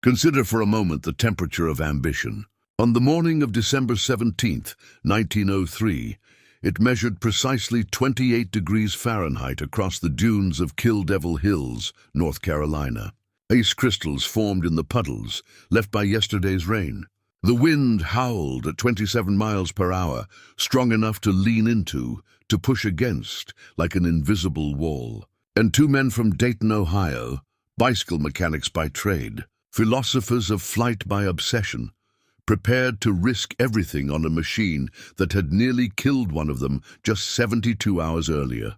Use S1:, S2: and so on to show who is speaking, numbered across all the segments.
S1: Consider for a moment the temperature of ambition. On the morning of December 17th, 1903, it measured precisely 28 degrees Fahrenheit across the dunes of Kill Devil Hills, North Carolina. Ice crystals formed in the puddles left by yesterday's rain. The wind howled at 27 miles per hour, strong enough to lean into, to push against, like an invisible wall. And two men from Dayton, Ohio, bicycle mechanics by trade, philosophers of flight by obsession, prepared to risk everything on a machine that had nearly killed one of them just 72 hours earlier.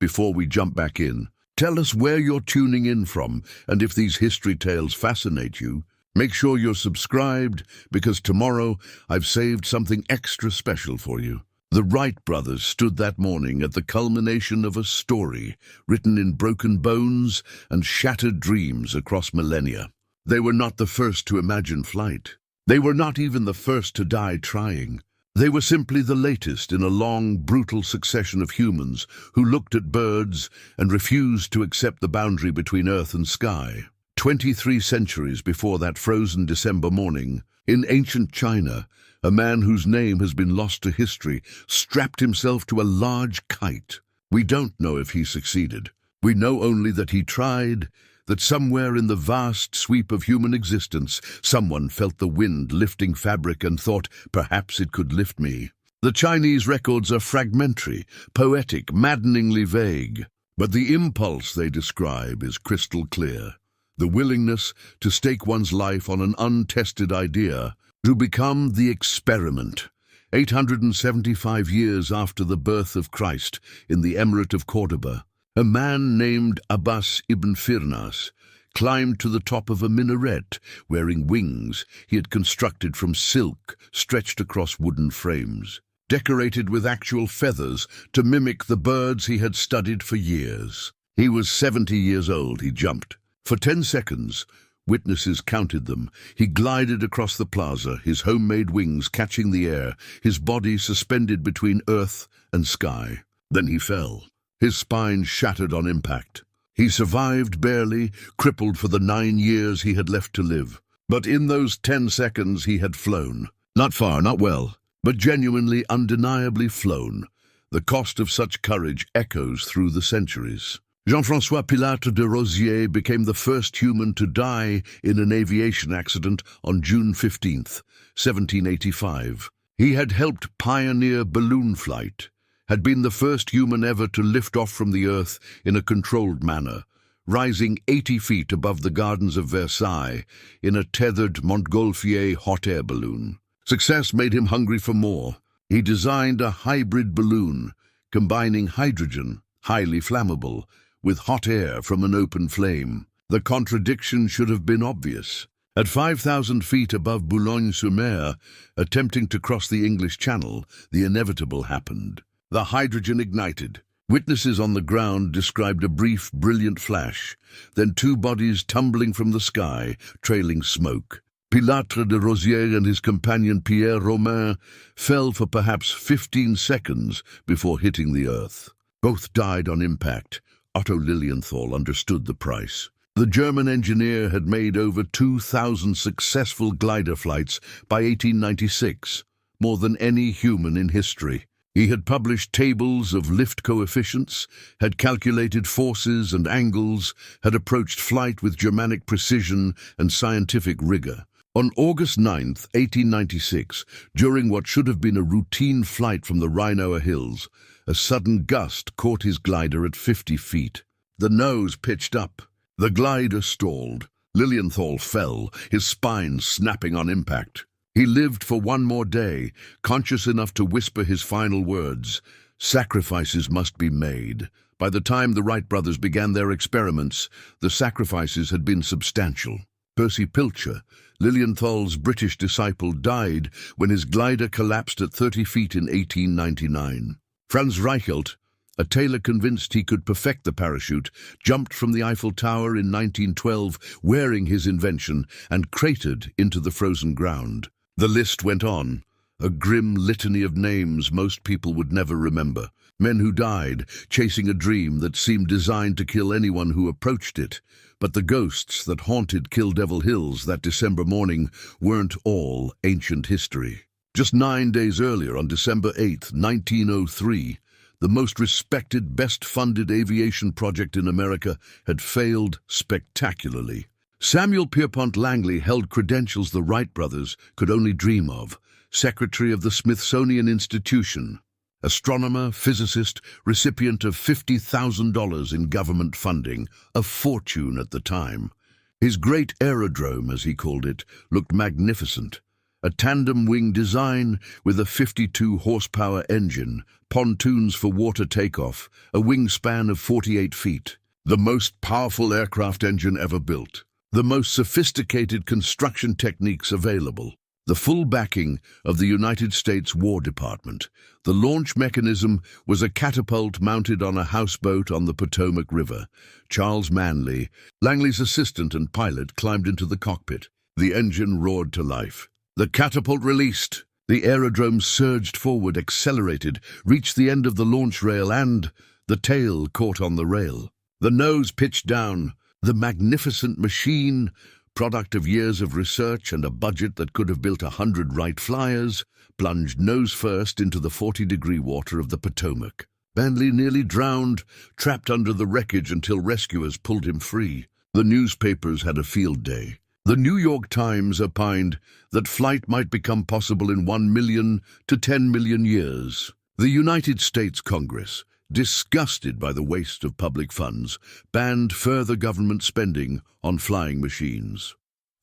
S1: Before we jump back in, tell us where you're tuning in from, and if these history tales fascinate you, make sure you're subscribed, because tomorrow I've saved something extra special for you. The Wright brothers stood that morning at the culmination of a story written in broken bones and shattered dreams across millennia. They were not the first to imagine flight. They were not even the first to die trying. They were simply the latest in a long, brutal succession of humans who looked at birds and refused to accept the boundary between earth and sky. 23 centuries before that frozen December morning, in ancient China, a man whose name has been lost to history strapped himself to a large kite. We don't know if he succeeded. We know only that he tried, that somewhere in the vast sweep of human existence, someone felt the wind lifting fabric and thought, perhaps it could lift me. The Chinese records are fragmentary, poetic, maddeningly vague, but the impulse they describe is crystal clear. The willingness to stake one's life on an untested idea, to become the experiment. 875 years after the birth of Christ in the Emirate of Cordoba, a man named Abbas ibn Firnas climbed to the top of a minaret wearing wings he had constructed from silk stretched across wooden frames, decorated with actual feathers to mimic the birds he had studied for years. He was 70 years old. He jumped. For 10 seconds, witnesses counted them, he glided across the plaza, his homemade wings catching the air, his body suspended between earth and sky. Then he fell, his spine shattered on impact. He survived barely, crippled for the 9 years he had left to live. But in those 10 seconds he had flown. Not far, not well, but genuinely, undeniably flown. The cost of such courage echoes through the centuries. Jean-François Pilatre de Rosier became the first human to die in an aviation accident on June 15, 1785. He had helped pioneer balloon flight, had been the first human ever to lift off from the earth in a controlled manner, rising 80 feet above the gardens of Versailles in a tethered Montgolfier hot air balloon. Success made him hungry for more. He designed a hybrid balloon, combining hydrogen, highly flammable, with hot air from an open flame. The contradiction should have been obvious. At 5,000 feet above Boulogne-sur-Mer, attempting to cross the English Channel, the inevitable happened. The hydrogen ignited. Witnesses on the ground described a brief, brilliant flash, then two bodies tumbling from the sky, trailing smoke. Pilatre de Rosier and his companion Pierre Romain fell for perhaps 15 seconds before hitting the earth. Both died on impact. Otto Lilienthal understood the price. The German engineer had made over 2,000 successful glider flights by 1896, more than any human in history. He had published tables of lift coefficients, had calculated forces and angles, had approached flight with Germanic precision and scientific rigor. On August 9, 1896, during what should have been a routine flight from the Rhinoa Hills, a sudden gust caught his glider at 50 feet. The nose pitched up. The glider stalled. Lilienthal fell, his spine snapping on impact. He lived for one more day, conscious enough to whisper his final words. Sacrifices must be made. By the time the Wright brothers began their experiments, the sacrifices had been substantial. Percy Pilcher, Lilienthal's British disciple, died when his glider collapsed at 30 feet in 1899. Franz Reichelt, a tailor convinced he could perfect the parachute, jumped from the Eiffel Tower in 1912 wearing his invention and cratered into the frozen ground. The list went on. a grim litany of names most people would never remember. Men who died, chasing a dream that seemed designed to kill anyone who approached it. But the ghosts that haunted Kill Devil Hills that December morning weren't all ancient history. Just 9 days earlier, on December 8th, 1903, the most respected, best-funded aviation project in America had failed spectacularly. Samuel Pierpont Langley held credentials the Wright brothers could only dream of: Secretary of the Smithsonian Institution, astronomer, physicist, recipient of $50,000 in government funding, a fortune at the time. His great aerodrome, as he called it, looked magnificent. A tandem-wing design with a 52-horsepower engine, pontoons for water takeoff, a wingspan of 48 feet. The most powerful aircraft engine ever built. The most sophisticated construction techniques available. The full backing of the United States War Department. The launch mechanism was a catapult mounted on a houseboat on the Potomac River. Charles Manley, Langley's assistant and pilot, climbed into the cockpit. The engine roared to life. The catapult released. The aerodrome surged forward, accelerated, reached the end of the launch rail, and the tail caught on the rail. The nose pitched down. The magnificent machine, product of years of research and a budget that could have built 100 Wright flyers, plunged nose first into the 40-degree water of the Potomac. Manley nearly drowned, trapped under the wreckage until rescuers pulled him free. The newspapers had a field day. The New York Times opined that flight might become possible in 1 million to 10 million years. The United States Congress, disgusted by the waste of public funds, banned further government spending on flying machines.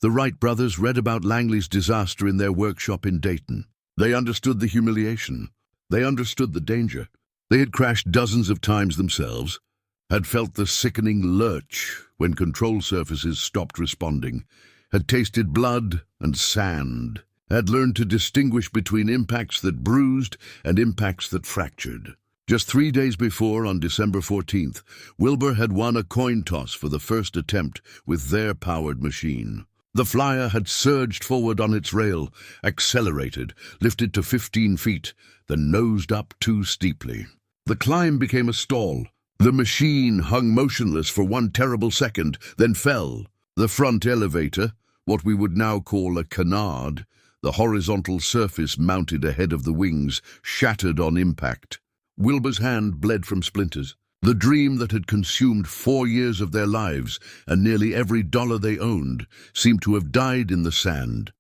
S1: The Wright brothers read about Langley's disaster in their workshop in Dayton. They understood the humiliation. They understood the danger. They had crashed dozens of times themselves, had felt the sickening lurch when control surfaces stopped responding, had tasted blood and sand, had learned to distinguish between impacts that bruised and impacts that fractured. Just 3 days before, on December 14th, Wilbur had won a coin toss for the first attempt with their powered machine. The flyer had surged forward on its rail, accelerated, lifted to 15 feet, then nosed up too steeply. The climb became a stall. The machine hung motionless for one terrible second, then fell. The front elevator, what we would now call a canard, the horizontal surface mounted ahead of the wings, shattered on impact. Wilbur's hand bled from splinters. The dream that had consumed 4 years of their lives and nearly every dollar they owned seemed to have died in the sand.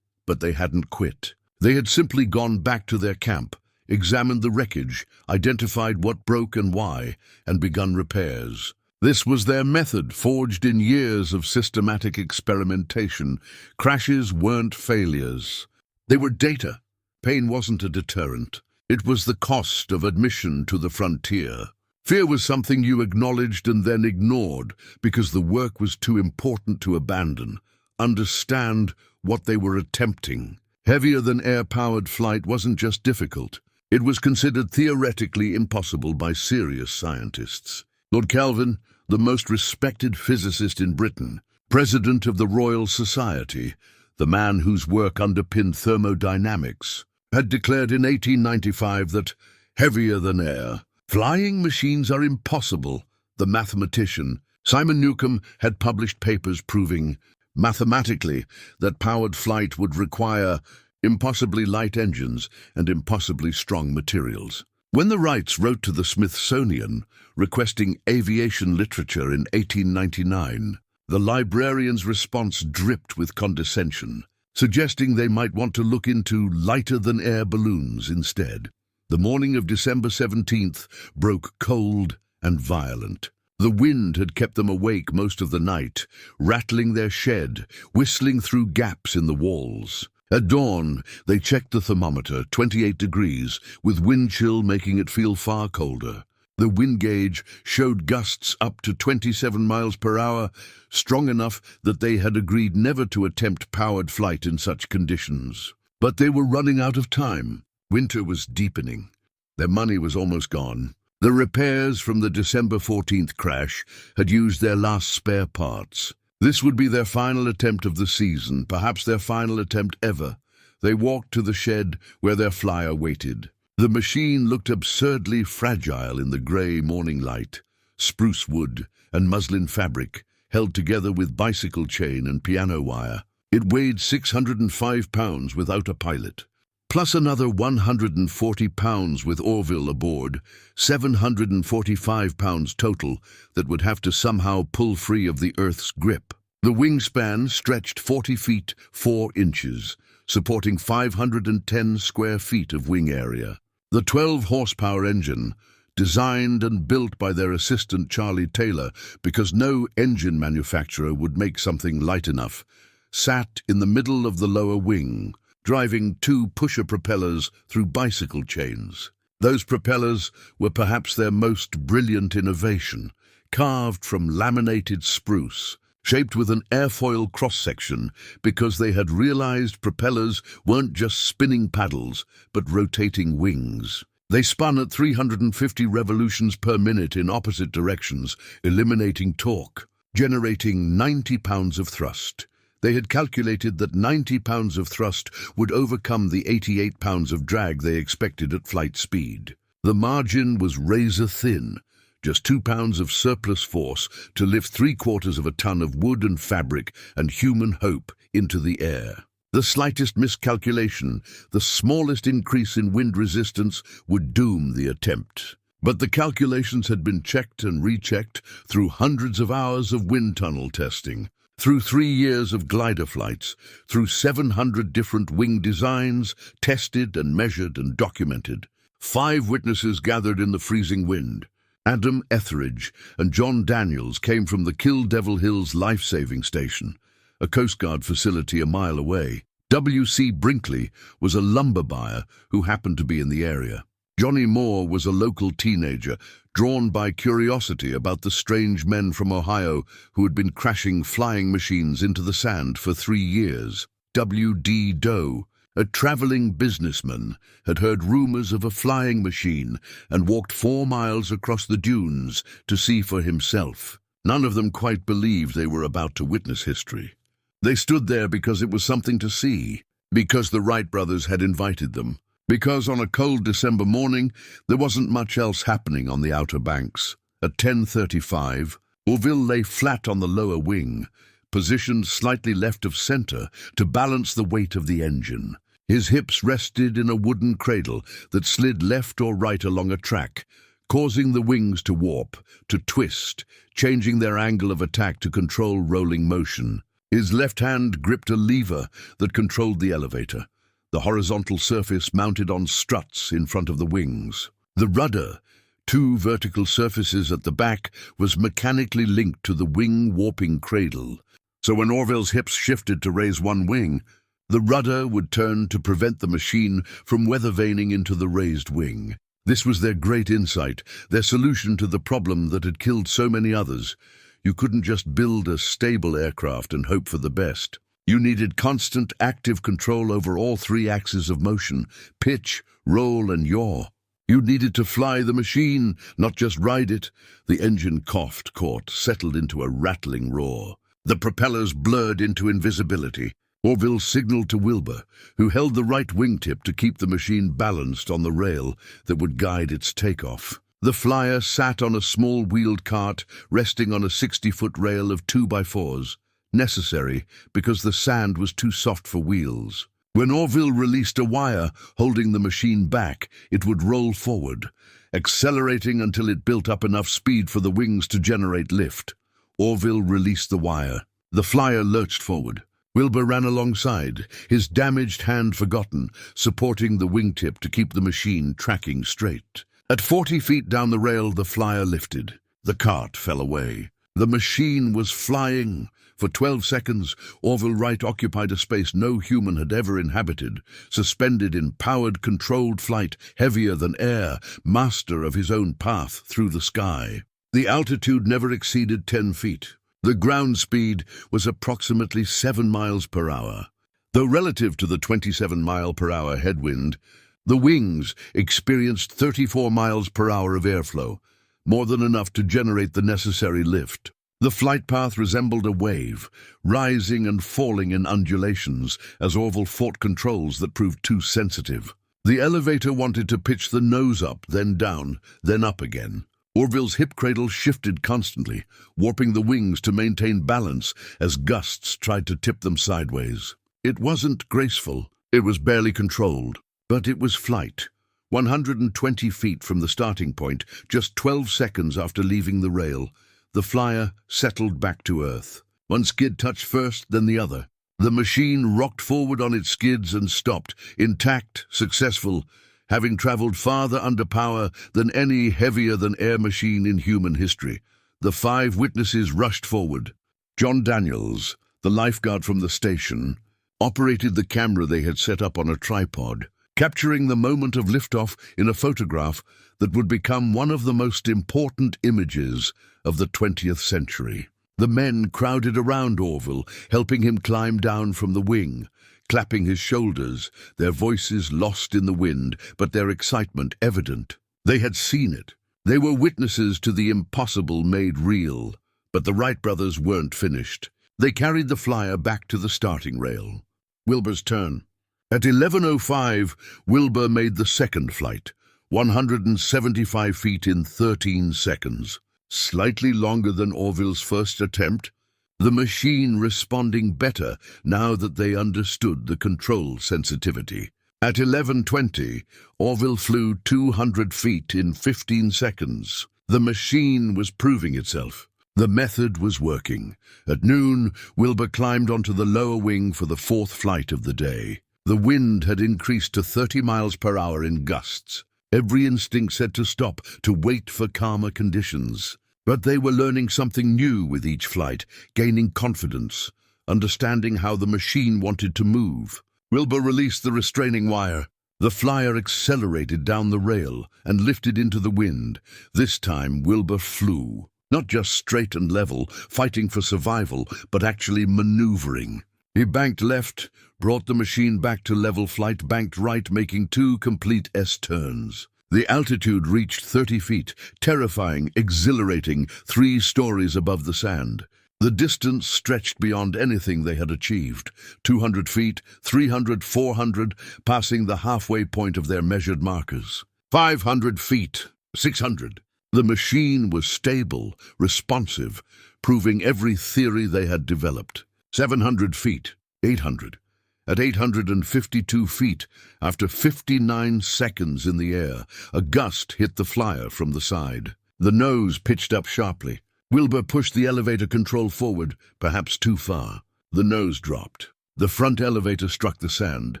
S1: But they hadn't quit. They had simply gone back to their camp, examined the wreckage, identified what broke and why, and begun repairs. This was their method, forged in years of systematic experimentation. Crashes weren't failures. They were data. Pain wasn't a deterrent. It was the cost of admission to the frontier. Fear was something you acknowledged and then ignored because the work was too important to abandon. Understand what they were attempting. Heavier-than-air-powered flight wasn't just difficult. It was considered theoretically impossible by serious scientists. Lord Kelvin, the most respected physicist in Britain, president of the Royal Society, the man whose work underpinned thermodynamics, had declared in 1895 that, heavier than air, flying machines are impossible. The mathematician, Simon Newcomb, had published papers proving, mathematically, that powered flight would require impossibly light engines and impossibly strong materials. When the Wrights wrote to the Smithsonian, requesting aviation literature in 1899, the librarian's response dripped with condescension, suggesting they might want to look into lighter-than-air balloons instead. The morning of December 17th broke cold and violent. The wind had kept them awake most of the night, rattling their shed, whistling through gaps in the walls. At dawn, they checked the thermometer, 28 degrees, with wind chill making it feel far colder. The wind gauge showed gusts up to 27 miles per hour, strong enough that they had agreed never to attempt powered flight in such conditions. But they were running out of time. Winter was deepening. Their money was almost gone. The repairs from the December 14th crash had used their last spare parts. This would be their final attempt of the season, perhaps their final attempt ever. They walked to the shed where their flyer waited. The machine looked absurdly fragile in the grey morning light. Spruce wood and muslin fabric, held together with bicycle chain and piano wire. It weighed 605 pounds without a pilot, plus another 140 pounds with Orville aboard, 745 pounds total that would have to somehow pull free of the Earth's grip. The wingspan stretched 40 feet 4 inches, supporting 510 square feet of wing area. The 12-horsepower engine, designed and built by their assistant Charlie Taylor because no engine manufacturer would make something light enough, sat in the middle of the lower wing, driving 2 pusher propellers through bicycle chains. Those propellers were perhaps their most brilliant innovation, carved from laminated spruce, shaped with an airfoil cross-section because they had realized propellers weren't just spinning paddles, but rotating wings. They spun at 350 revolutions per minute in opposite directions, eliminating torque, generating 90 pounds of thrust. They had calculated that 90 pounds of thrust would overcome the 88 pounds of drag they expected at flight speed. The margin was razor thin, just 2 pounds of surplus force to lift 3/4 of a ton of wood and fabric and human hope into the air. The slightest miscalculation, the smallest increase in wind resistance would doom the attempt. But the calculations had been checked and rechecked through hundreds of hours of wind tunnel testing, through 3 years of glider flights, through 700 different wing designs, tested and measured and documented. 5 witnesses gathered in the freezing wind. Adam Etheridge and John Daniels came from the Kill Devil Hills Life-Saving Station, a Coast Guard facility a mile away. W.C. Brinkley was a lumber buyer who happened to be in the area. Johnny Moore was a local teenager, drawn by curiosity about the strange men from Ohio who had been crashing flying machines into the sand for 3 years. W.D. Doe, a traveling businessman, had heard rumors of a flying machine and walked 4 miles across the dunes to see for himself. None of them quite believed they were about to witness history. They stood there because it was something to see, because the Wright brothers had invited them, because on a cold December morning there wasn't much else happening on the Outer Banks. At 10:35, Orville lay flat on the lower wing, positioned slightly left of center to balance the weight of the engine. His hips rested in a wooden cradle that slid left or right along a track, causing the wings to warp, to twist, changing their angle of attack to control rolling motion. His left hand gripped a lever that controlled the elevator, the horizontal surface mounted on struts in front of the wings. The rudder, 2 vertical surfaces at the back, was mechanically linked to the wing warping cradle. So when Orville's hips shifted to raise one wing, the rudder would turn to prevent the machine from weather-vaning into the raised wing. This was their great insight, their solution to the problem that had killed so many others. You couldn't just build a stable aircraft and hope for the best. You needed constant active control over all 3 axes of motion: pitch, roll, and yaw. You needed to fly the machine, not just ride it. The engine coughed, caught, settled into a rattling roar. The propellers blurred into invisibility. Orville signaled to Wilbur, who held the right wingtip to keep the machine balanced on the rail that would guide its takeoff. The flyer sat on a small wheeled cart resting on a 60-foot rail of 2x4s, necessary because the sand was too soft for wheels. When Orville released a wire holding the machine back, it would roll forward, accelerating until it built up enough speed for the wings to generate lift. Orville released the wire. The flyer lurched forward. Wilbur ran alongside, his damaged hand forgotten, supporting the wingtip to keep the machine tracking straight. At 40 feet down the rail, the flyer lifted. The cart fell away. The machine was flying. For 12 seconds, Orville Wright occupied a space no human had ever inhabited, suspended in powered, controlled flight, heavier than air, master of his own path through the sky. The altitude never exceeded 10 feet. The ground speed was approximately 7 miles per hour. Though relative to the 27-mile-per-hour headwind, the wings experienced 34 miles per hour of airflow, more than enough to generate the necessary lift. The flight path resembled a wave, rising and falling in undulations as Orville fought controls that proved too sensitive. The elevator wanted to pitch the nose up, then down, then up again. Orville's hip cradle shifted constantly, warping the wings to maintain balance as gusts tried to tip them sideways. It wasn't graceful, it was barely controlled, but it was flight. 120 feet from the starting point, just 12 seconds after leaving the rail, the flyer settled back to Earth. One skid touched first, then the other. The machine rocked forward on its skids and stopped, intact, successful, having traveled farther under power than any heavier-than-air machine in human history. The 5 witnesses rushed forward. John Daniels, the lifeguard from the station, operated the camera they had set up on a tripod, capturing the moment of liftoff in a photograph that would become one of the most important images of the 20th century. The men crowded around Orville, helping him climb down from the wing, clapping his shoulders, their voices lost in the wind, but their excitement evident. They had seen it. They were witnesses to the impossible made real. But the Wright brothers weren't finished. They carried the flyer back to the starting rail. Wilbur's turn. At 11:05, Wilbur made the second flight, 175 feet in 13 seconds. Slightly longer than Orville's first attempt, the machine responding better now that they understood the control sensitivity. At 11:20, Orville flew 200 feet in 15 seconds. The machine was proving itself. The method was working. At noon, Wilbur climbed onto the lower wing for the 4th flight of the day. The wind had increased to 30 miles per hour in gusts. Every instinct said to stop, to wait for calmer conditions. But they were learning something new with each flight, gaining confidence, understanding how the machine wanted to move. Wilbur released the restraining wire. The flyer accelerated down the rail and lifted into the wind. This time, Wilbur flew. Not just straight and level, fighting for survival, but actually maneuvering. He banked left, brought the machine back to level flight, banked right, making 2 complete S-turns. The altitude reached 30 feet, terrifying, exhilarating, 3 stories above the sand. The distance stretched beyond anything they had achieved. 200 feet, 300, 400, passing the halfway point of their measured markers. 500 feet, 600. The machine was stable, responsive, proving every theory they had developed. 700 feet, 800. At 852 feet, after 59 seconds in the air, a gust hit the flyer from the side. The nose pitched up sharply. Wilbur pushed the elevator control forward, perhaps too far. The nose dropped. The front elevator struck the sand.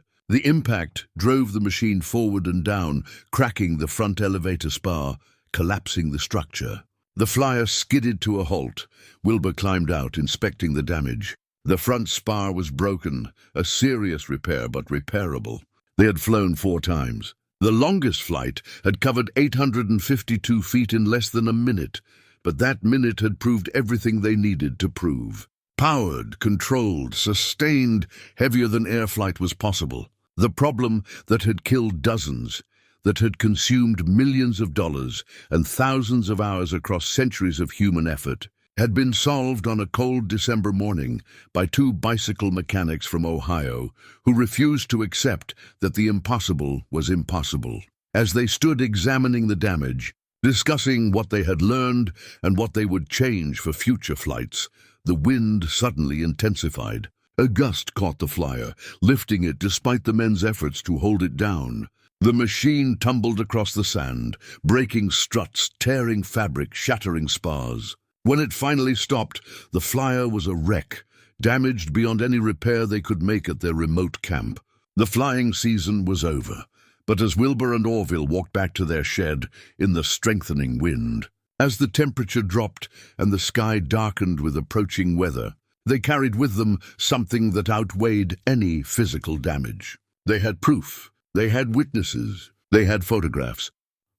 S1: The impact drove the machine forward and down, cracking the front elevator spar, collapsing the structure. The flyer skidded to a halt. Wilbur climbed out, inspecting the damage. The front spar was broken, a serious repair but repairable. They had flown 4 times. The longest flight had covered 852 feet in less than a minute, but that minute had proved everything they needed to prove. Powered, controlled, sustained, heavier-than-air flight was possible. The problem that had killed dozens, that had consumed millions of dollars and thousands of hours across centuries of human effort, had been solved on a cold December morning by 2 bicycle mechanics from Ohio who refused to accept that the impossible was impossible. As they stood examining the damage, discussing what they had learned and what they would change for future flights, the wind suddenly intensified. A gust caught the flyer, lifting it despite the men's efforts to hold it down. The machine tumbled across the sand, breaking struts, tearing fabric, shattering spars. When it finally stopped, the flyer was a wreck, damaged beyond any repair they could make at their remote camp. The flying season was over, but as Wilbur and Orville walked back to their shed in the strengthening wind, as the temperature dropped and the sky darkened with approaching weather, they carried with them something that outweighed any physical damage. They had proof, they had witnesses, they had photographs.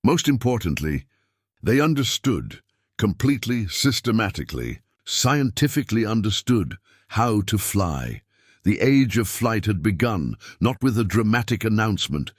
S1: Most importantly, they understood, completely, systematically, scientifically understood how to fly. The age of flight had begun, not with a dramatic announcement,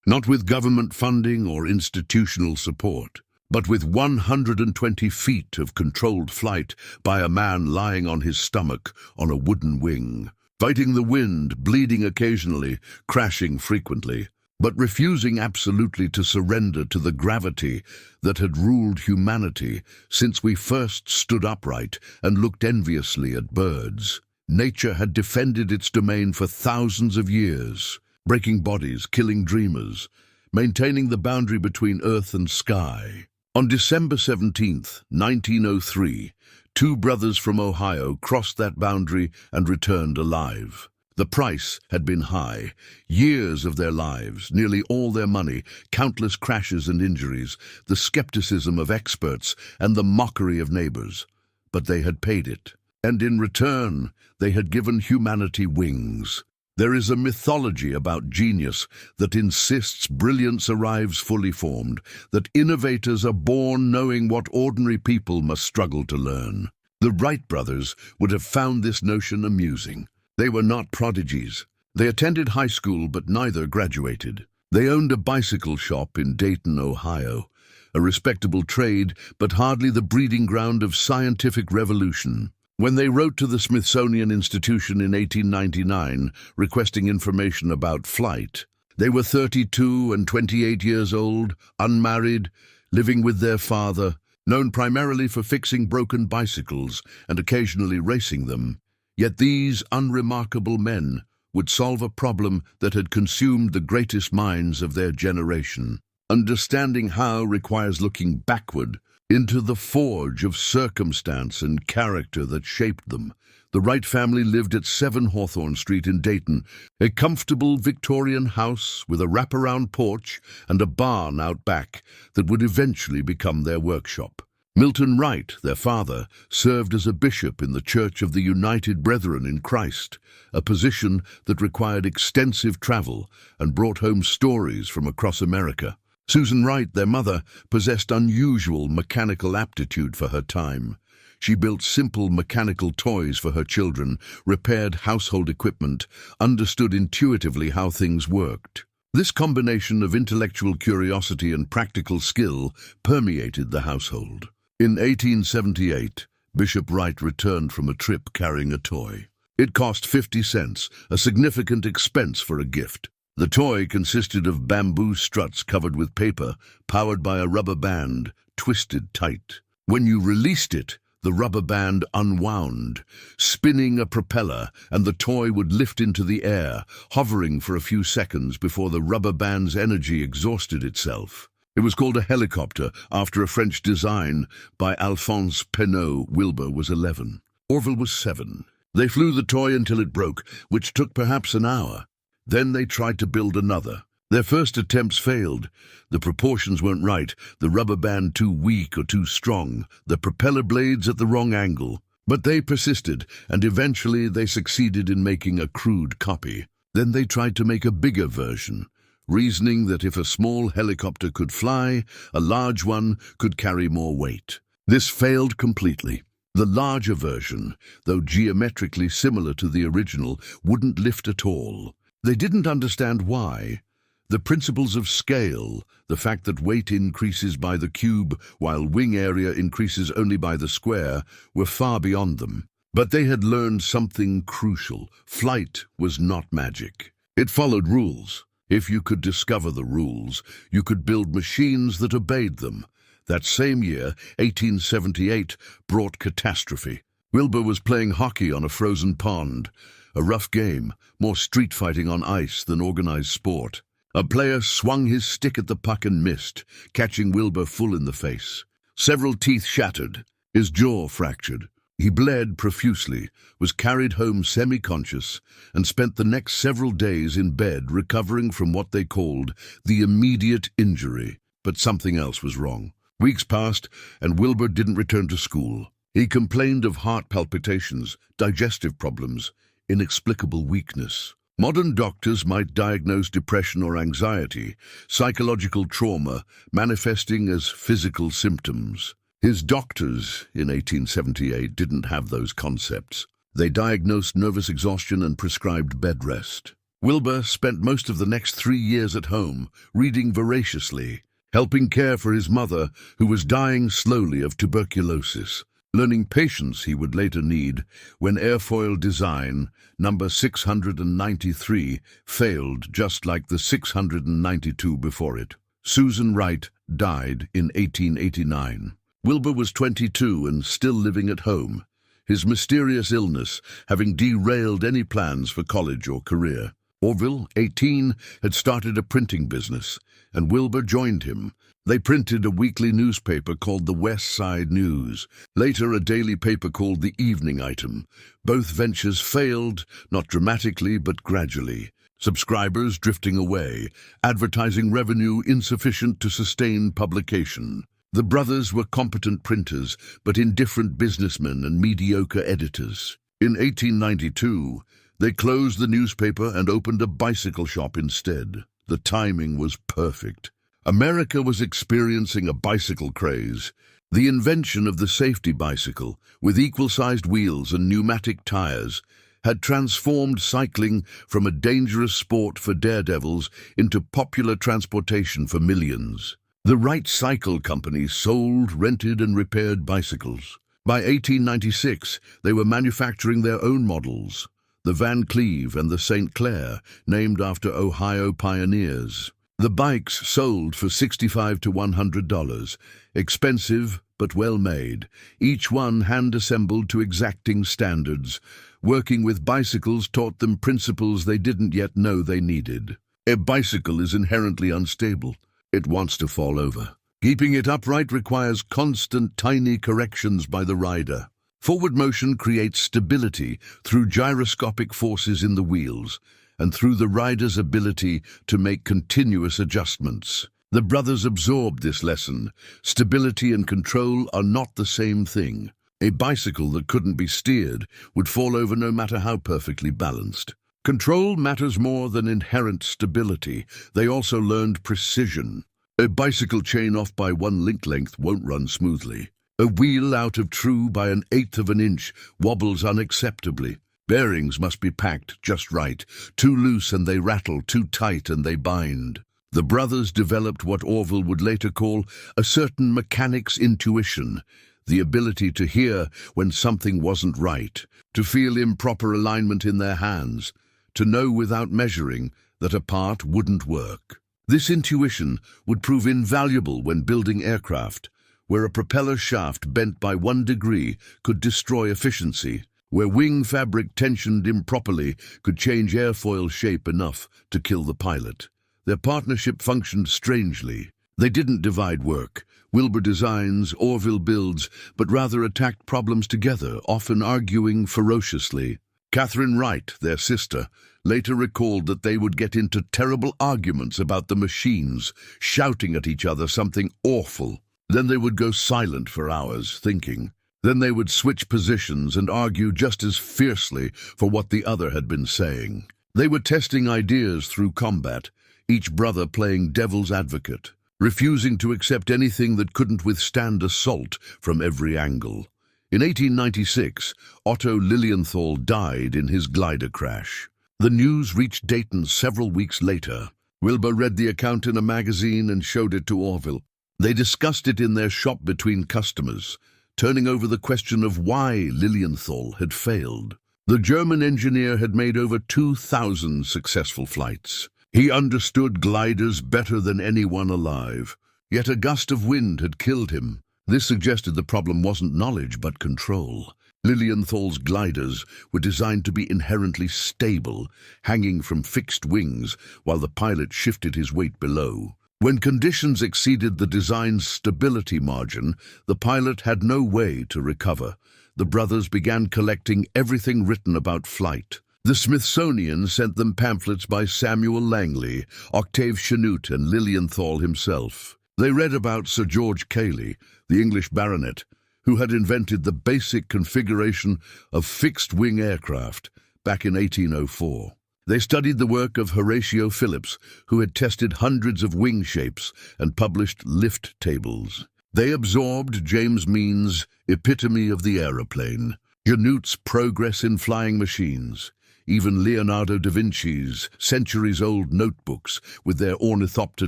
S1: not with government funding or institutional support, but with 120 feet of controlled flight by a man lying on his stomach on a wooden wing, fighting the wind, bleeding occasionally, crashing frequently, but refusing absolutely to surrender to the gravity that had ruled humanity since we first stood upright and looked enviously at birds. Nature had defended its domain for thousands of years, breaking bodies, killing dreamers, maintaining the boundary between earth and sky. On December 17th, 1903, two brothers from Ohio crossed that boundary and returned alive. The price had been high. Years of their lives, nearly all their money, countless crashes and injuries, the skepticism of experts, and the mockery of neighbors. But they had paid it. And in return, they had given humanity wings. There is a mythology about genius that insists brilliance arrives fully formed, that innovators are born knowing what ordinary people must struggle to learn. The Wright brothers would have found this notion amusing. They were not prodigies. They attended high school, but neither graduated. They owned a bicycle shop in Dayton, Ohio, a respectable trade, but hardly the breeding ground of scientific revolution. When they wrote to the Smithsonian Institution in 1899 requesting information about flight, they were 32 and 28 years old, unmarried, living with their father, known primarily for fixing broken bicycles and occasionally racing them. Yet these unremarkable men would solve a problem that had consumed the greatest minds of their generation. Understanding how requires looking backward into the forge of circumstance and character that shaped them. The Wright family lived at 7 Hawthorne Street in Dayton, a comfortable Victorian house with a wraparound porch and a barn out back that would eventually become their workshop. Milton Wright, their father, served as a bishop in the Church of the United Brethren in Christ, a position that required extensive travel and brought home stories from across America. Susan Wright, their mother, possessed unusual mechanical aptitude for her time. She built simple mechanical toys for her children, repaired household equipment, understood intuitively how things worked. This combination of intellectual curiosity and practical skill permeated the household. In 1878, Bishop Wright returned from a trip carrying a toy. It cost 50 cents, a significant expense for a gift. The toy consisted of bamboo struts covered with paper, powered by a rubber band, twisted tight. When you released it, the rubber band unwound, spinning a propeller, and the toy would lift into the air, hovering for a few seconds before the rubber band's energy exhausted itself. It was called a helicopter, after a French design by Alphonse Pénaud. Wilbur was 11. Orville was 7. They flew the toy until it broke, which took perhaps an hour. Then they tried to build another. Their first attempts failed. The proportions weren't right, the rubber band too weak or too strong, the propeller blades at the wrong angle. But they persisted, and eventually they succeeded in making a crude copy. Then they tried to make a bigger version, reasoning that if a small helicopter could fly, a large one could carry more weight. This failed completely. The larger version, though geometrically similar to the original, wouldn't lift at all. They didn't understand why. The principles of scale, the fact that weight increases by the cube while wing area increases only by the square, were far beyond them. But they had learned something crucial. Flight was not magic. It followed rules. If you could discover the rules, you could build machines that obeyed them. That same year, 1878, brought catastrophe. Wilbur was playing hockey on a frozen pond. A rough game, more street fighting on ice than organized sport. A player swung his stick at the puck and missed, catching Wilbur full in the face. Several teeth shattered, his jaw fractured. He bled profusely, was carried home semi-conscious, and spent the next several days in bed recovering from what they called the immediate injury. But something else was wrong. Weeks passed, and Wilbur didn't return to school. He complained of heart palpitations, digestive problems, inexplicable weakness. Modern doctors might diagnose depression or anxiety, psychological trauma, manifesting as physical symptoms. His doctors in 1878 didn't have those concepts. They diagnosed nervous exhaustion and prescribed bed rest. Wilbur spent most of the next 3 years at home, reading voraciously. helping care for his mother, who was dying slowly of tuberculosis. Learning patience he would later need when airfoil design number 693 failed just like the 692 before it. Susan Wright died in 1889. Wilbur was 22 and still living at home, his mysterious illness having derailed any plans for college or career. Orville, 18, had started a printing business, and Wilbur joined him. They printed a weekly newspaper called the West Side News, later a daily paper called the Evening Item. Both ventures failed, not dramatically but gradually. Subscribers drifting away, advertising revenue insufficient to sustain publication. The brothers were competent printers, but indifferent businessmen and mediocre editors. In 1892, they closed the newspaper and opened a bicycle shop instead. The timing was perfect. America was experiencing a bicycle craze. The invention of the safety bicycle, with equal-sized wheels and pneumatic tires, had transformed cycling from a dangerous sport for daredevils into popular transportation for millions. The Wright Cycle Company sold, rented, and repaired bicycles. By 1896, they were manufacturing their own models, the Van Cleve and the St. Clair, named after Ohio pioneers. The bikes sold for $65 to $100, expensive but well made, each one hand-assembled to exacting standards. Working with bicycles taught them principles they didn't yet know they needed. A bicycle is inherently unstable. It wants to fall over. Keeping it upright requires constant, tiny corrections by the rider. Forward motion creates stability through gyroscopic forces in the wheels, and through the rider's ability to make continuous adjustments. The brothers absorbed this lesson. Stability and control are not the same thing. A bicycle that couldn't be steered would fall over no matter how perfectly balanced. Control matters more than inherent stability. They also learned precision. A bicycle chain off by one link length won't run smoothly. A wheel out of true by 1/8 of an inch wobbles unacceptably. Bearings must be packed just right. Too loose and they rattle, too tight and they bind. The brothers developed what Orville would later call a certain mechanic's intuition, the ability to hear when something wasn't right, to feel improper alignment in their hands, to know without measuring that a part wouldn't work. This intuition would prove invaluable when building aircraft, where a propeller shaft bent by 1 degree could destroy efficiency, where wing fabric tensioned improperly could change airfoil shape enough to kill the pilot. Their partnership functioned strangely. They didn't divide work, Wilbur designs, Orville builds, but rather attacked problems together, often arguing ferociously. Catherine Wright, their sister, later recalled that they would get into terrible arguments about the machines, shouting at each other something awful. Then they would go silent for hours, thinking. Then they would switch positions and argue just as fiercely for what the other had been saying. They were testing ideas through combat, each brother playing devil's advocate, refusing to accept anything that couldn't withstand assault from every angle. In 1896, Otto Lilienthal died in his glider crash. The news reached Dayton several weeks later. Wilbur read the account in a magazine and showed it to Orville. They discussed it in their shop between customers, turning over the question of why Lilienthal had failed. The German engineer had made over 2,000 successful flights. He understood gliders better than anyone alive, yet a gust of wind had killed him. This suggested the problem wasn't knowledge but control. Lilienthal's gliders were designed to be inherently stable, hanging from fixed wings while the pilot shifted his weight below. When conditions exceeded the design's stability margin, the pilot had no way to recover. The brothers began collecting everything written about flight. The Smithsonian sent them pamphlets by Samuel Langley, Octave Chanute, and Lilienthal himself. They read about Sir George Cayley, the English baronet, who had invented the basic configuration of fixed-wing aircraft back in 1804. They studied the work of Horatio Phillips, who had tested hundreds of wing shapes and published lift tables. They absorbed James Mean's Epitome of the Aeroplane, Chanute's Progress in Flying Machines, even Leonardo da Vinci's centuries-old notebooks with their ornithopter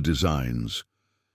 S1: designs.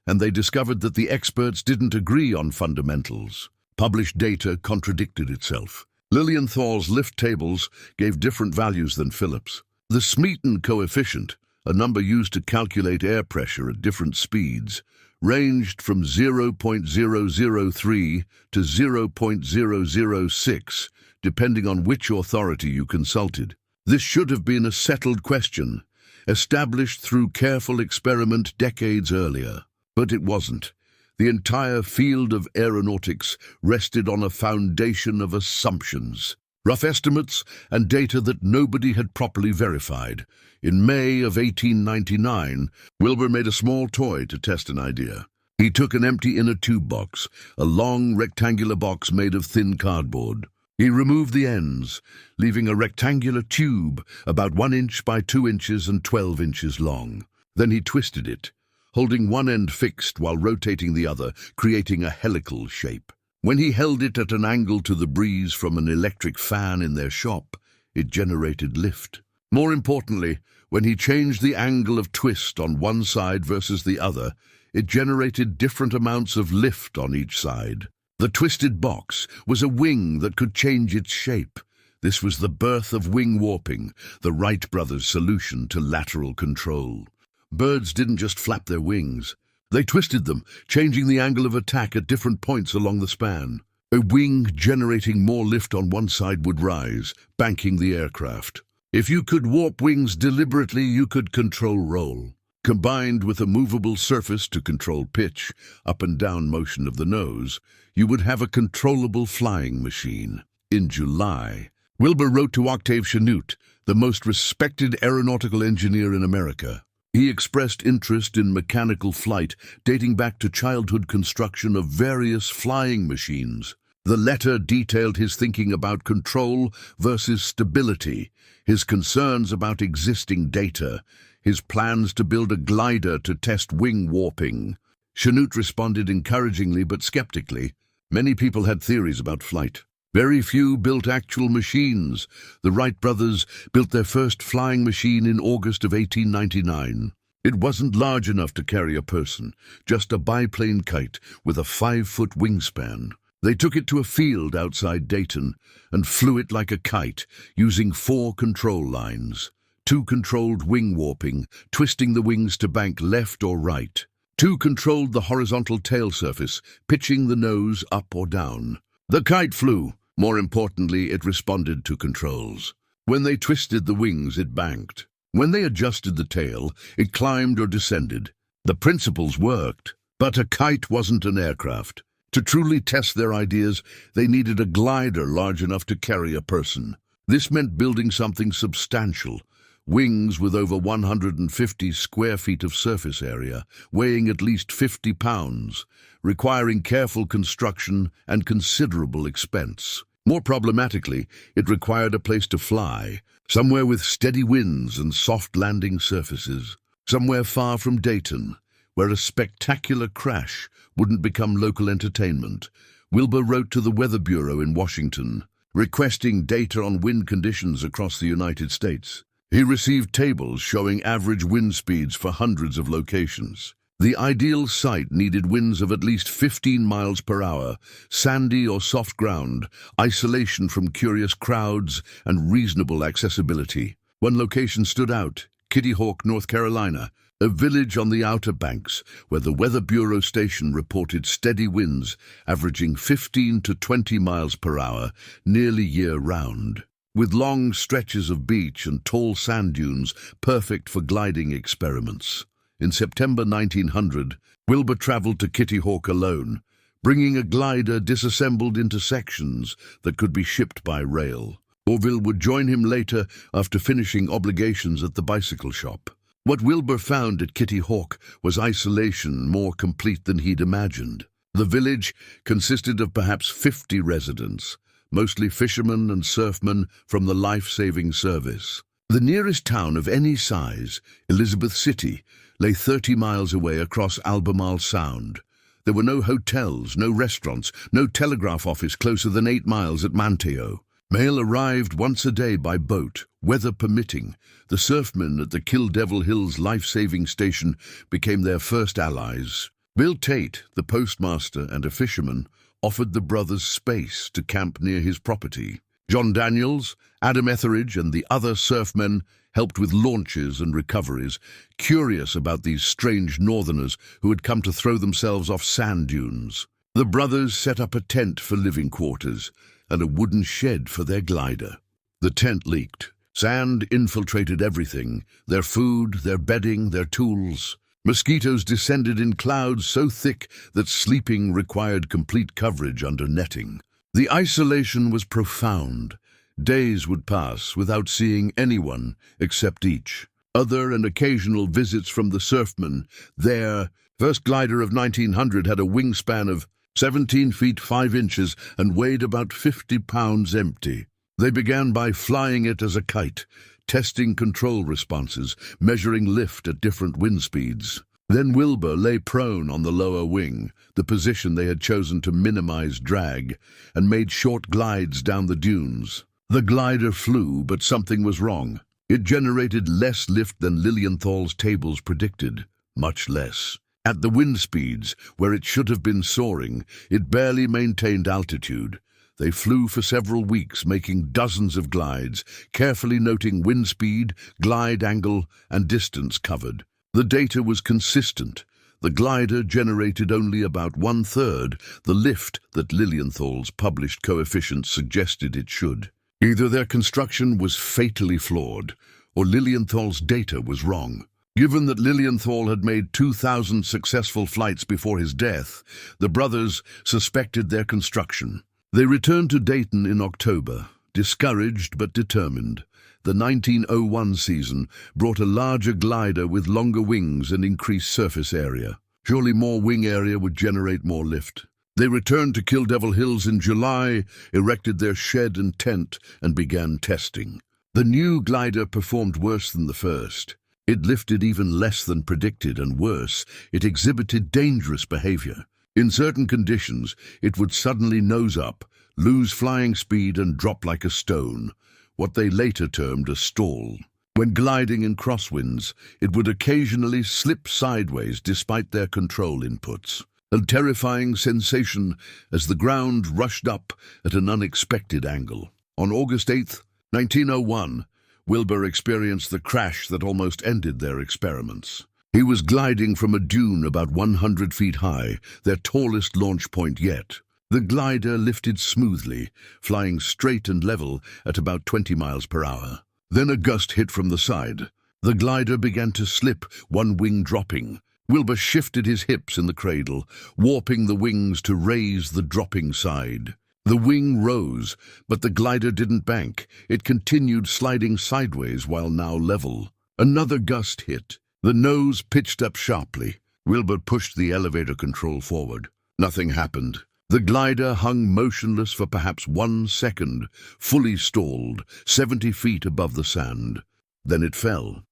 S1: and they discovered that the experts didn't agree on fundamentals. Published data contradicted itself. Lilienthal's lift tables gave different values than Phillips. The Smeaton coefficient, a number used to calculate air pressure at different speeds, ranged from 0.003 to 0.006, depending on which authority you consulted. This should have been a settled question, established through careful experiment decades earlier. But it wasn't. The entire field of aeronautics rested on a foundation of assumptions, rough estimates, and data that nobody had properly verified. In May of 1899, Wilbur made a small toy to test an idea. He took an empty inner tube box, a long rectangular box made of thin cardboard. He removed the ends, leaving a rectangular tube about 1 inch by 2 inches and 12 inches long. Then he twisted it, holding one end fixed while rotating the other, creating a helical shape. When he held it at an angle to the breeze from an electric fan in their shop, it generated lift. More importantly, when he changed the angle of twist on one side versus the other, it generated different amounts of lift on each side. The twisted box was a wing that could change its shape. This was the birth of wing warping, the Wright brothers' solution to lateral control. Birds didn't just flap their wings. They twisted them, changing the angle of attack at different points along the span. A wing generating more lift on one side would rise, banking the aircraft. If you could warp wings deliberately, you could control roll. Combined with a movable surface to control pitch, up and down motion of the nose, you would have a controllable flying machine. In July, Wilbur wrote to Octave Chanute, the most respected aeronautical engineer in America. He expressed interest in mechanical flight dating back to childhood construction of various flying machines. The letter detailed his thinking about control versus stability, his concerns about existing data, his plans to build a glider to test wing warping. Chanute responded encouragingly but skeptically. Many people had theories about flight. Very few built actual machines. The Wright brothers built their first flying machine in August of 1899. It wasn't large enough to carry a person, just a biplane kite with a 5-foot wingspan. They took it to a field outside Dayton and flew it like a kite, using 4 control lines. 2 controlled wing warping, twisting the wings to bank left or right. 2 controlled the horizontal tail surface, pitching the nose up or down. The kite flew. More importantly, it responded to controls. When they twisted the wings, it banked. When they adjusted the tail, it climbed or descended. The principles worked, but a kite wasn't an aircraft. To truly test their ideas, they needed a glider large enough to carry a person. This meant building something substantial. Wings with over 150 square feet of surface area, weighing at least 50 pounds, requiring careful construction and considerable expense. More problematically, it required a place to fly, somewhere with steady winds and soft landing surfaces, somewhere far from Dayton, where a spectacular crash wouldn't become local entertainment. Wilbur wrote to the Weather Bureau in Washington, requesting data on wind conditions across the United States. He received tables showing average wind speeds for hundreds of locations. The ideal site needed winds of at least 15 miles per hour, sandy or soft ground, isolation from curious crowds, and reasonable accessibility. One location stood out, Kitty Hawk, North Carolina, a village on the Outer Banks, where the Weather Bureau station reported steady winds averaging 15 to 20 miles per hour, nearly year-round, with long stretches of beach and tall sand dunes perfect for gliding experiments. In September 1900, Wilbur traveled to Kitty Hawk alone, bringing a glider disassembled into sections that could be shipped by rail. Orville would join him later after finishing obligations at the bicycle shop. What Wilbur found at Kitty Hawk was isolation more complete than he'd imagined. The village consisted of perhaps 50 residents, mostly fishermen and surfmen from the life-saving service. The nearest town of any size, Elizabeth City, lay 30 miles away across Albemarle Sound. There were no hotels, no restaurants, no telegraph office closer than 8 miles at Manteo. Mail arrived once a day by boat, weather permitting. The surfmen at the Kill Devil Hills life-saving station became their first allies. Bill Tate, the postmaster and a fisherman, offered the brothers space to camp near his property. John Daniels, Adam Etheridge, and the other surfmen helped with launches and recoveries, curious about these strange northerners who had come to throw themselves off sand dunes. The brothers set up a tent for living quarters and a wooden shed for their glider. The tent leaked. Sand infiltrated everything, their food, their bedding, their tools. Mosquitoes descended in clouds so thick that sleeping required complete coverage under netting. The isolation was profound. Days would pass without seeing anyone except each. Other and occasional visits from the surfmen. Their first glider of 1900 had a wingspan of 17 feet 5 inches and weighed about 50 pounds empty. They began by flying it as a kite, testing control responses, measuring lift at different wind speeds. Then Wilbur lay prone on the lower wing, the position they had chosen to minimize drag, and made short glides down the dunes. The glider flew, but something was wrong. It generated less lift than Lilienthal's tables predicted, much less. At the wind speeds, where it should have been soaring, it barely maintained altitude. They flew for several weeks, making dozens of glides, carefully noting wind speed, glide angle, and distance covered. The data was consistent. The glider generated only about 1/3 the lift that Lilienthal's published coefficients suggested it should. Either their construction was fatally flawed, or Lilienthal's data was wrong. Given that Lilienthal had made 2,000 successful flights before his death, the brothers suspected their construction. They returned to Dayton in October, discouraged but determined. The 1901 season brought a larger glider with longer wings and increased surface area. Surely more wing area would generate more lift. They returned to Kill Devil Hills in July, erected their shed and tent, and began testing. The new glider performed worse than the first. It lifted even less than predicted, and worse, it exhibited dangerous behavior. In certain conditions, it would suddenly nose up, lose flying speed, and drop like a stone, what they later termed a stall. When gliding in crosswinds, it would occasionally slip sideways despite their control inputs. A terrifying sensation as the ground rushed up at an unexpected angle. On August 8, 1901, Wilbur experienced the crash that almost ended their experiments. He was gliding from a dune about 100 feet high, their tallest launch point yet. The glider lifted smoothly, flying straight and level at about 20 miles per hour. Then a gust hit from the side. The glider began to slip, one wing dropping. Wilbur shifted his hips in the cradle, warping the wings to raise the dropping side. The wing rose, but the glider didn't bank. It continued sliding sideways while now level. Another gust hit. The nose pitched up sharply. Wilbur pushed the elevator control forward. Nothing happened. The glider hung motionless for perhaps 1 second, fully stalled, 70 feet above the sand. Then it fell.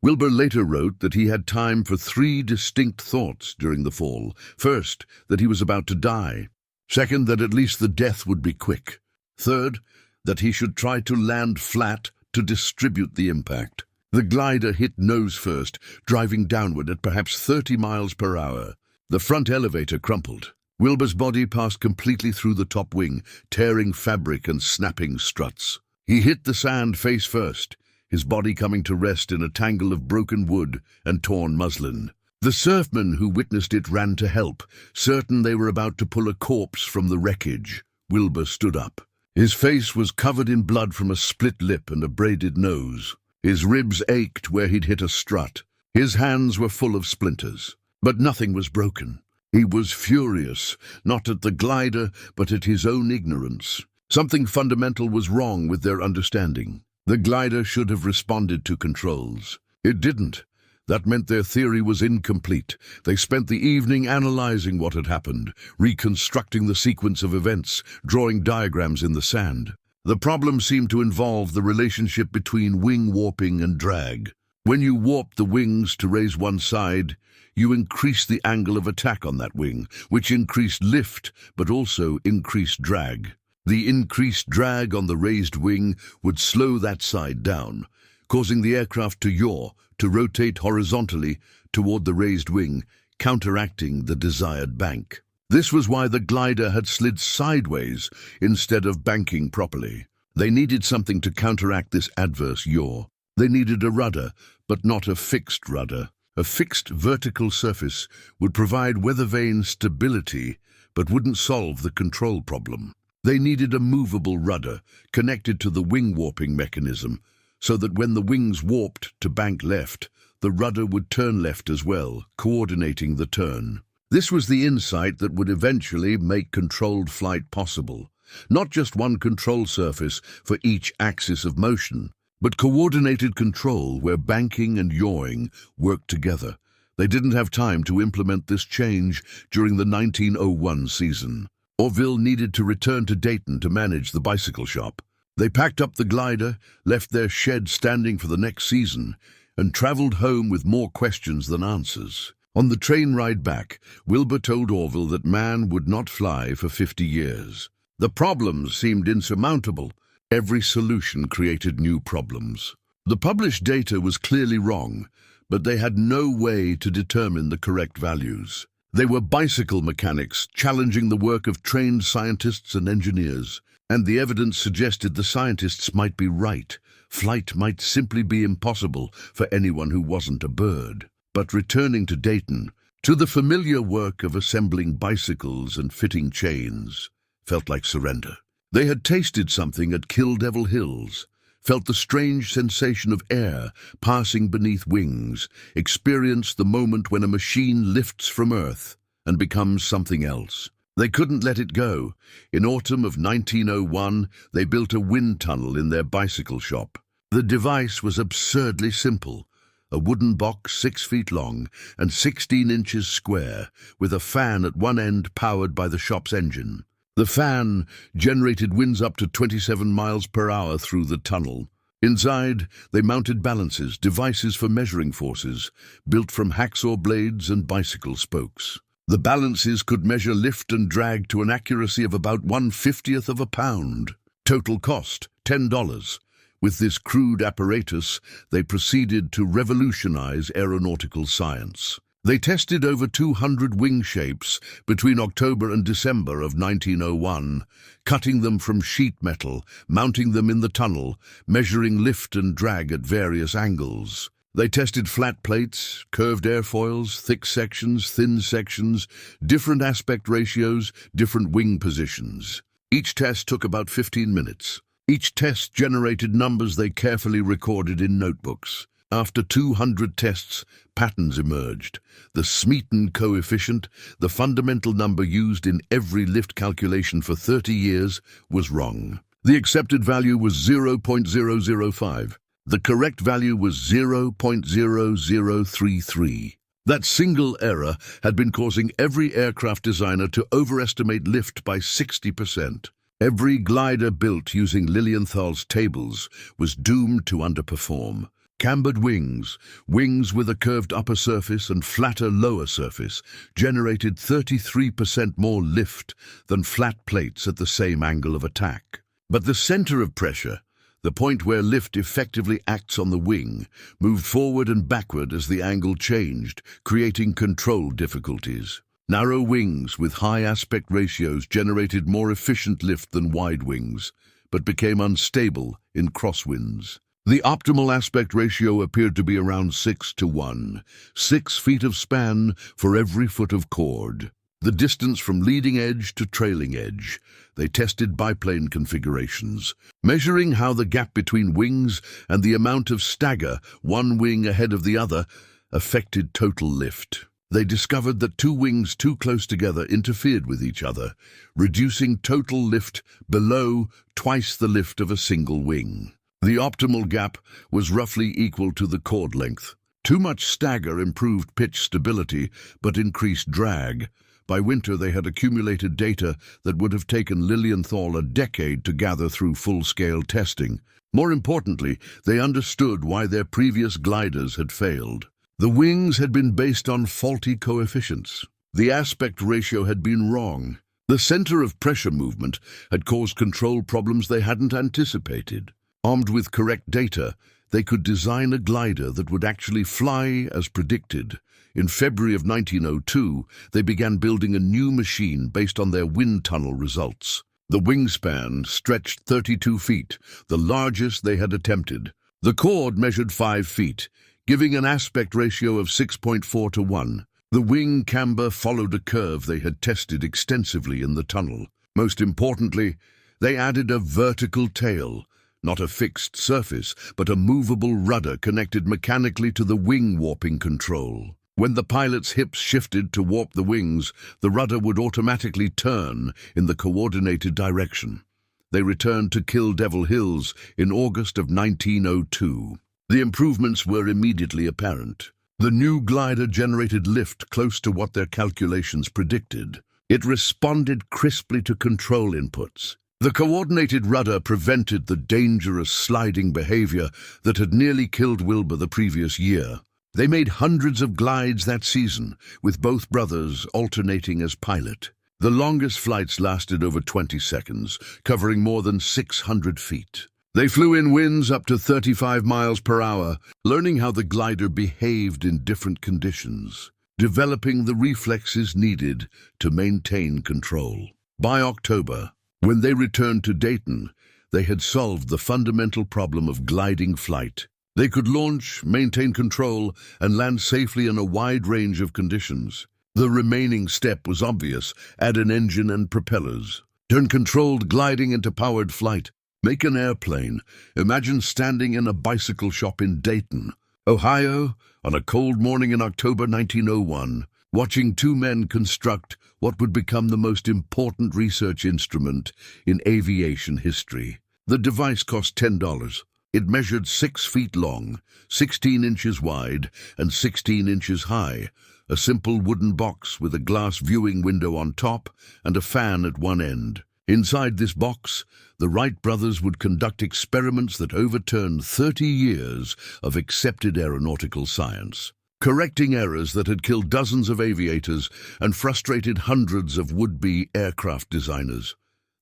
S1: Wilbur later wrote that he had time for 3 distinct thoughts during the fall. First, that he was about to die. Second, that at least the death would be quick. Third, that he should try to land flat to distribute the impact. The glider hit nose first, driving downward at perhaps 30 miles per hour. The front elevator crumpled. Wilbur's body passed completely through the top wing, tearing fabric and snapping struts. He hit the sand face first, his body coming to rest in a tangle of broken wood and torn muslin. The surfmen who witnessed it ran to help, certain they were about to pull a corpse from the wreckage. Wilbur stood up. His face was covered in blood from a split lip and a braided nose. His ribs ached where he'd hit a strut. His hands were full of splinters. But nothing was broken. He was furious, not at the glider, but at his own ignorance. Something fundamental was wrong with their understanding. The glider should have responded to controls. It didn't. That meant their theory was incomplete. They spent the evening analyzing what had happened, reconstructing the sequence of events, drawing diagrams in the sand. The problem seemed to involve the relationship between wing warping and drag. When you warp the wings to raise one side, you increase the angle of attack on that wing, which increased lift but also increased drag. The increased drag on the raised wing would slow that side down, causing the aircraft to yaw, to rotate horizontally toward the raised wing, counteracting the desired bank. This was why the glider had slid sideways instead of banking properly. They needed something to counteract this adverse yaw. They needed a rudder, but not a fixed rudder. A fixed vertical surface would provide weather-vane stability, but wouldn't solve the control problem. They needed a movable rudder connected to the wing warping mechanism, so that when the wings warped to bank left, the rudder would turn left as well, coordinating the turn. This was the insight that would eventually make controlled flight possible. Not just one control surface for each axis of motion, but coordinated control where banking and yawing worked together. They didn't have time to implement this change during the 1901 season. Orville needed to return to Dayton to manage the bicycle shop. They packed up the glider, left their shed standing for the next season, and traveled home with more questions than answers. On the train ride back, Wilbur told Orville that man would not fly for 50 years. The problems seemed insurmountable. Every solution created new problems. The published data was clearly wrong, but they had no way to determine the correct values. They were bicycle mechanics challenging the work of trained scientists and engineers, and the evidence suggested the scientists might be right. Flight might simply be impossible for anyone who wasn't a bird. But returning to Dayton, to the familiar work of assembling bicycles and fitting chains, felt like surrender. They had tasted something at Kill Devil Hills, felt the strange sensation of air passing beneath wings, experienced the moment when a machine lifts from Earth and becomes something else. They couldn't let it go. In autumn of 1901, they built a wind tunnel in their bicycle shop. The device was absurdly simple. A wooden box 6 feet long and 16 inches square, with a fan at one end powered by the shop's engine. The fan generated winds up to 27 miles per hour through the tunnel. Inside, they mounted balances, devices for measuring forces, built from hacksaw blades and bicycle spokes. The balances could measure lift and drag to an accuracy of about 1/50th of a pound. Total cost, $10. With this crude apparatus, they proceeded to revolutionize aeronautical science. They tested over 200 wing shapes between October and December of 1901, cutting them from sheet metal, mounting them in the tunnel, measuring lift and drag at various angles. They tested flat plates, curved airfoils, thick sections, thin sections, different aspect ratios, different wing positions. Each test took about 15 minutes. Each test generated numbers they carefully recorded in notebooks. After 200 tests, patterns emerged. The Smeaton coefficient, the fundamental number used in every lift calculation for 30 years, was wrong. The accepted value was 0.005. The correct value was 0.0033. That single error had been causing every aircraft designer to overestimate lift by 60%. Every glider built using Lilienthal's tables was doomed to underperform. Cambered wings, wings with a curved upper surface and flatter lower surface, generated 33% more lift than flat plates at the same angle of attack. But the center of pressure, the point where lift effectively acts on the wing, moved forward and backward as the angle changed, creating control difficulties. Narrow wings with high aspect ratios generated more efficient lift than wide wings, but became unstable in crosswinds. The optimal aspect ratio appeared to be around 6:1, 6 feet of span for every foot of chord. The distance from leading edge to trailing edge. They tested biplane configurations, measuring how the gap between wings and the amount of stagger, one wing ahead of the other, affected total lift. They discovered that two wings too close together interfered with each other, reducing total lift below twice the lift of a single wing. The optimal gap was roughly equal to the chord length. Too much stagger improved pitch stability, but increased drag. By winter, they had accumulated data that would have taken Lilienthal a decade to gather through full-scale testing. More importantly, they understood why their previous gliders had failed. The wings had been based on faulty coefficients. The aspect ratio had been wrong. The center of pressure movement had caused control problems they hadn't anticipated. Armed with correct data, they could design a glider that would actually fly as predicted. In February of 1902, they began building a new machine based on their wind tunnel results. The wingspan stretched 32 feet, the largest they had attempted. The chord measured 5 feet, giving an aspect ratio of 6.4 to 1. The wing camber followed a curve they had tested extensively in the tunnel. Most importantly, they added a vertical tail, not a fixed surface, but a movable rudder connected mechanically to the wing warping control. When the pilot's hips shifted to warp the wings, the rudder would automatically turn in the coordinated direction. They returned to Kill Devil Hills in August of 1902. The improvements were immediately apparent. The new glider generated lift close to what their calculations predicted. It responded crisply to control inputs. The coordinated rudder prevented the dangerous sliding behavior that had nearly killed Wilbur the previous year. They made hundreds of glides that season, with both brothers alternating as pilot. The longest flights lasted over 20 seconds, covering more than 600 feet. They flew in winds up to 35 miles per hour, learning how the glider behaved in different conditions, developing the reflexes needed to maintain control. By October, when they returned to Dayton, they had solved the fundamental problem of gliding flight. They could launch, maintain control, and land safely in a wide range of conditions. The remaining step was obvious: add an engine and propellers. Turn controlled gliding into powered flight. Make an airplane. Imagine standing in a bicycle shop in Dayton, Ohio, on a cold morning in October 1901, watching two men construct what would become the most important research instrument in aviation history. The device cost $10. It measured 6 feet long, 16 inches wide, and 16 inches high, a simple wooden box with a glass viewing window on top and a fan at one end. Inside this box, the Wright brothers would conduct experiments that overturned 30 years of accepted aeronautical science, correcting errors that had killed dozens of aviators and frustrated hundreds of would-be aircraft designers.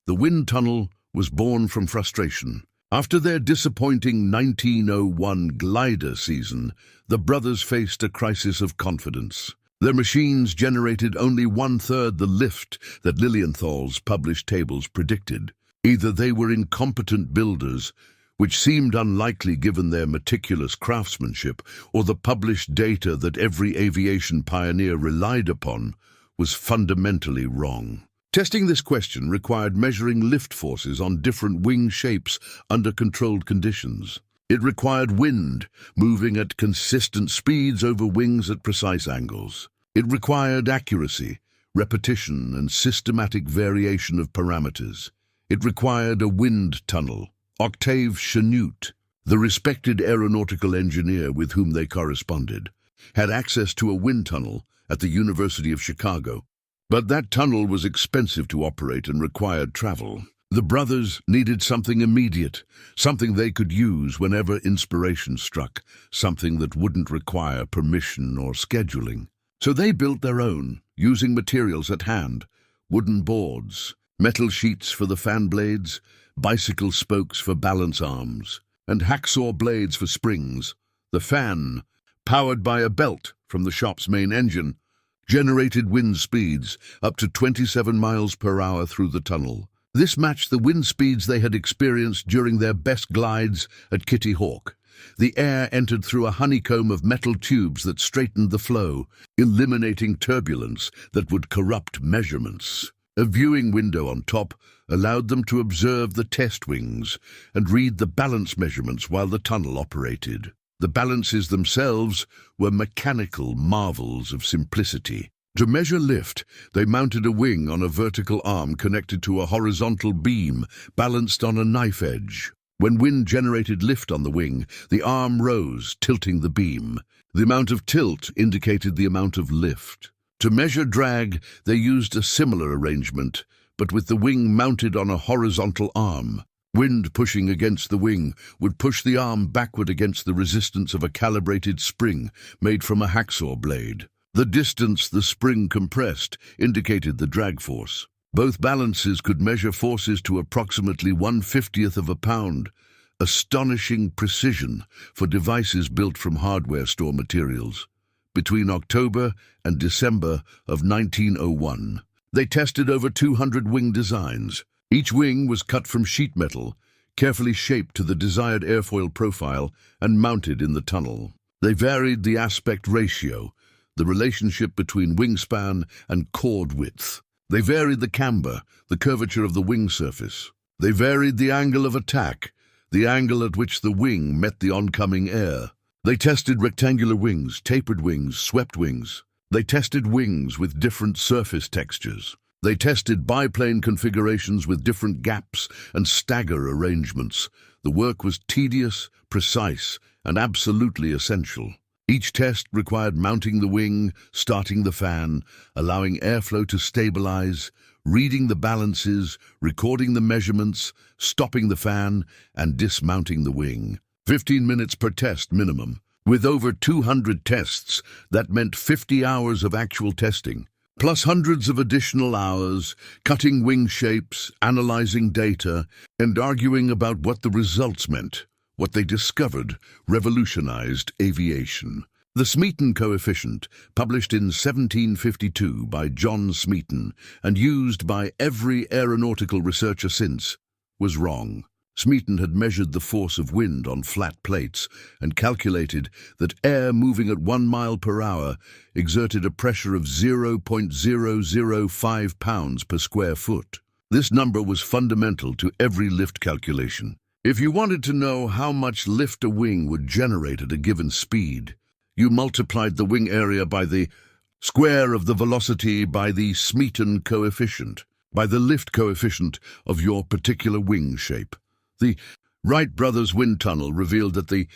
S1: The wind tunnel was born from frustration. After their disappointing 1901 glider season, the brothers faced a crisis of confidence. Their machines generated only one-third the lift that Lilienthal's published tables predicted. Either they were incompetent builders, which seemed unlikely given their meticulous craftsmanship, or the published data that every aviation pioneer relied upon was fundamentally wrong. Testing this question required measuring lift forces on different wing shapes under controlled conditions. It required wind, moving at consistent speeds over wings at precise angles. It required accuracy, repetition, and systematic variation of parameters. It required a wind tunnel. Octave Chanute, the respected aeronautical engineer with whom they corresponded, had access to a wind tunnel at the University of Chicago. But that tunnel was expensive to operate and required travel. The brothers needed something immediate, something they could use whenever inspiration struck, something that wouldn't require permission or scheduling. So they built their own, using materials at hand: wooden boards, metal sheets for the fan blades, bicycle spokes for balance arms, and hacksaw blades for springs. The fan, powered by a belt from the shop's main engine, generated wind speeds up to 27 miles per hour through the tunnel. This matched the wind speeds they had experienced during their best glides at Kitty Hawk. The air entered through a honeycomb of metal tubes that straightened the flow, eliminating turbulence that would corrupt measurements. A viewing window on top allowed them to observe the test wings and read the balance measurements while the tunnel operated. The balances themselves were mechanical marvels of simplicity. To measure lift, they mounted a wing on a vertical arm connected to a horizontal beam balanced on a knife edge. When wind generated lift on the wing, the arm rose, tilting the beam. The amount of tilt indicated the amount of lift. To measure drag, they used a similar arrangement, but with the wing mounted on a horizontal arm. Wind pushing against the wing would push the arm backward against the resistance of a calibrated spring made from a hacksaw blade. The distance the spring compressed indicated the drag force. Both balances could measure forces to approximately 1/50th of a pound, astonishing precision for devices built from hardware store materials. Between October and December of 1901, they tested over 200 wing designs. Each wing was cut from sheet metal, carefully shaped to the desired airfoil profile and mounted in the tunnel. They varied the aspect ratio, the relationship between wingspan and chord width. They varied the camber, the curvature of the wing surface. They varied the angle of attack, the angle at which the wing met the oncoming air. They tested rectangular wings, tapered wings, swept wings. They tested wings with different surface textures. They tested biplane configurations with different gaps and stagger arrangements. The work was tedious, precise, and absolutely essential. Each test required mounting the wing, starting the fan, allowing airflow to stabilize, reading the balances, recording the measurements, stopping the fan, and dismounting the wing. 15 minutes per test minimum. With over 200 tests, that meant 50 hours of actual testing, plus hundreds of additional hours, cutting wing shapes, analyzing data, and arguing about what the results meant. What they discovered revolutionized aviation. The Smeaton coefficient, published in 1752 by John Smeaton and used by every aeronautical researcher since, was wrong. Smeaton had measured the force of wind on flat plates and calculated that air moving at 1 mile per hour exerted a pressure of 0.005 pounds per square foot. This number was fundamental to every lift calculation. If you wanted to know how much lift a wing would generate at a given speed, you multiplied the wing area by the square of the velocity by the Smeaton coefficient, by the lift coefficient of your particular wing shape. The Wright brothers wind tunnel revealed that the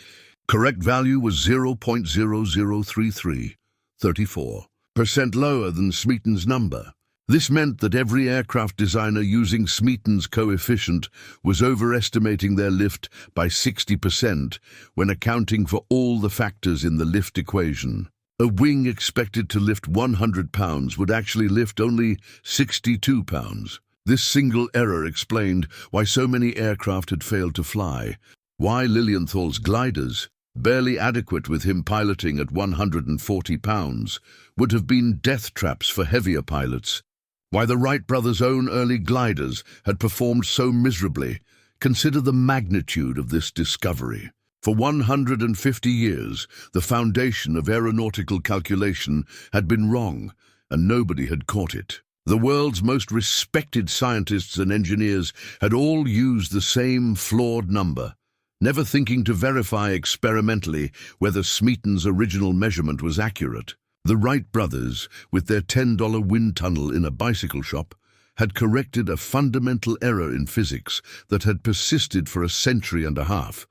S1: correct value was 0.0033, 34% lower than Smeaton's number. This meant that every aircraft designer using Smeaton's coefficient was overestimating their lift by 60% when accounting for all the factors in the lift equation. A wing expected to lift 100 pounds would actually lift only 62 pounds. This single error explained why so many aircraft had failed to fly, why Lilienthal's gliders, barely adequate with him piloting at 140 pounds, would have been death traps for heavier pilots, why the Wright brothers' own early gliders had performed so miserably. Consider the magnitude of this discovery. For 150 years, the foundation of aeronautical calculation had been wrong, and nobody had caught it. The world's most respected scientists and engineers had all used the same flawed number, never thinking to verify experimentally whether Smeaton's original measurement was accurate. The Wright brothers, with their $10 wind tunnel in a bicycle shop, had corrected a fundamental error in physics that had persisted for a century and a half.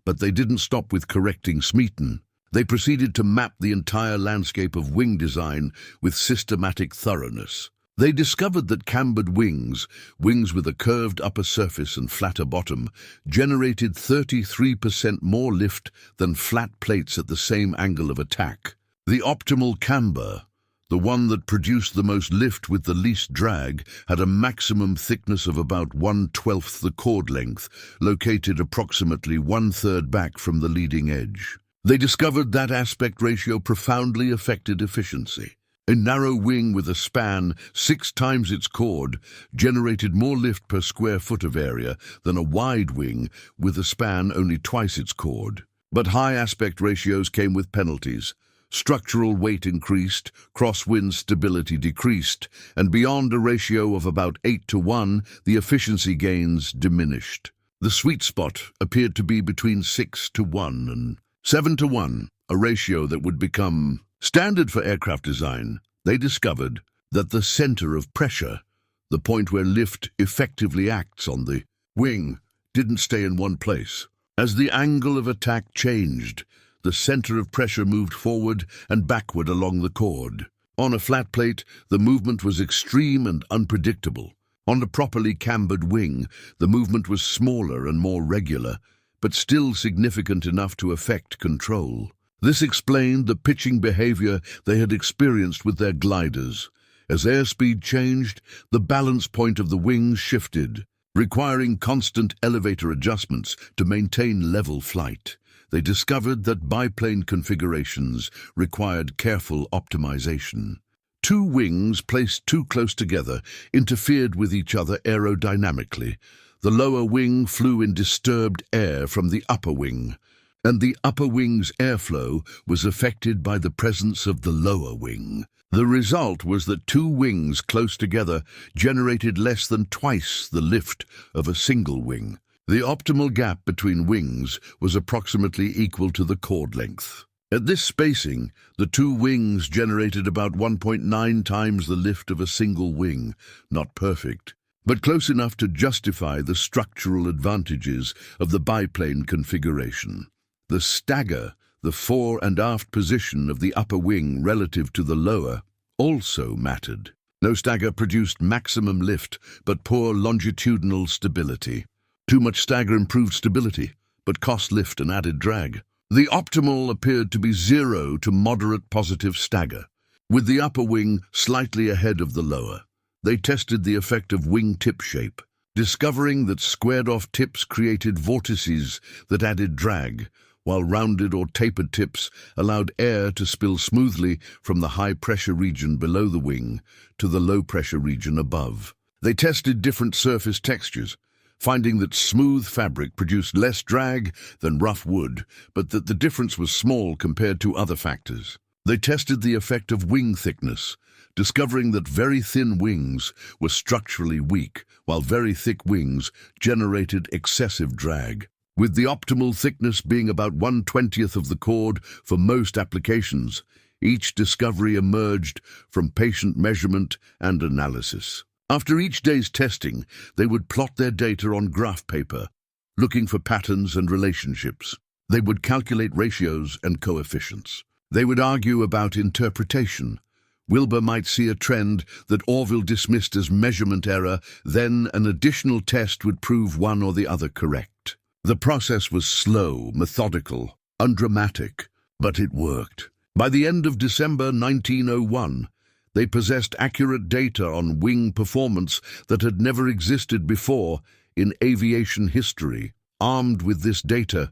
S1: But they didn't stop with correcting Smeaton. They proceeded to map the entire landscape of wing design with systematic thoroughness. They discovered that cambered wings with a curved upper surface and flatter bottom, generated 33% more lift than flat plates at the same angle of attack. The optimal camber, the one that produced the most lift with the least drag, had a maximum thickness of about 1/12 the chord length, located approximately 1/3 back from the leading edge. They discovered that aspect ratio profoundly affected efficiency. A narrow wing with a span 6 times its chord generated more lift per square foot of area than a wide wing with a span only twice its chord. But high aspect ratios came with penalties. Structural weight increased, crosswind stability decreased, and beyond a ratio of about 8:1, the efficiency gains diminished. The sweet spot appeared to be between 6:1 and 7:1, a ratio that would become standard for aircraft design. They discovered that the center of pressure, the point where lift effectively acts on the wing, didn't stay in one place. As the angle of attack changed, the center of pressure moved forward and backward along the chord. On a flat plate, the movement was extreme and unpredictable. On a properly cambered wing, the movement was smaller and more regular, but still significant enough to affect control. This explained the pitching behavior they had experienced with their gliders. As airspeed changed, the balance point of the wings shifted. requiring constant elevator adjustments to maintain level flight. They discovered that biplane configurations required careful optimization. Two wings placed too close together interfered with each other aerodynamically. The lower wing flew in disturbed air from the upper wing, and the upper wing's airflow was affected by the presence of the lower wing. The result was that two wings close together generated less than twice the lift of a single wing. The optimal gap between wings was approximately equal to the chord length. At this spacing, the two wings generated about 1.9 times the lift of a single wing. Not perfect, but close enough to justify the structural advantages of the biplane configuration. The stagger, the fore and aft position of the upper wing relative to the lower, also mattered. No stagger produced maximum lift, but poor longitudinal stability. Too much stagger improved stability, but cost lift and added drag. The optimal appeared to be 0 to moderate positive stagger, with the upper wing slightly ahead of the lower. They tested the effect of wing tip shape, discovering that squared-off tips created vortices that added drag, while rounded or tapered tips allowed air to spill smoothly from the high-pressure region below the wing to the low-pressure region above. They tested different surface textures, finding that smooth fabric produced less drag than rough wood, but that the difference was small compared to other factors. They tested the effect of wing thickness, discovering that very thin wings were structurally weak, while very thick wings generated excessive drag, with the optimal thickness being about 1/20th of the chord for most applications. Each discovery emerged from patient measurement and analysis. After each day's testing, they would plot their data on graph paper, looking for patterns and relationships. They would calculate ratios and coefficients. They would argue about interpretation. Wilbur might see a trend that Orville dismissed as measurement error, then an additional test would prove one or the other correct. The process was slow, methodical, undramatic, but it worked. By the end of December 1901, they possessed accurate data on wing performance that had never existed before in aviation history. Armed with this data,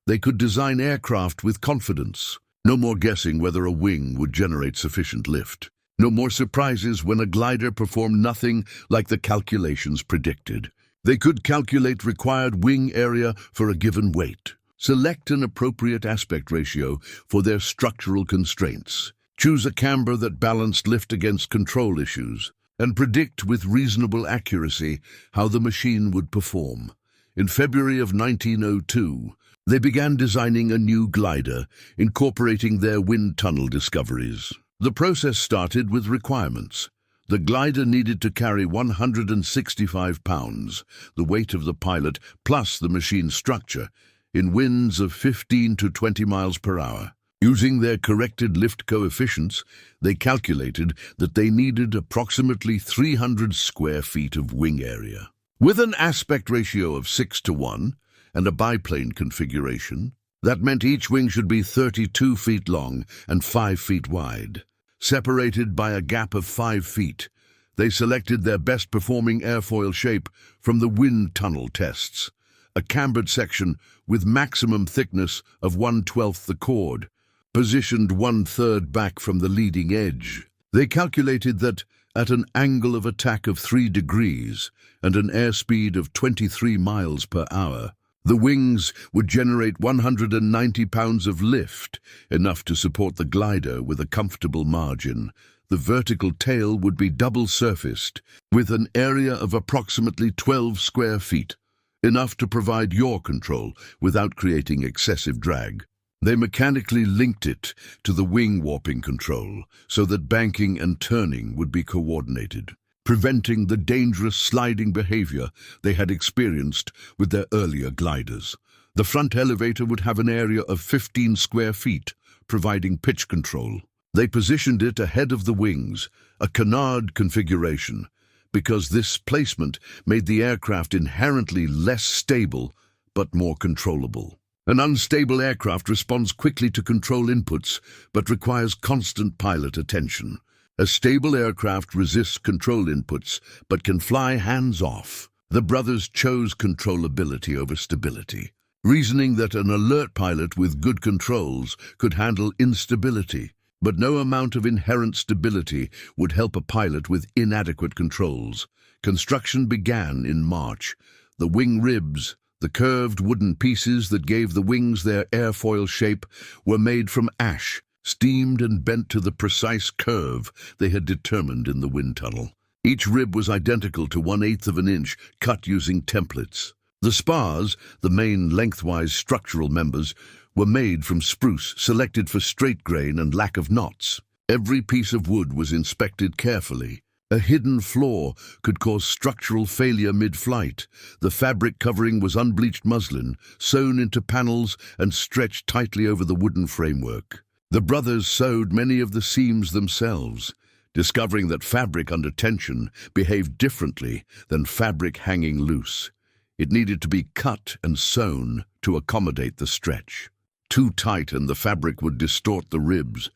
S1: they could design aircraft with confidence. No more guessing whether a wing would generate sufficient lift. No more surprises when a glider performed nothing like the calculations predicted. They could calculate required wing area for a given weight, select an appropriate aspect ratio for their structural constraints, choose a camber that balanced lift against control issues, and predict with reasonable accuracy how the machine would perform. In February of 1902, they began designing a new glider, incorporating their wind tunnel discoveries. The process started with requirements. The glider needed to carry 165 pounds, the weight of the pilot plus the machine's structure, in winds of 15 to 20 miles per hour. Using their corrected lift coefficients, they calculated that they needed approximately 300 square feet of wing area. With an aspect ratio of 6:1 and a biplane configuration, that meant each wing should be 32 feet long and 5 feet wide. Separated by a gap of 5 feet, they selected their best-performing airfoil shape from the wind tunnel tests, a cambered section with maximum thickness of 1/12 the chord, positioned 1/3 back from the leading edge. They calculated that, at an angle of attack of 3 degrees and an airspeed of 23 miles per hour, the wings would generate 190 pounds of lift, enough to support the glider with a comfortable margin. The vertical tail would be double-surfaced, with an area of approximately 12 square feet, enough to provide yaw control without creating excessive drag. They mechanically linked it to the wing warping control so that banking and turning would be coordinated, preventing the dangerous sliding behavior they had experienced with their earlier gliders. The front elevator would have an area of 15 square feet, providing pitch control. They positioned it ahead of the wings, a canard configuration, because this placement made the aircraft inherently less stable but more controllable. An unstable aircraft responds quickly to control inputs but requires constant pilot attention. A stable aircraft resists control inputs but can fly hands-off. The brothers chose controllability over stability, reasoning that an alert pilot with good controls could handle instability. But no amount of inherent stability would help a pilot with inadequate controls. Construction began in March. The wing ribs, the curved wooden pieces that gave the wings their airfoil shape, were made from ash, steamed and bent to the precise curve they had determined in the wind tunnel. Each rib was identical to 1/8 of an inch, cut using templates. The spars, the main lengthwise structural members, were made from spruce, selected for straight grain and lack of knots. Every piece of wood was inspected carefully. A hidden flaw could cause structural failure mid-flight. The fabric covering was unbleached muslin, sewn into panels and stretched tightly over the wooden framework. The brothers sewed many of the seams themselves, discovering that fabric under tension behaved differently than fabric hanging loose. It needed to be cut and sewn to accommodate the stretch. Too tight and the fabric would distort the ribs.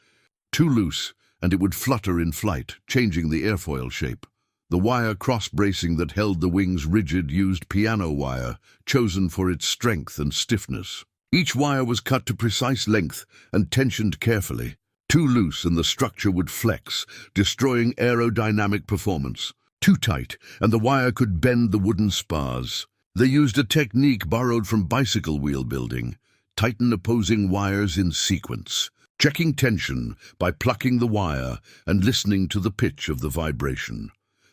S1: Too loose and it would flutter in flight, changing the airfoil shape. The wire cross-bracing that held the wings rigid used piano wire, chosen for its strength and stiffness. Each wire was cut to precise length and tensioned carefully. Too loose and the structure would flex, destroying aerodynamic performance. Too tight and the wire could bend the wooden spars. They used a technique borrowed from bicycle wheel building: tighten opposing wires in sequence, checking tension by plucking the wire and listening to the pitch of the vibration.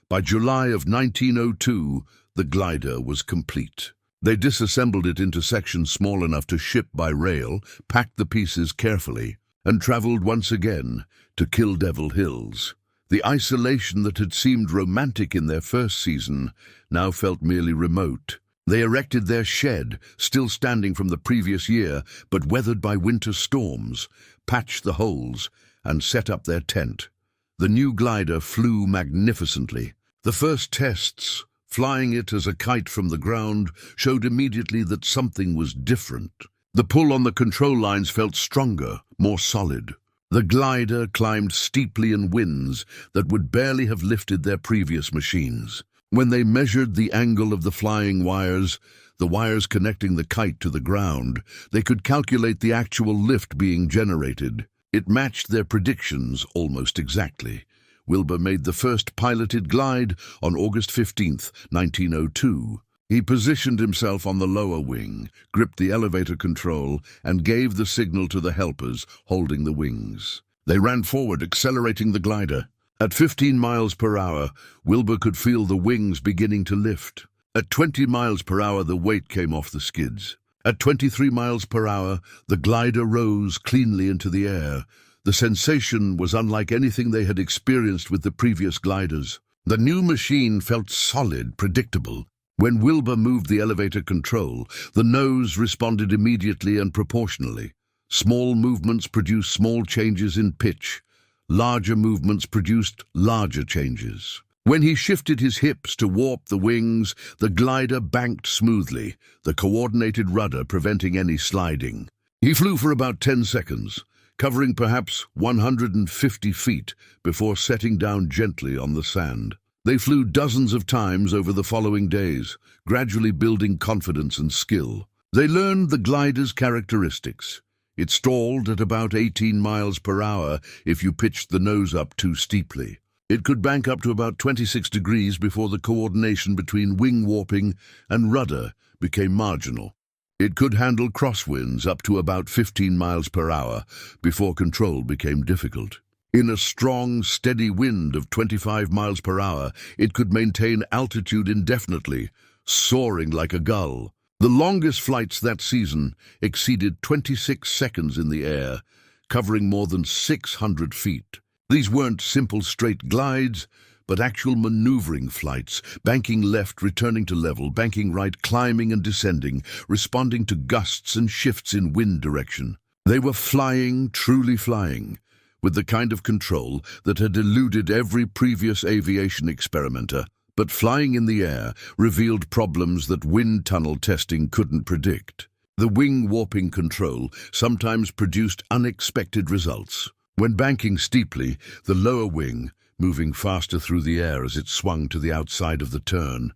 S1: By July of 1902, the glider was complete. They disassembled it into sections small enough to ship by rail, packed the pieces carefully, and traveled once again to Kill Devil Hills. The isolation that had seemed romantic in their first season now felt merely remote. They erected their shed, still standing from the previous year, but weathered by winter storms, patched the holes, and set up their tent. The new glider flew magnificently. The first tests, flying it as a kite from the ground, showed immediately that something was different. The pull on the control lines felt stronger, more solid. The glider climbed steeply in winds that would barely have lifted their previous machines. When they measured the angle of the flying wires, the wires connecting the kite to the ground, they could calculate the actual lift being generated. It matched their predictions almost exactly. Wilbur made the first piloted glide on August 15th, 1902. He positioned himself on the lower wing, gripped the elevator control, and gave the signal to the helpers holding the wings. They ran forward, accelerating the glider. At 15 miles per hour, Wilbur could feel the wings beginning to lift. At 20 miles per hour, the weight came off the skids. At 23 miles per hour, the glider rose cleanly into the air. The sensation was unlike anything they had experienced with the previous gliders. The new machine felt solid, predictable. When Wilbur moved the elevator control, the nose responded immediately and proportionally. Small movements produced small changes in pitch. Larger movements produced larger changes. When he shifted his hips to warp the wings, the glider banked smoothly, the coordinated rudder preventing any sliding. He flew for about 10 seconds, covering perhaps 150 feet before setting down gently on the sand. They flew dozens of times over the following days, gradually building confidence and skill. They learned the glider's characteristics. It stalled at about 18 miles per hour if you pitched the nose up too steeply. It could bank up to about 26 degrees before the coordination between wing warping and rudder became marginal. It could handle crosswinds up to about 15 miles per hour before control became difficult. In a strong, steady wind of 25 miles per hour, it could maintain altitude indefinitely, soaring like a gull. The longest flights that season exceeded 26 seconds in the air, covering more than 600 feet. These weren't simple straight glides, but actual maneuvering flights, banking left, returning to level, banking right, climbing and descending, responding to gusts and shifts in wind direction. They were flying, truly flying, with the kind of control that had eluded every previous aviation experimenter. But flying in the air revealed problems that wind tunnel testing couldn't predict. The wing warping control sometimes produced unexpected results. When banking steeply, the lower wing, moving faster through the air as it swung to the outside of the turn,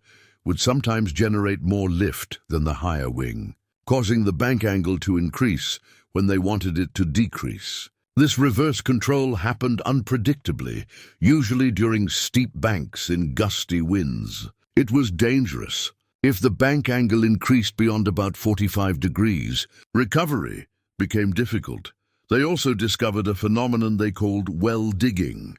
S1: would sometimes generate more lift than the higher wing, causing the bank angle to increase when they wanted it to decrease. This reverse control happened unpredictably, usually during steep banks in gusty winds. It was dangerous. If the bank angle increased beyond about 45 degrees, recovery became difficult. They also discovered a phenomenon they called well digging.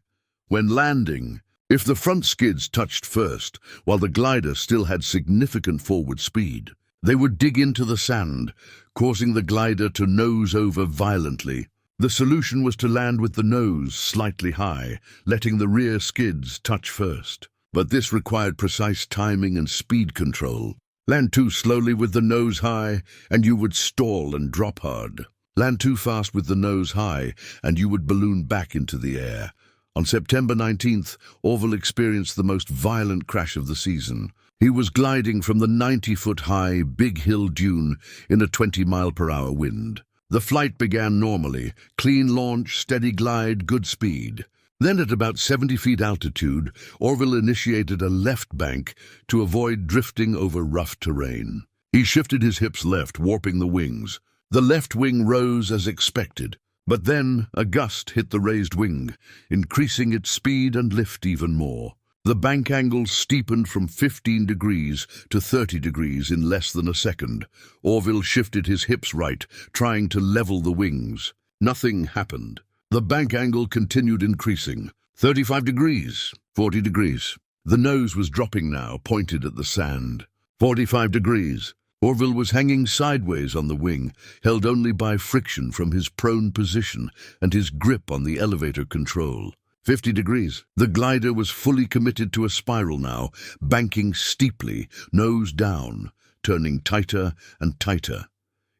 S1: When landing, if the front skids touched first, while the glider still had significant forward speed, they would dig into the sand, causing the glider to nose over violently. The solution was to land with the nose slightly high, letting the rear skids touch first. But this required precise timing and speed control. Land too slowly with the nose high, and you would stall and drop hard. Land too fast with the nose high, and you would balloon back into the air. On September 19th, Orville experienced the most violent crash of the season. He was gliding from the 90-foot-high Big Hill dune in a 20-mile-per-hour wind. The flight began normally, clean launch, steady glide, good speed. Then at about 70 feet altitude, Orville initiated a left bank to avoid drifting over rough terrain. He shifted his hips left, warping the wings. The left wing rose as expected, but then a gust hit the raised wing, increasing its speed and lift even more. The bank angle steepened from 15 degrees to 30 degrees in less than a second. Orville shifted his hips right, trying to level the wings. Nothing happened. The bank angle continued increasing. 35 degrees, 40 degrees. The nose was dropping now, pointed at the sand. 45 degrees. Orville was hanging sideways on the wing, held only by friction from his prone position and his grip on the elevator control. 50 degrees. The glider was fully committed to a spiral now, banking steeply, nose down, turning tighter and tighter.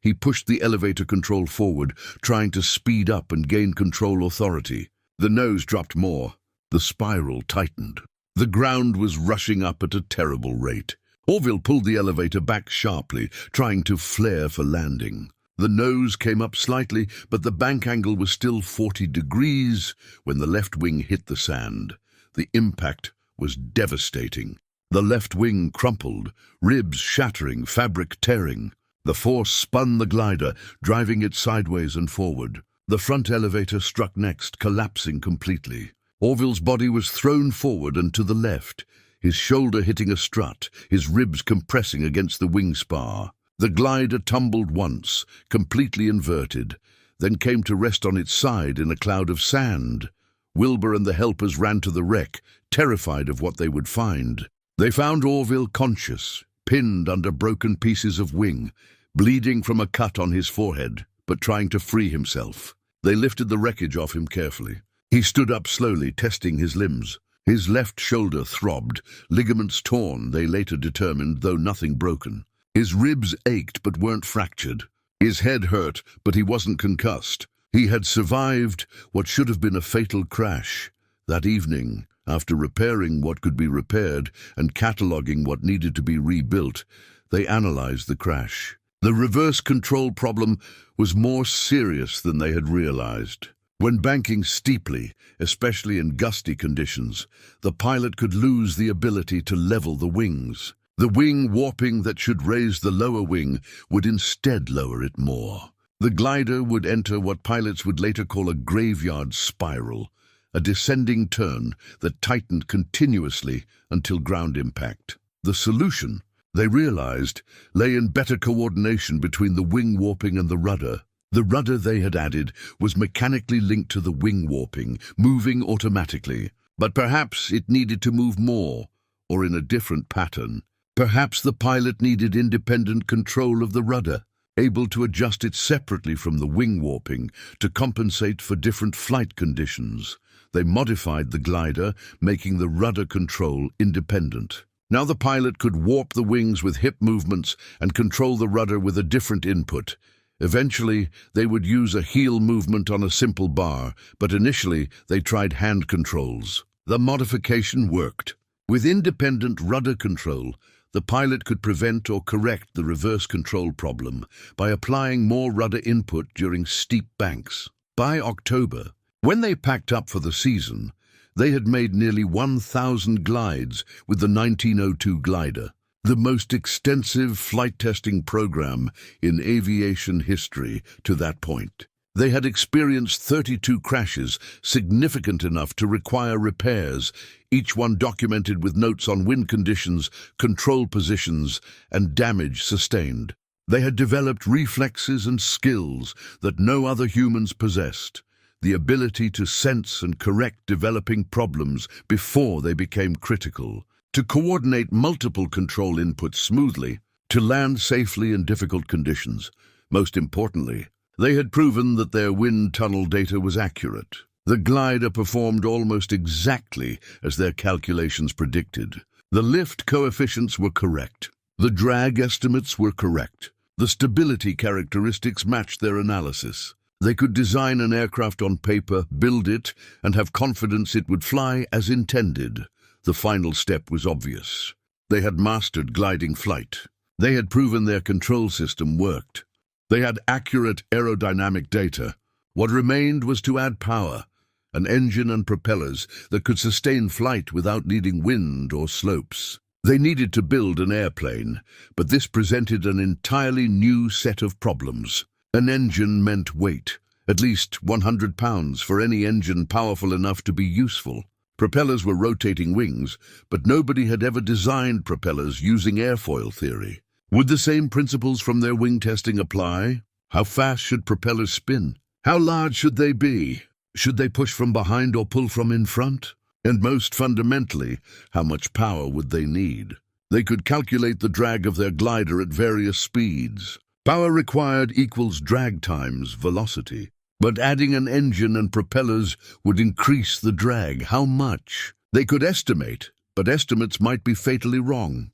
S1: He pushed the elevator control forward, trying to speed up and gain control authority. The nose dropped more. The spiral tightened. The ground was rushing up at a terrible rate. Orville pulled the elevator back sharply, trying to flare for landing. The nose came up slightly, but the bank angle was still 40 degrees when the left wing hit the sand. The impact was devastating. The left wing crumpled, ribs shattering, fabric tearing. The force spun the glider, driving it sideways and forward. The front elevator struck next, collapsing completely. Orville's body was thrown forward and to the left, his shoulder hitting a strut, his ribs compressing against the wing spar. The glider tumbled once, completely inverted, then came to rest on its side in a cloud of sand. Wilbur and the helpers ran to the wreck, terrified of what they would find. They found Orville conscious, pinned under broken pieces of wing, bleeding from a cut on his forehead, but trying to free himself. They lifted the wreckage off him carefully. He stood up slowly, testing his limbs. His left shoulder throbbed, ligaments torn, they later determined, though nothing broken. His ribs ached but weren't fractured. His head hurt, but he wasn't concussed. He had survived what should have been a fatal crash. That evening, after repairing what could be repaired and cataloging what needed to be rebuilt, they analyzed the crash. The reverse control problem was more serious than they had realized. When banking steeply, especially in gusty conditions, the pilot could lose the ability to level the wings. The wing warping that should raise the lower wing would instead lower it more. The glider would enter what pilots would later call a graveyard spiral, a descending turn that tightened continuously until ground impact. The solution, they realized, lay in better coordination between the wing warping and the rudder. The rudder they had added was mechanically linked to the wing warping, moving automatically. But perhaps it needed to move more, or in a different pattern. Perhaps the pilot needed independent control of the rudder, able to adjust it separately from the wing warping to compensate for different flight conditions. They modified the glider, making the rudder control independent. Now the pilot could warp the wings with hip movements and control the rudder with a different input. Eventually, they would use a heel movement on a simple bar, but initially they tried hand controls. The modification worked. With independent rudder control, the pilot could prevent or correct the reverse control problem by applying more rudder input during steep banks. By October, when they packed up for the season, they had made nearly 1,000 glides with the 1902 glider. the most extensive flight testing program in aviation history to that point. They had experienced 32 crashes, significant enough to require repairs, each one documented with notes on wind conditions, control positions, and damage sustained. They had developed reflexes and skills that no other humans possessed, the ability to sense and correct developing problems before they became critical, to coordinate multiple control inputs smoothly, to land safely in difficult conditions. Most importantly, they had proven that their wind tunnel data was accurate. The glider performed almost exactly as their calculations predicted. The lift coefficients were correct. The drag estimates were correct. The stability characteristics matched their analysis. They could design an aircraft on paper, build it, and have confidence it would fly as intended. The final step was obvious. They had mastered gliding flight. They had proven their control system worked. They had accurate aerodynamic data. What remained was to add power, an engine and propellers that could sustain flight without needing wind or slopes. They needed to build an airplane, but this presented an entirely new set of problems. An engine meant weight, at least 100 pounds for any engine powerful enough to be useful. Propellers were rotating wings, but nobody had ever designed propellers using airfoil theory. Would the same principles from their wing testing apply? How fast should propellers spin? How large should they be? Should they push from behind or pull from in front? And most fundamentally, how much power would they need? They could calculate the drag of their glider at various speeds. Power required equals drag times velocity. But adding an engine and propellers would increase the drag. How much? They could estimate, but estimates might be fatally wrong.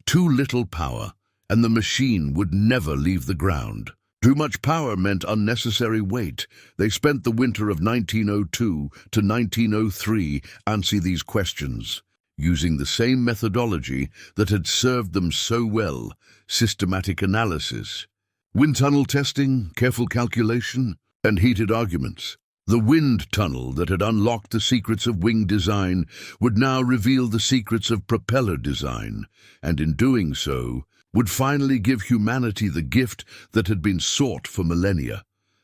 S1: Too little power, and the machine would never leave the ground. Too much power meant unnecessary weight. They spent the winter of 1902 to 1903 answering these questions, using the same methodology that had served them so well, systematic analysis. Wind tunnel testing, careful calculation, and heated arguments. The wind tunnel that had unlocked the secrets of wing design would now reveal the secrets of propeller design, and in doing so, would finally give humanity the gift that had been sought for millennia,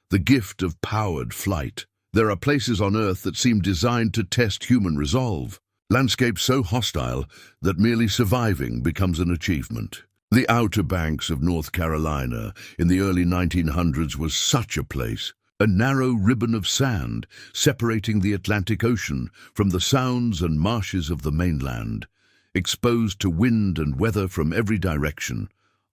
S1: the gift of powered flight. There are places on Earth that seem designed to test human resolve, landscapes so hostile that merely surviving becomes an achievement. The Outer Banks of North Carolina in the early 1900s was such a place, a narrow ribbon of sand separating the Atlantic Ocean from the sounds and marshes of the mainland, exposed to wind and weather from every direction,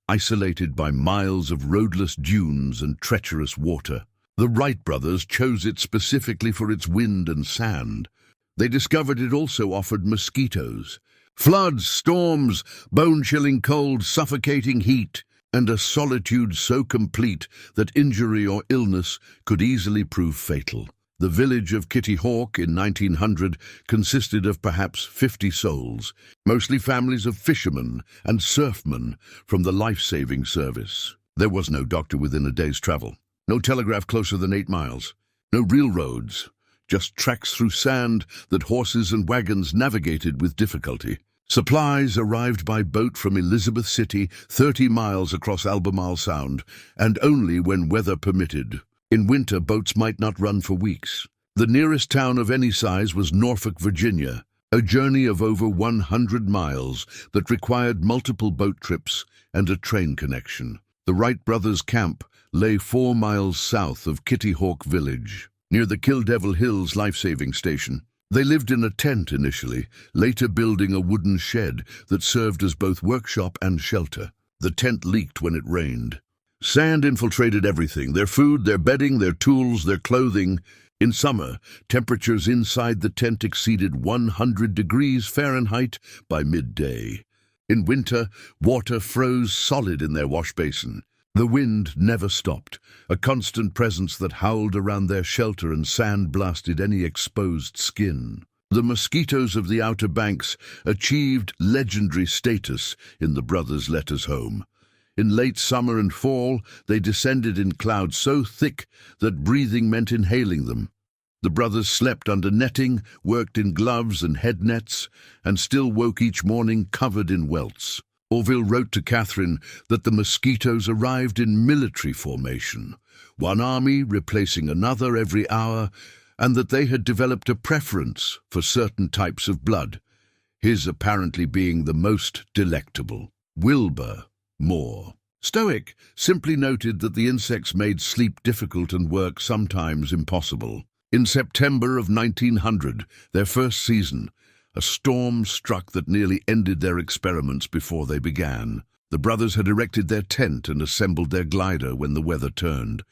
S1: isolated by miles of roadless dunes and treacherous water. The Wright brothers chose it specifically for its wind and sand. They discovered it also offered mosquitoes, floods, storms, bone-chilling cold, suffocating heat, and a solitude so complete that injury or illness could easily prove fatal. The village of Kitty Hawk in 1900 consisted of perhaps 50 souls, mostly families of fishermen and surfmen from the life-saving service. There was no doctor within a day's travel, no telegraph closer than 8 miles, no railroads, just tracks through sand that horses and wagons navigated with difficulty. Supplies arrived by boat from Elizabeth City, 30 miles across Albemarle Sound, and only when weather permitted. In winter, boats might not run for weeks. The nearest town of any size was Norfolk, Virginia, a journey of over 100 miles that required multiple boat trips and a train connection. The Wright brothers' camp lay 4 miles south of Kitty Hawk Village, near the Kill Devil Hills life-saving station. They lived in a tent initially, later building a wooden shed that served as both workshop and shelter. The tent leaked when it rained. Sand infiltrated everything, their food, their bedding, their tools, their clothing. In summer, temperatures inside the tent exceeded 100 degrees Fahrenheit by midday. In winter, water froze solid in their wash basin. The wind never stopped, a constant presence that howled around their shelter and sand-blasted any exposed skin. The mosquitoes of the Outer Banks achieved legendary status in the brothers' letters home. In late summer and fall, they descended in clouds so thick that breathing meant inhaling them. The brothers slept under netting, worked in gloves and head nets, and still woke each morning covered in welts. Orville wrote to Catherine that the mosquitoes arrived in military formation, one army replacing another every hour, and that they had developed a preference for certain types of blood, his apparently being the most delectable. Wilbur, more stoic, simply noted that the insects made sleep difficult and work sometimes impossible. In September of 1900, their first season, a storm struck that nearly ended their experiments before they began. The brothers had erected their tent and assembled their glider when the weather turned.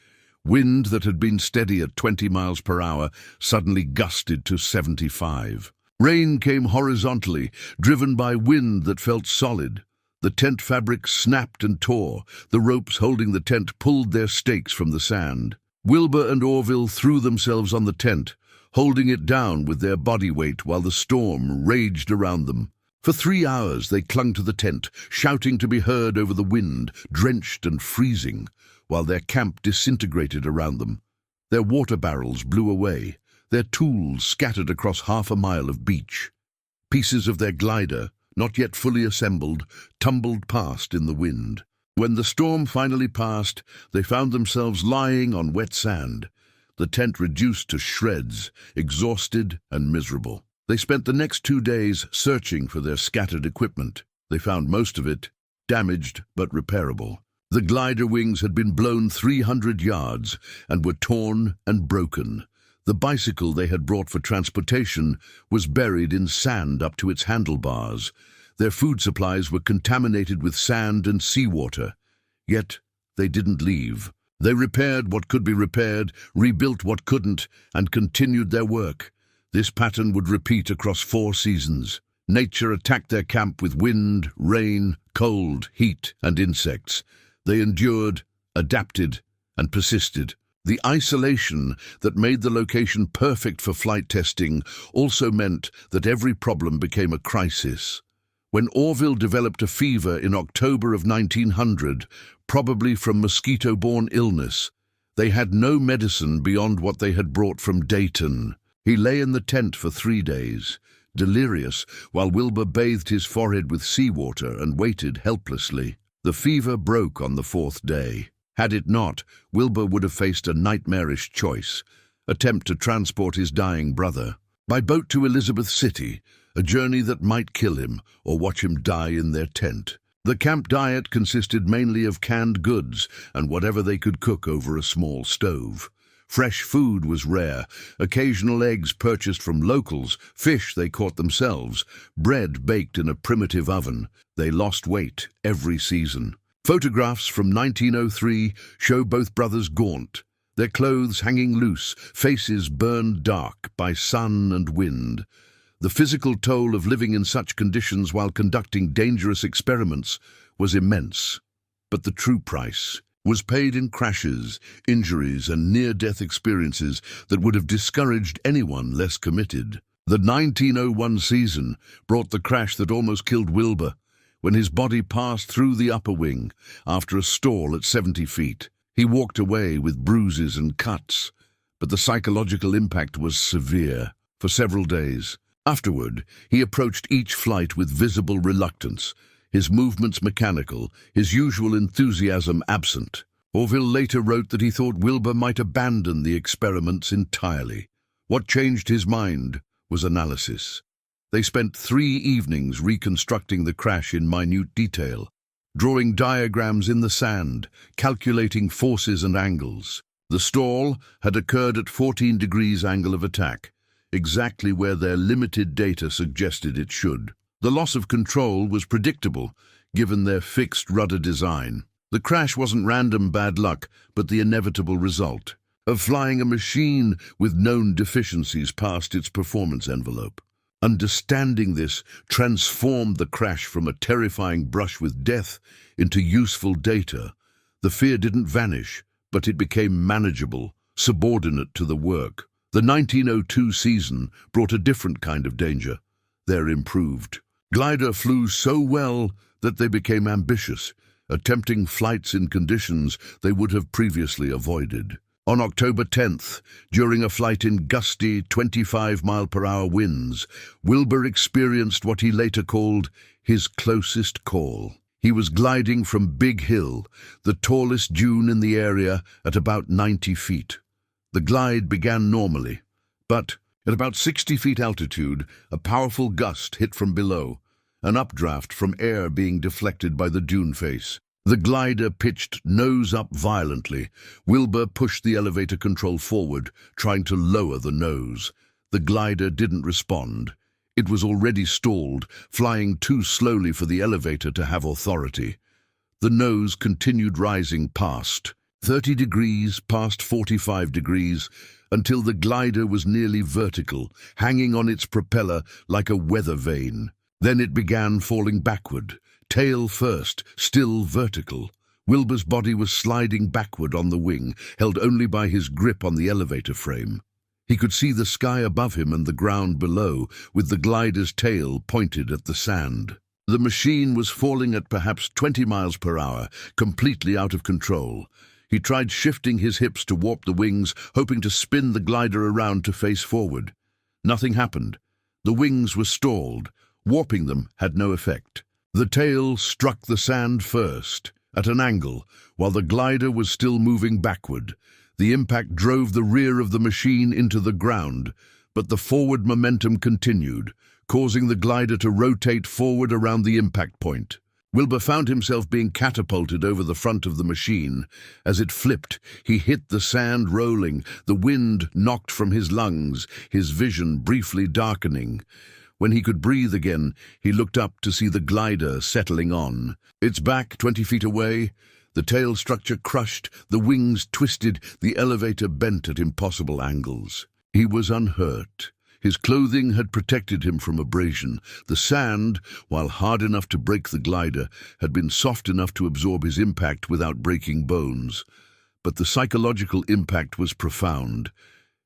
S1: Wind that had been steady at 20 miles per hour suddenly gusted to 75. Rain came horizontally, driven by wind that felt solid. The tent fabric snapped and tore. The ropes holding the tent pulled their stakes from the sand. Wilbur and Orville threw themselves on the tent, holding it down with their body weight while the storm raged around them. For 3 hours they clung to the tent, shouting to be heard over the wind, drenched and freezing, while their camp disintegrated around them. Their water barrels blew away, their tools scattered across half a mile of beach. Pieces of their glider, not yet fully assembled, tumbled past in the wind. When the storm finally passed, they found themselves lying on wet sand, the tent reduced to shreds, exhausted and miserable. They spent the next 2 days searching for their scattered equipment. They found most of it damaged but repairable. The glider wings had been blown 300 yards and were torn and broken. The bicycle they had brought for transportation was buried in sand up to its handlebars. Their food supplies were contaminated with sand and seawater. Yet they didn't leave. They repaired what could be repaired, rebuilt what couldn't, and continued their work. This pattern would repeat across 4 seasons. Nature attacked their camp with wind, rain, cold, heat, and insects. They endured, adapted, and persisted. The isolation that made the location perfect for flight testing also meant that every problem became a crisis. When Orville developed a fever in October of 1900, probably from mosquito-borne illness, they had no medicine beyond what they had brought from Dayton. He lay in the tent for 3 days, delirious, while Wilbur bathed his forehead with seawater and waited helplessly. The fever broke on the 4th day. Had it not, Wilbur would have faced a nightmarish choice: attempt to transport his dying brother by boat to Elizabeth City, a journey that might kill him, or watch him die in their tent. The camp diet consisted mainly of canned goods and whatever they could cook over a small stove. Fresh food was rare, occasional eggs purchased from locals, fish they caught themselves, bread baked in a primitive oven. They lost weight every season. Photographs from 1903 show both brothers gaunt, their clothes hanging loose, faces burned dark by sun and wind. The physical toll of living in such conditions while conducting dangerous experiments was immense. But the true price was paid in crashes, injuries, and near-death experiences that would have discouraged anyone less committed. The 1901 season brought the crash that almost killed Wilbur, when his body passed through the upper wing after a stall at 70 feet. He walked away with bruises and cuts, but the psychological impact was severe. For several days afterward, he approached each flight with visible reluctance, his movements mechanical, his usual enthusiasm absent. Orville later wrote that he thought Wilbur might abandon the experiments entirely. What changed his mind was analysis. They spent 3 evenings reconstructing the crash in minute detail, drawing diagrams in the sand, calculating forces and angles. The stall had occurred at 14 degrees angle of attack, exactly where their limited data suggested it should. The loss of control was predictable, given their fixed rudder design. The crash wasn't random bad luck, but the inevitable result of flying a machine with known deficiencies past its performance envelope. Understanding this transformed the crash from a terrifying brush with death into useful data. The fear didn't vanish, but it became manageable, subordinate to the work. The 1902 season brought a different kind of danger. Their improved glider flew so well that they became ambitious, attempting flights in conditions they would have previously avoided. On October 10th, during a flight in gusty 25-mile-per-hour winds, Wilbur experienced what he later called his closest call. He was gliding from Big Hill, the tallest dune in the area, at about 90 feet. The glide began normally, but at about 60 feet altitude, a powerful gust hit from below, an updraft from air being deflected by the dune face. The glider pitched nose up violently. Wilbur pushed the elevator control forward, trying to lower the nose. The glider didn't respond. It was already stalled, flying too slowly for the elevator to have authority. The nose continued rising past 30 degrees, past 45 degrees, until the glider was nearly vertical, hanging on its propeller like a weather vane. Then it began falling backward, tail first, still vertical. Wilbur's body was sliding backward on the wing, held only by his grip on the elevator frame. He could see the sky above him and the ground below, with the glider's tail pointed at the sand. The machine was falling at perhaps 20 miles per hour, completely out of control. He tried shifting his hips to warp the wings, hoping to spin the glider around to face forward. Nothing happened. The wings were stalled. Warping them had no effect. The tail struck the sand first, at an angle, while the glider was still moving backward. The impact drove the rear of the machine into the ground, but the forward momentum continued, causing the glider to rotate forward around the impact point. Wilbur found himself being catapulted over the front of the machine. As it flipped, he hit the sand rolling, the wind knocked from his lungs, his vision briefly darkening. When he could breathe again, he looked up to see the glider settling on. Its back 20 feet away, the tail structure crushed, the wings twisted, the elevator bent at impossible angles. He was unhurt. His clothing had protected him from abrasion. The sand, while hard enough to break the glider, had been soft enough to absorb his impact without breaking bones. But the psychological impact was profound.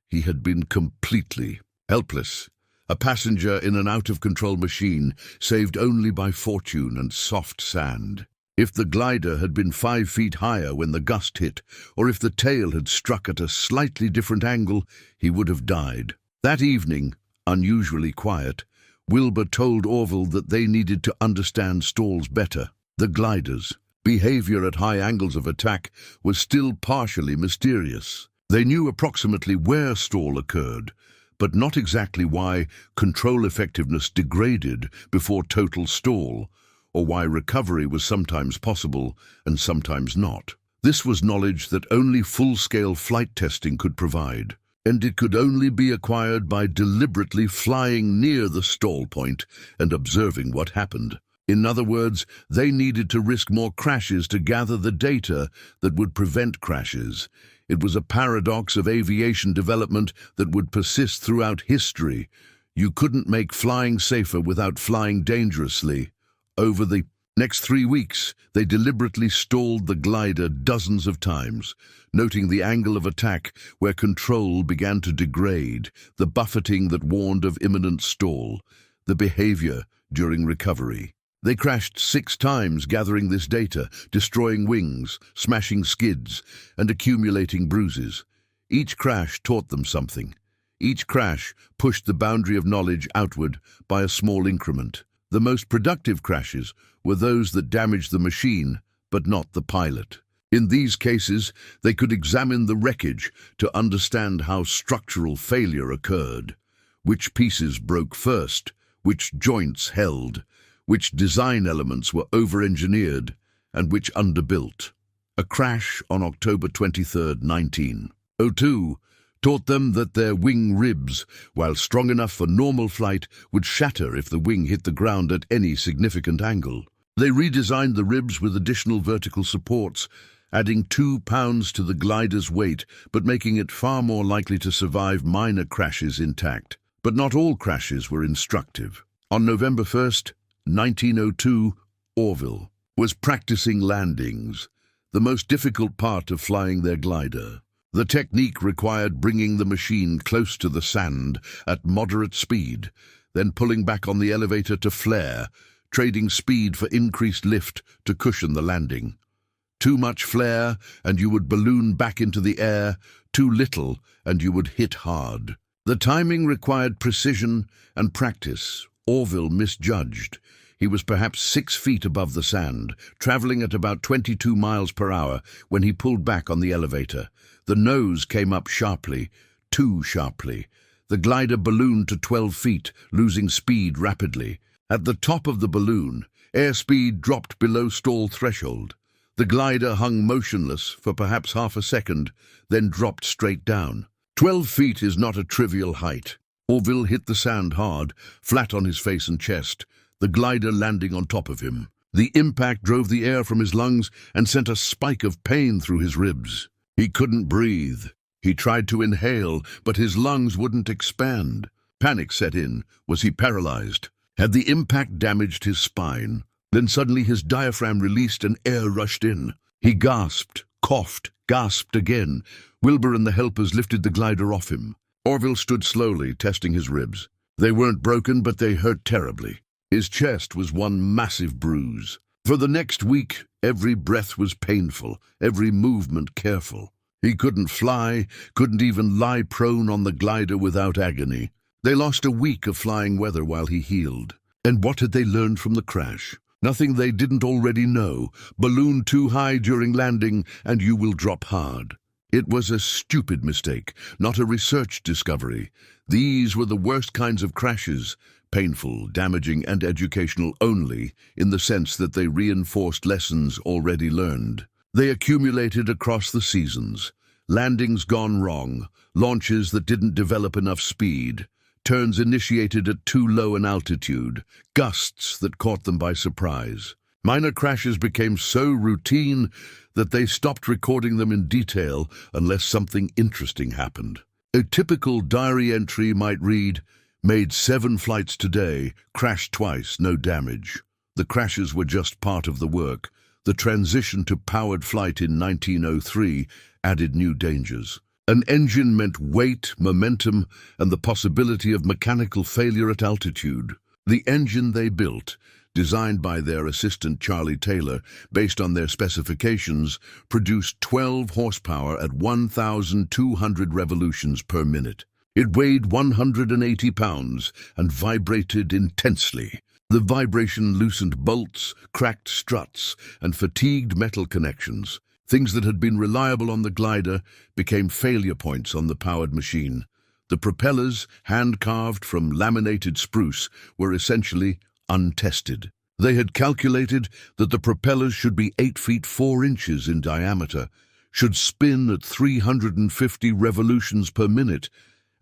S1: He had been completely helpless. A passenger in an out-of-control machine, saved only by fortune and soft sand. If the glider had been 5 feet higher when the gust hit, or if the tail had struck at a slightly different angle, he would have died. That evening, unusually quiet, Wilbur told Orville that they needed to understand stalls better. The glider's behavior at high angles of attack was still partially mysterious. They knew approximately where stall occurred, but not exactly why control effectiveness degraded before total stall, or why recovery was sometimes possible and sometimes not. This was knowledge that only full-scale flight testing could provide, and it could only be acquired by deliberately flying near the stall point and observing what happened. In other words, they needed to risk more crashes to gather the data that would prevent crashes. It was a paradox of aviation development that would persist throughout history. You couldn't make flying safer without flying dangerously. Over the next 3 weeks, they deliberately stalled the glider dozens of times, noting the angle of attack where control began to degrade, the buffeting that warned of imminent stall, the behavior during recovery. They crashed 6 times gathering this data, destroying wings, smashing skids, and accumulating bruises. Each crash taught them something. Each crash pushed the boundary of knowledge outward by a small increment. The most productive crashes were those that damaged the machine, but not the pilot. In these cases, they could examine the wreckage to understand how structural failure occurred, which pieces broke first, which joints held, which design elements were over-engineered, and which underbuilt. A crash on October 23, 1902, taught them that their wing ribs, while strong enough for normal flight, would shatter if the wing hit the ground at any significant angle. They redesigned the ribs with additional vertical supports, adding 2 pounds to the glider's weight, but making it far more likely to survive minor crashes intact. But not all crashes were instructive. On November 1st, 1902, Orville was practicing landings, the most difficult part of flying their glider. The technique required bringing the machine close to the sand at moderate speed, then pulling back on the elevator to flare, trading speed for increased lift to cushion the landing. Too much flare, and you would balloon back into the air. Too little, and you would hit hard. The timing required precision and practice. Orville misjudged. He was perhaps 6 feet above the sand, traveling at about 22 miles per hour when he pulled back on the elevator. The nose came up sharply, too sharply. The glider ballooned to 12 feet, losing speed rapidly. At the top of the balloon, airspeed dropped below stall threshold. The glider hung motionless for perhaps half a second, then dropped straight down. 12 feet is not a trivial height. Orville hit the sand hard, flat on his face and chest, the glider landing on top of him. The impact drove the air from his lungs and sent a spike of pain through his ribs. He couldn't breathe. He tried to inhale, but his lungs wouldn't expand. Panic set in. Was he paralyzed? Had the impact damaged his spine? Then suddenly his diaphragm released and air rushed in. He gasped, coughed, gasped again. Wilbur and the helpers lifted the glider off him. Orville stood slowly, testing his ribs. They weren't broken, but they hurt terribly. His chest was one massive bruise. For the next week, every breath was painful, every movement careful. He couldn't fly, couldn't even lie prone on the glider without agony. They lost a week of flying weather while he healed. And what had they learned from the crash? Nothing they didn't already know. Balloon too high during landing, and you will drop hard. It was a stupid mistake, not a research discovery. These were the worst kinds of crashes, painful, damaging, and educational only, in the sense that they reinforced lessons already learned. They accumulated across the seasons. Landings gone wrong, launches that didn't develop enough speed, turns initiated at too low an altitude, gusts that caught them by surprise. Minor crashes became so routine that they stopped recording them in detail unless something interesting happened. A typical diary entry might read, "Made 7 flights today, crashed twice, no damage." The crashes were just part of the work. The transition to powered flight in 1903 added new dangers. An engine meant weight, momentum, and the possibility of mechanical failure at altitude. The engine they built, designed by their assistant Charlie Taylor, based on their specifications, produced 12 horsepower at 1,200 revolutions per minute. It weighed 180 pounds and vibrated intensely. The vibration loosened bolts, cracked struts, and fatigued metal connections. Things that had been reliable on the glider became failure points on the powered machine. The propellers, hand-carved from laminated spruce, were essentially untested. They had calculated that the propellers should be 8 feet 4 inches in diameter, should spin at 350 revolutions per minute,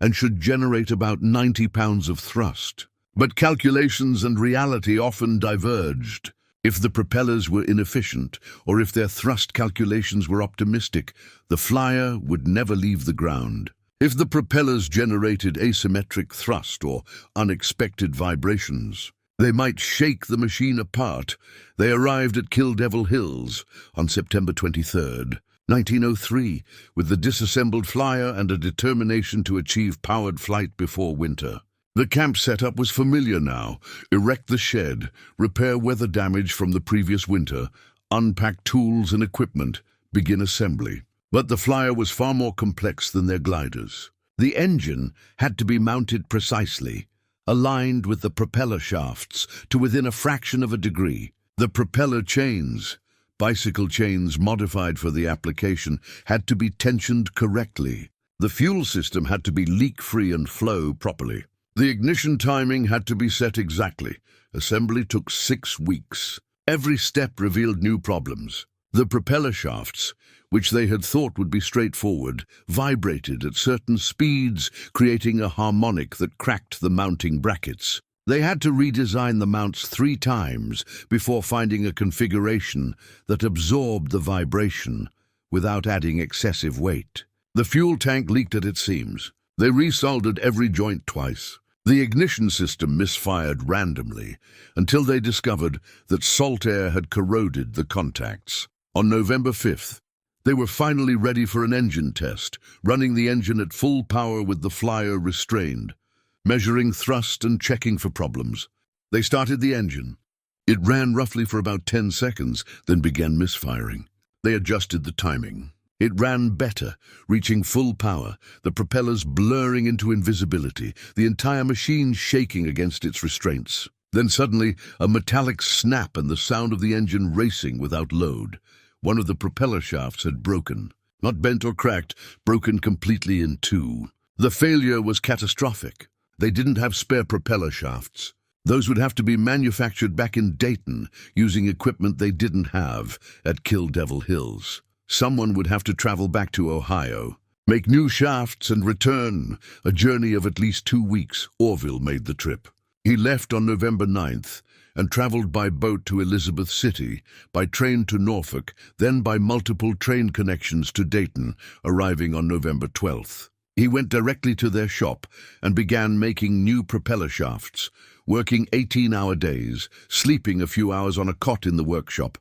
S1: and should generate about 90 pounds of thrust. But calculations and reality often diverged. If the propellers were inefficient, or if their thrust calculations were optimistic, the flyer would never leave the ground. If the propellers generated asymmetric thrust or unexpected vibrations, they might shake the machine apart. They arrived at Kill Devil Hills on September 23rd, 1903, with the disassembled flyer and a determination to achieve powered flight before winter. The camp setup was familiar now. Erect the shed, repair weather damage from the previous winter, unpack tools and equipment, begin assembly. But the flyer was far more complex than their gliders. The engine had to be mounted precisely, aligned with the propeller shafts to within a fraction of a degree. The propeller chains, bicycle chains modified for the application, had to be tensioned correctly. The fuel system had to be leak-free and flow properly. The ignition timing had to be set exactly. Assembly took 6 weeks. Every step revealed new problems. The propeller shafts, which they had thought would be straightforward, vibrated at certain speeds, creating a harmonic that cracked the mounting brackets. They had to redesign the mounts 3 times before finding a configuration that absorbed the vibration without adding excessive weight. The fuel tank leaked at its seams. They resoldered every joint twice. The ignition system misfired randomly until they discovered that salt air had corroded the contacts. On November 5th, they were finally ready for an engine test, running the engine at full power with the flyer restrained, measuring thrust and checking for problems. They started the engine. It ran roughly for about 10 seconds, then began misfiring. They adjusted the timing. It ran better, reaching full power, the propellers blurring into invisibility, the entire machine shaking against its restraints. Then suddenly, a metallic snap and the sound of the engine racing without load. One of the propeller shafts had broken. Not bent or cracked, broken completely in two. The failure was catastrophic. They didn't have spare propeller shafts. Those would have to be manufactured back in Dayton, using equipment they didn't have at Kill Devil Hills. Someone would have to travel back to Ohio, make new shafts and return. A journey of at least 2 weeks. Orville made the trip. He left on November 9th and traveled by boat to Elizabeth City, by train to Norfolk, then by multiple train connections to Dayton, arriving on November 12th. He went directly to their shop and began making new propeller shafts, working 18-hour days, sleeping a few hours on a cot in the workshop,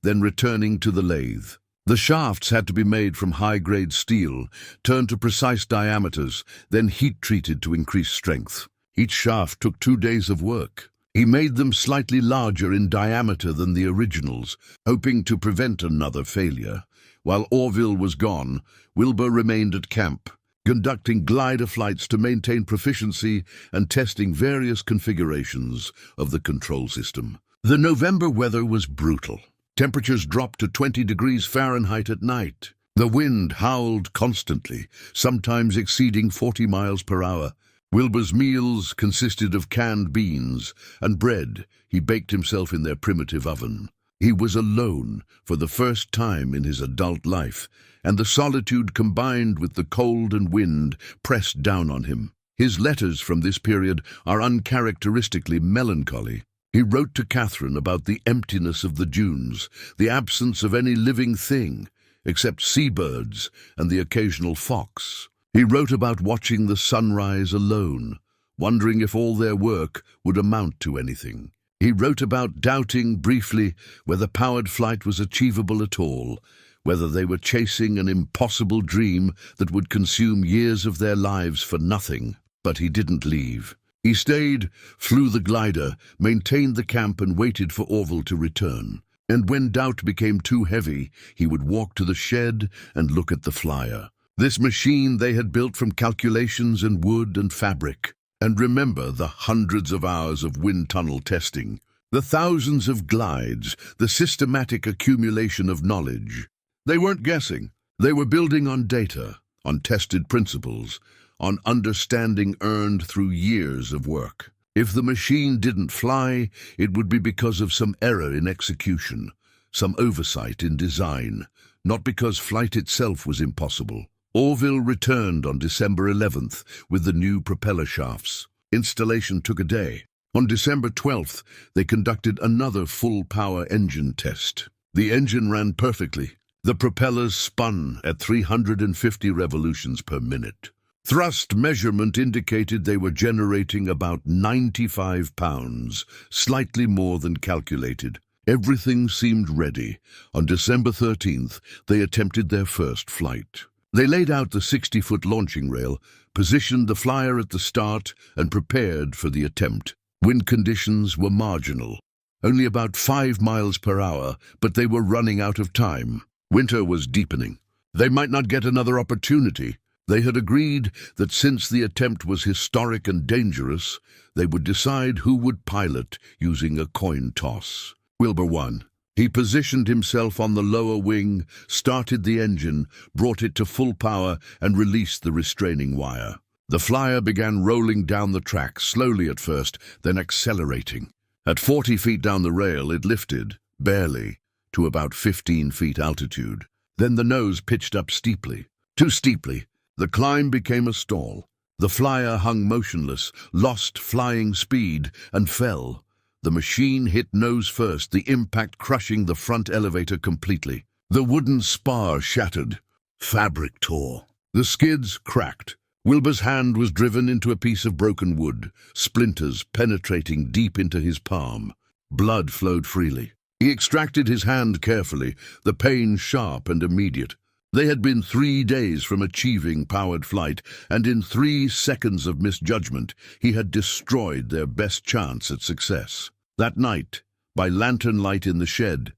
S1: then returning to the lathe. The shafts had to be made from high-grade steel, turned to precise diameters, then heat-treated to increase strength. Each shaft took 2 days of work. He made them slightly larger in diameter than the originals, hoping to prevent another failure. While Orville was gone, Wilbur remained at camp, conducting glider flights to maintain proficiency and testing various configurations of the control system. The November weather was brutal. Temperatures dropped to 20 degrees Fahrenheit at night. The wind howled constantly, sometimes exceeding 40 miles per hour. Wilbur's meals consisted of canned beans and bread he baked himself in their primitive oven. He was alone for the first time in his adult life, and the solitude combined with the cold and wind pressed down on him. His letters from this period are uncharacteristically melancholy. He wrote to Catherine about the emptiness of the dunes, the absence of any living thing, except seabirds and the occasional fox. He wrote about watching the sunrise alone, wondering if all their work would amount to anything. He wrote about doubting briefly whether powered flight was achievable at all, whether they were chasing an impossible dream that would consume years of their lives for nothing. But he didn't leave. He stayed, flew the glider, maintained the camp and waited for Orville to return. And when doubt became too heavy, he would walk to the shed and look at the flyer. This machine they had built from calculations and wood and fabric. And remember the hundreds of hours of wind tunnel testing, the thousands of glides, the systematic accumulation of knowledge. They weren't guessing. They were building on data, on tested principles, on understanding earned through years of work. If the machine didn't fly, it would be because of some error in execution, some oversight in design, not because flight itself was impossible. Orville returned on December 11th with the new propeller shafts. Installation took a day. On December 12th, they conducted another full-power engine test. The engine ran perfectly. The propellers spun at 350 revolutions per minute. Thrust measurement indicated they were generating about 95 pounds, slightly more than calculated. Everything seemed ready. On December 13th, they attempted their first flight. They laid out the 60-foot launching rail, positioned the flyer at the start, and prepared for the attempt. Wind conditions were marginal, only about 5 miles per hour, but they were running out of time. Winter was deepening. They might not get another opportunity. They had agreed that since the attempt was historic and dangerous, they would decide who would pilot using a coin toss. Wilbur won. He positioned himself on the lower wing, started the engine, brought it to full power, and released the restraining wire. The flyer began rolling down the track, slowly at first, then accelerating. At 40 feet down the rail, it lifted, barely, to about 15 feet altitude. Then the nose pitched up steeply. Too steeply. The climb became a stall. The flyer hung motionless, lost flying speed, and fell. The machine hit nose first, the impact crushing the front elevator completely. The wooden spar shattered. Fabric tore. The skids cracked. Wilbur's hand was driven into a piece of broken wood, splinters penetrating deep into his palm. Blood flowed freely. He extracted his hand carefully, the pain sharp and immediate. They had been 3 days from achieving powered flight, and in 3 seconds of misjudgment, he had destroyed their best chance at success. That night, by lantern light in the shed,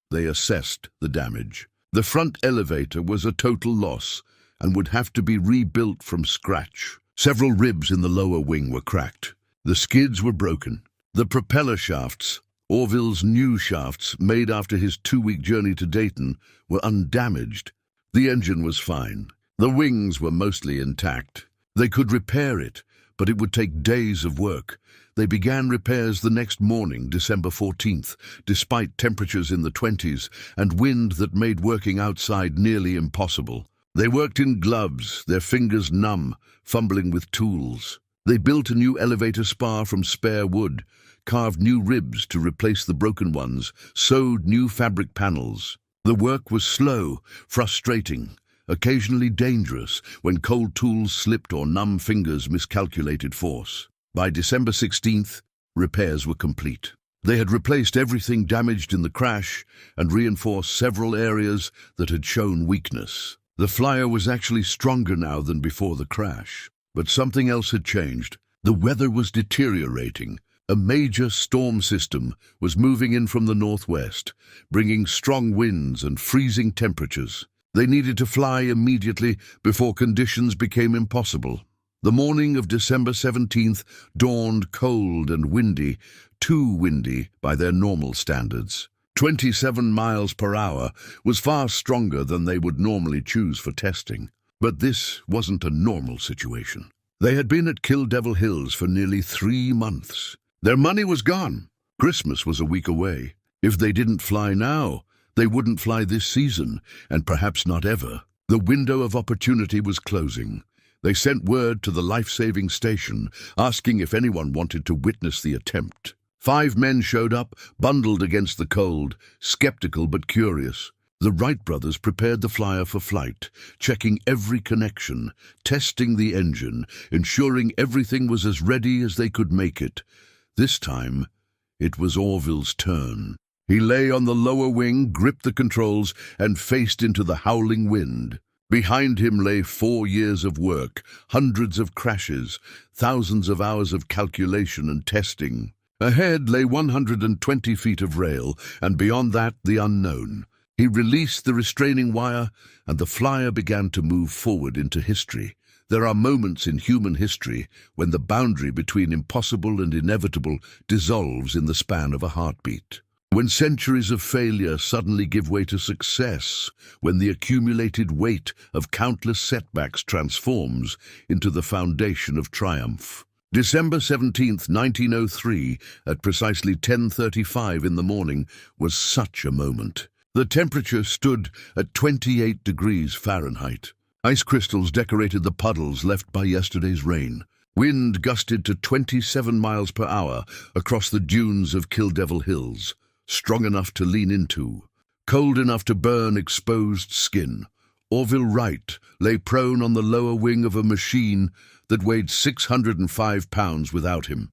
S1: they assessed the damage. The front elevator was a total loss and would have to be rebuilt from scratch. Several ribs in the lower wing were cracked. The skids were broken. The propeller shafts, Orville's new shafts made after his 2-week journey to Dayton, were undamaged. The engine was fine. The wings were mostly intact. They could repair it, but it would take days of work. They began repairs the next morning, December 14th, despite temperatures in the 20s and wind that made working outside nearly impossible. They worked in gloves, their fingers numb, fumbling with tools. They built a new elevator spar from spare wood, carved new ribs to replace the broken ones, sewed new fabric panels. The work was slow, frustrating, occasionally dangerous when cold tools slipped or numb fingers miscalculated force. By December 16th, repairs were complete. They had replaced everything damaged in the crash and reinforced several areas that had shown weakness. The flyer was actually stronger now than before the crash. But something else had changed. The weather was deteriorating. A major storm system was moving in from the northwest, bringing strong winds and freezing temperatures. They needed to fly immediately before conditions became impossible. The morning of December 17th dawned cold and windy, too windy by their normal standards. 27 miles per hour was far stronger than they would normally choose for testing. But this wasn't a normal situation. They had been at Kill Devil Hills for nearly 3 months. Their money was gone. Christmas was a week away. If they didn't fly now, they wouldn't fly this season, and perhaps not ever. The window of opportunity was closing. They sent word to the life-saving station, asking if anyone wanted to witness the attempt. 5 men showed up, bundled against the cold, skeptical but curious. The Wright brothers prepared the flyer for flight, checking every connection, testing the engine, ensuring everything was as ready as they could make it. This time, it was Orville's turn. He lay on the lower wing, gripped the controls, and faced into the howling wind. Behind him lay 4 years of work, hundreds of crashes, thousands of hours of calculation and testing. Ahead lay 120 feet of rail, and beyond that, the unknown. He released the restraining wire, and the flyer began to move forward into history. There are moments in human history when the boundary between impossible and inevitable dissolves in the span of a heartbeat. When centuries of failure suddenly give way to success, when the accumulated weight of countless setbacks transforms into the foundation of triumph. December 17th, 1903, at precisely 10:35 in the morning, was such a moment. The temperature stood at 28 degrees Fahrenheit. Ice crystals decorated the puddles left by yesterday's rain. Wind gusted to 27 miles per hour across the dunes of Kill Devil Hills, strong enough to lean into, cold enough to burn exposed skin. Orville Wright lay prone on the lower wing of a machine that weighed 605 pounds without him,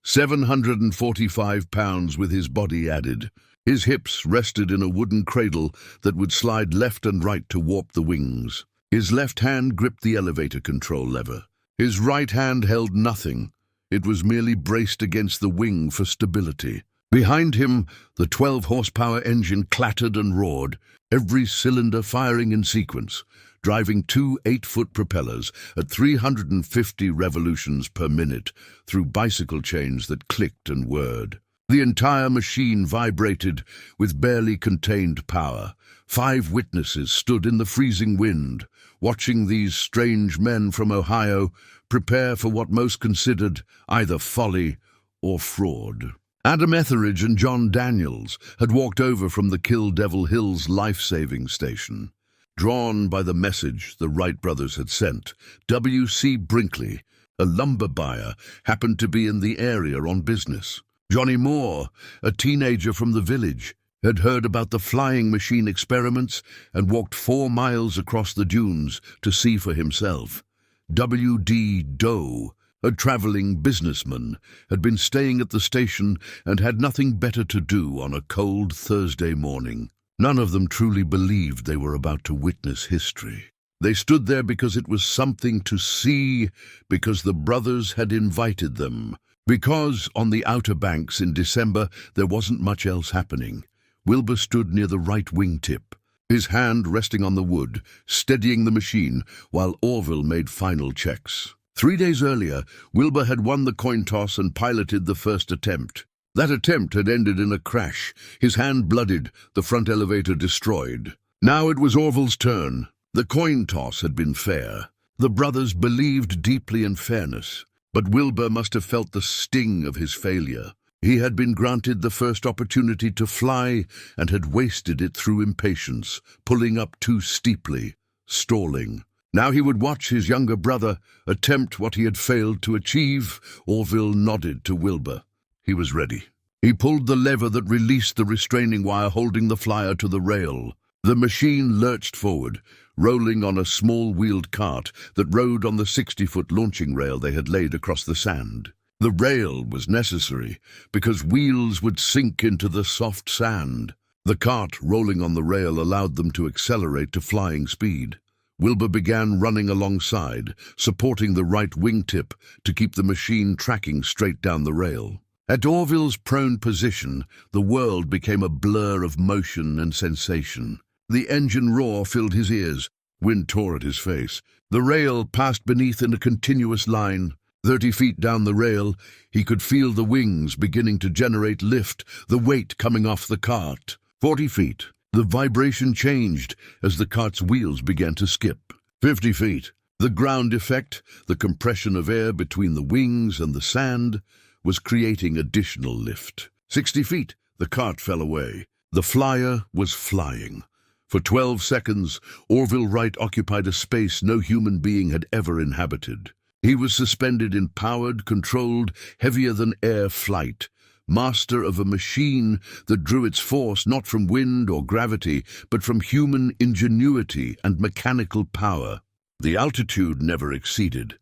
S1: 745 pounds with his body added. His hips rested in a wooden cradle that would slide left and right to warp the wings. His left hand gripped the elevator control lever. His right hand held nothing. It was merely braced against the wing for stability. Behind him, the 12-horsepower engine clattered and roared, every cylinder firing in sequence, driving 2 8-foot propellers at 350 revolutions per minute through bicycle chains that clicked and whirred. The entire machine vibrated with barely contained power. 5 witnesses stood in the freezing wind, watching these strange men from Ohio prepare for what most considered either folly or fraud. Adam Etheridge and John Daniels had walked over from the Kill Devil Hills life-saving station. Drawn by the message the Wright brothers had sent, W.C. Brinkley, a lumber buyer, happened to be in the area on business. Johnny Moore, a teenager from the village, had heard about the flying machine experiments and walked 4 miles across the dunes to see for himself. W.D. Doe, a traveling businessman, had been staying at the station and had nothing better to do on a cold Thursday morning. None of them truly believed they were about to witness history. They stood there because it was something to see, because the brothers had invited them, because on the Outer Banks in December there wasn't much else happening. Wilbur stood near the right wingtip, his hand resting on the wood, steadying the machine while Orville made final checks. 3 days earlier, Wilbur had won the coin toss and piloted the first attempt. That attempt had ended in a crash, his hand bloodied, the front elevator destroyed. Now it was Orville's turn. The coin toss had been fair. The brothers believed deeply in fairness, but Wilbur must have felt the sting of his failure. He had been granted the first opportunity to fly and had wasted it through impatience, pulling up too steeply, stalling. Now he would watch his younger brother attempt what he had failed to achieve. Orville nodded to Wilbur. He was ready. He pulled the lever that released the restraining wire holding the flyer to the rail. The machine lurched forward, rolling on a small-wheeled cart that rode on the 60-foot launching rail they had laid across the sand. The rail was necessary because wheels would sink into the soft sand. The cart rolling on the rail allowed them to accelerate to flying speed. Wilbur began running alongside, supporting the right wingtip to keep the machine tracking straight down the rail. At Orville's prone position, the world became a blur of motion and sensation. The engine roar filled his ears. Wind tore at his face. The rail passed beneath in a continuous line. 30 feet down the rail, he could feel the wings beginning to generate lift, the weight coming off the cart. 40 feet. The vibration changed as the cart's wheels began to skip. 50 feet. The ground effect, the compression of air between the wings and the sand, was creating additional lift. 60 feet. The cart fell away. The flyer was flying. For 12 seconds, Orville Wright occupied a space no human being had ever inhabited. He was suspended in powered, controlled, heavier-than-air flight, master of a machine that drew its force not from wind or gravity, but from human ingenuity and mechanical power. The altitude never exceeded.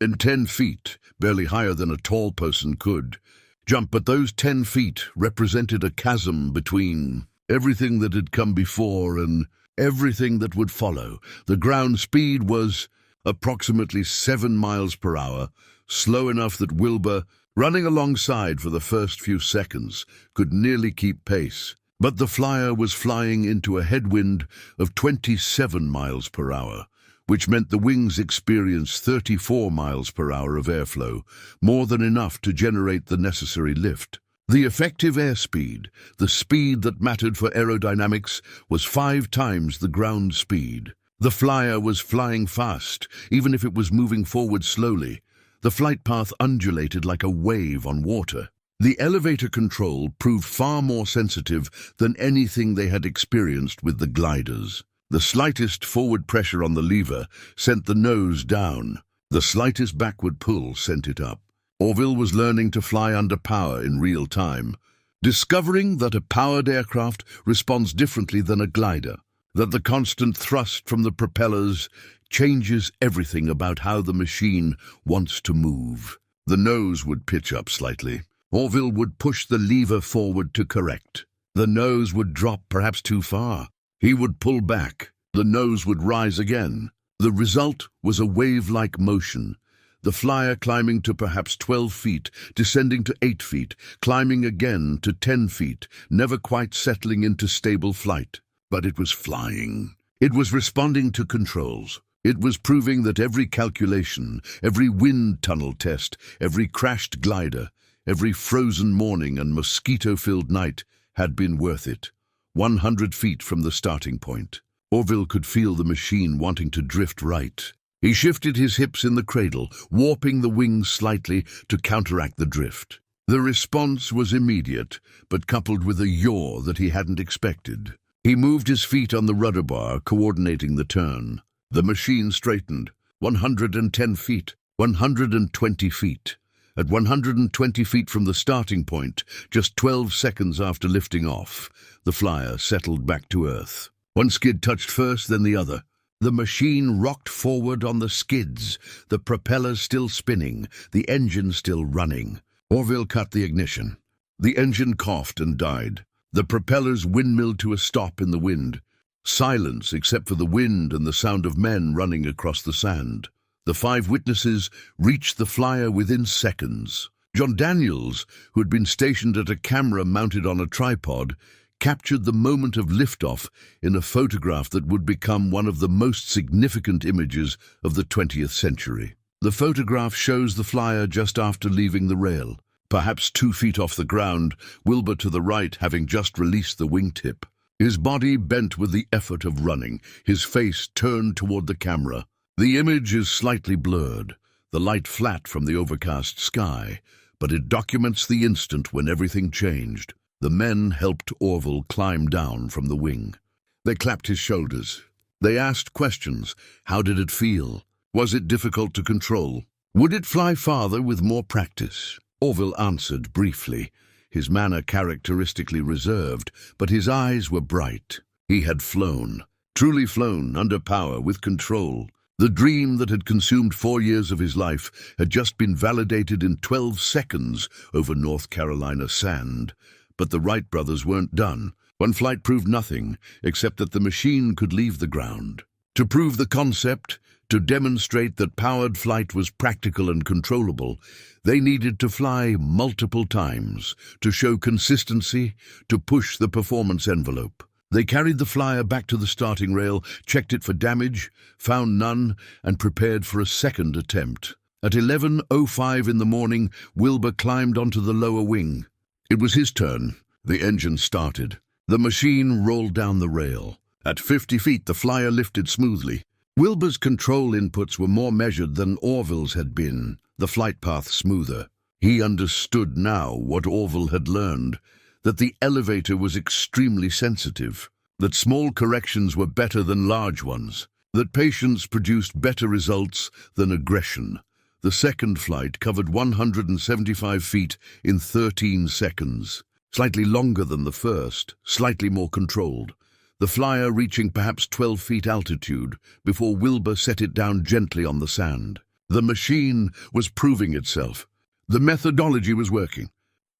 S1: In 10 feet, barely higher than a tall person could, jump, but those 10 feet represented a chasm between everything that had come before and everything that would follow. The ground speed was approximately 7 miles per hour, slow enough that Wilbur, running alongside for the first few seconds, could nearly keep pace. But the flyer was flying into a headwind of 27 miles per hour, which meant the wings experienced 34 miles per hour of airflow, more than enough to generate the necessary lift. The effective airspeed, the speed that mattered for aerodynamics, was 5 times the ground speed. The flyer was flying fast, even if it was moving forward slowly. The flight path undulated like a wave on water. The elevator control proved far more sensitive than anything they had experienced with the gliders. The slightest forward pressure on the lever sent the nose down. The slightest backward pull sent it up. Orville was learning to fly under power in real time, discovering that a powered aircraft responds differently than a glider, that the constant thrust from the propellers changes everything about how the machine wants to move. The nose would pitch up slightly. Orville would push the lever forward to correct. The nose would drop perhaps too far. He would pull back. The nose would rise again. The result was a wave-like motion. The flyer climbing to perhaps 12 feet, descending to 8 feet, climbing again to 10 feet, never quite settling into stable flight. But it was flying. It was responding to controls. It was proving that every calculation, every wind tunnel test, every crashed glider, every frozen morning and mosquito-filled night had been worth it. 100 feet from the starting point, Orville could feel the machine wanting to drift right. He shifted his hips in the cradle, warping the wings slightly to counteract the drift. The response was immediate, but coupled with a yaw that he hadn't expected. He moved his feet on the rudder bar, coordinating the turn. The machine straightened. 110 feet, 120 feet. At 120 feet from the starting point, just 12 seconds after lifting off, the flyer settled back to Earth. One skid touched first, then the other. The machine rocked forward on the skids, the propellers still spinning, the engine still running. Orville cut the ignition. The engine coughed and died. The propellers windmilled to a stop in the wind. Silence except for the wind and the sound of men running across the sand. The 5 witnesses reached the flyer within seconds. John Daniels, who had been stationed at a camera mounted on a tripod, captured the moment of liftoff in a photograph that would become one of the most significant images of the 20th century. The photograph shows the flyer just after leaving the rail, perhaps 2 feet off the ground, Wilbur to the right having just released the wingtip. His body bent with the effort of running, his face turned toward the camera. The image is slightly blurred, the light flat from the overcast sky, but it documents the instant when everything changed. The men helped Orville climb down from the wing. They clapped his shoulders. They asked questions. How did it feel? Was it difficult to control? Would it fly farther with more practice? Orville answered briefly, his manner characteristically reserved, but his eyes were bright. He had flown, truly flown, under power, with control. The dream that had consumed 4 years of his life had just been validated in 12 seconds over North Carolina sand. But the Wright brothers weren't done. One flight proved nothing, except that the machine could leave the ground. To prove the concept, to demonstrate that powered flight was practical and controllable, they needed to fly multiple times, to show consistency, to push the performance envelope. They carried the flyer back to the starting rail, checked it for damage, found none, and prepared for a second attempt. At 11:05 in the morning, Wilbur climbed onto the lower wing. It was his turn. The engine started. The machine rolled down the rail. At 50 feet, the flyer lifted smoothly. Wilbur's control inputs were more measured than Orville's had been, the flight path smoother. He understood now what Orville had learned, that the elevator was extremely sensitive, that small corrections were better than large ones, that patience produced better results than aggression. The second flight covered 175 feet in 13 seconds, slightly longer than the first, slightly more controlled. The flyer reaching perhaps 12 feet altitude before Wilbur set it down gently on the sand. The machine was proving itself. The methodology was working.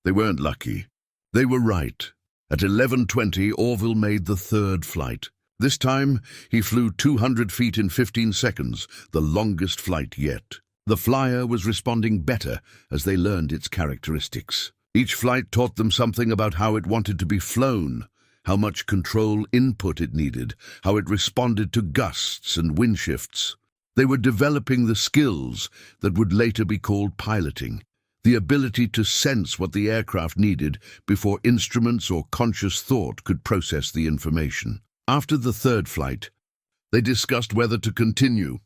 S1: They weren't lucky. They were right. At 11:20, Orville made the third flight. This time, he flew 200 feet in 15 seconds, the longest flight yet. The flyer was responding better as they learned its characteristics. Each flight taught them something about how it wanted to be flown, how much control input it needed, how it responded to gusts and wind shifts. They were developing the skills that would later be called piloting, the ability to sense what the aircraft needed before instruments or conscious thought could process the information. After the third flight, they discussed whether to continue.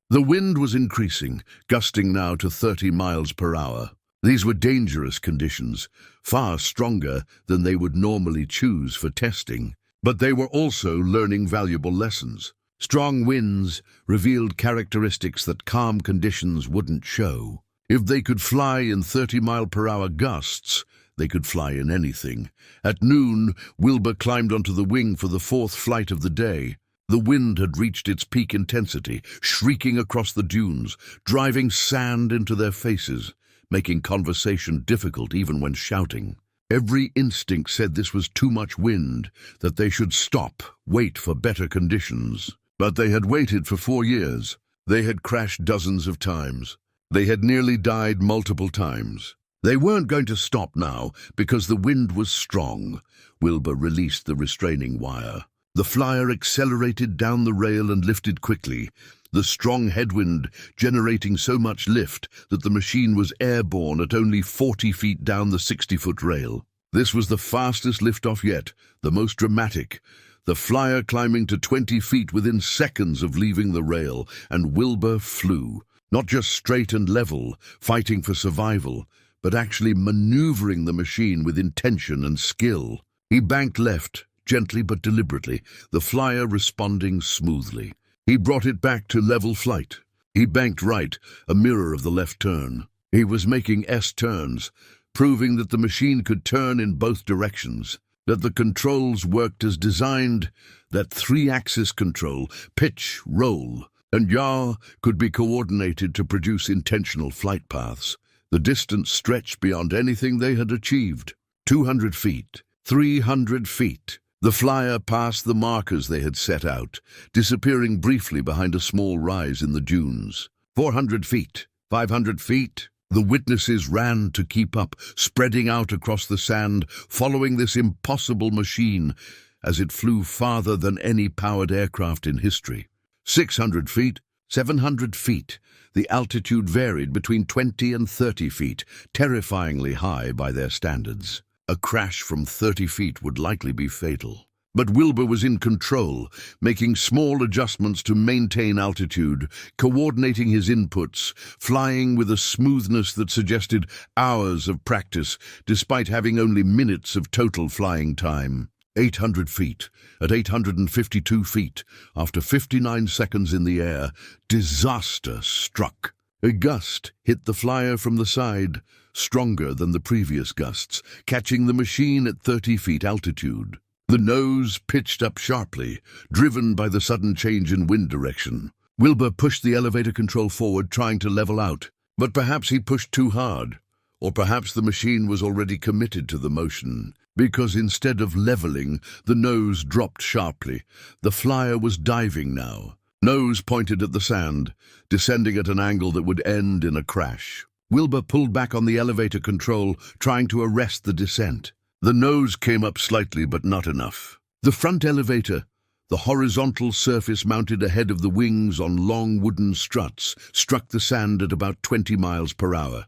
S1: The wind was increasing, gusting now to 30 miles per hour. These were dangerous conditions, far stronger than they would normally choose for testing. But they were also learning valuable lessons. Strong winds revealed characteristics that calm conditions wouldn't show. If they could fly in 30-mile-per-hour gusts, they could fly in anything. At noon, Wilbur climbed onto the wing for the fourth flight of the day. The wind had reached its peak intensity, shrieking across the dunes, driving sand into their faces, making conversation difficult even when shouting. Every instinct said this was too much wind, that they should stop, wait for better conditions. But they had waited for 4 years. They had crashed dozens of times. They had nearly died multiple times. They weren't going to stop now because the wind was strong. Wilbur released the restraining wire. The flyer accelerated down the rail and lifted quickly, the strong headwind generating so much lift that the machine was airborne at only 40 feet down the 60-foot rail. This was the fastest liftoff yet, the most dramatic, the flyer climbing to 20 feet within seconds of leaving the rail, and Wilbur flew, not just straight and level, fighting for survival, but actually maneuvering the machine with intention and skill. He banked left, gently but deliberately, the flyer responding smoothly. He brought it back to level flight. He banked right, a mirror of the left turn. He was making S-turns, proving that the machine could turn in both directions, that the controls worked as designed, that 3-axis control, pitch, roll, and yaw could be coordinated to produce intentional flight paths. The distance stretched beyond anything they had achieved. 200 feet, 300 feet. The flyer passed the markers they had set out, disappearing briefly behind a small rise in the dunes. 400 feet, 500 feet. The witnesses ran to keep up, spreading out across the sand, following this impossible machine as it flew farther than any powered aircraft in history. 600 feet, 700 feet. The altitude varied between 20 and 30 feet, terrifyingly high by their standards. A crash from 30 feet would likely be fatal. But Wilbur was in control, making small adjustments to maintain altitude, coordinating his inputs, flying with a smoothness that suggested hours of practice, despite having only minutes of total flying time. 800 feet. At 852 feet, after 59 seconds in the air, disaster struck. A gust hit the flyer from the side, stronger than the previous gusts, catching the machine at 30 feet altitude. The nose pitched up sharply, driven by the sudden change in wind direction. Wilbur pushed the elevator control forward, trying to level out. But perhaps he pushed too hard, or perhaps the machine was already committed to the motion, because instead of leveling, the nose dropped sharply. The flyer was diving now, nose pointed at the sand, descending at an angle that would end in a crash. Wilbur pulled back on the elevator control, trying to arrest the descent. The nose came up slightly, but not enough. The front elevator, the horizontal surface mounted ahead of the wings on long wooden struts, struck the sand at about 20 miles per hour.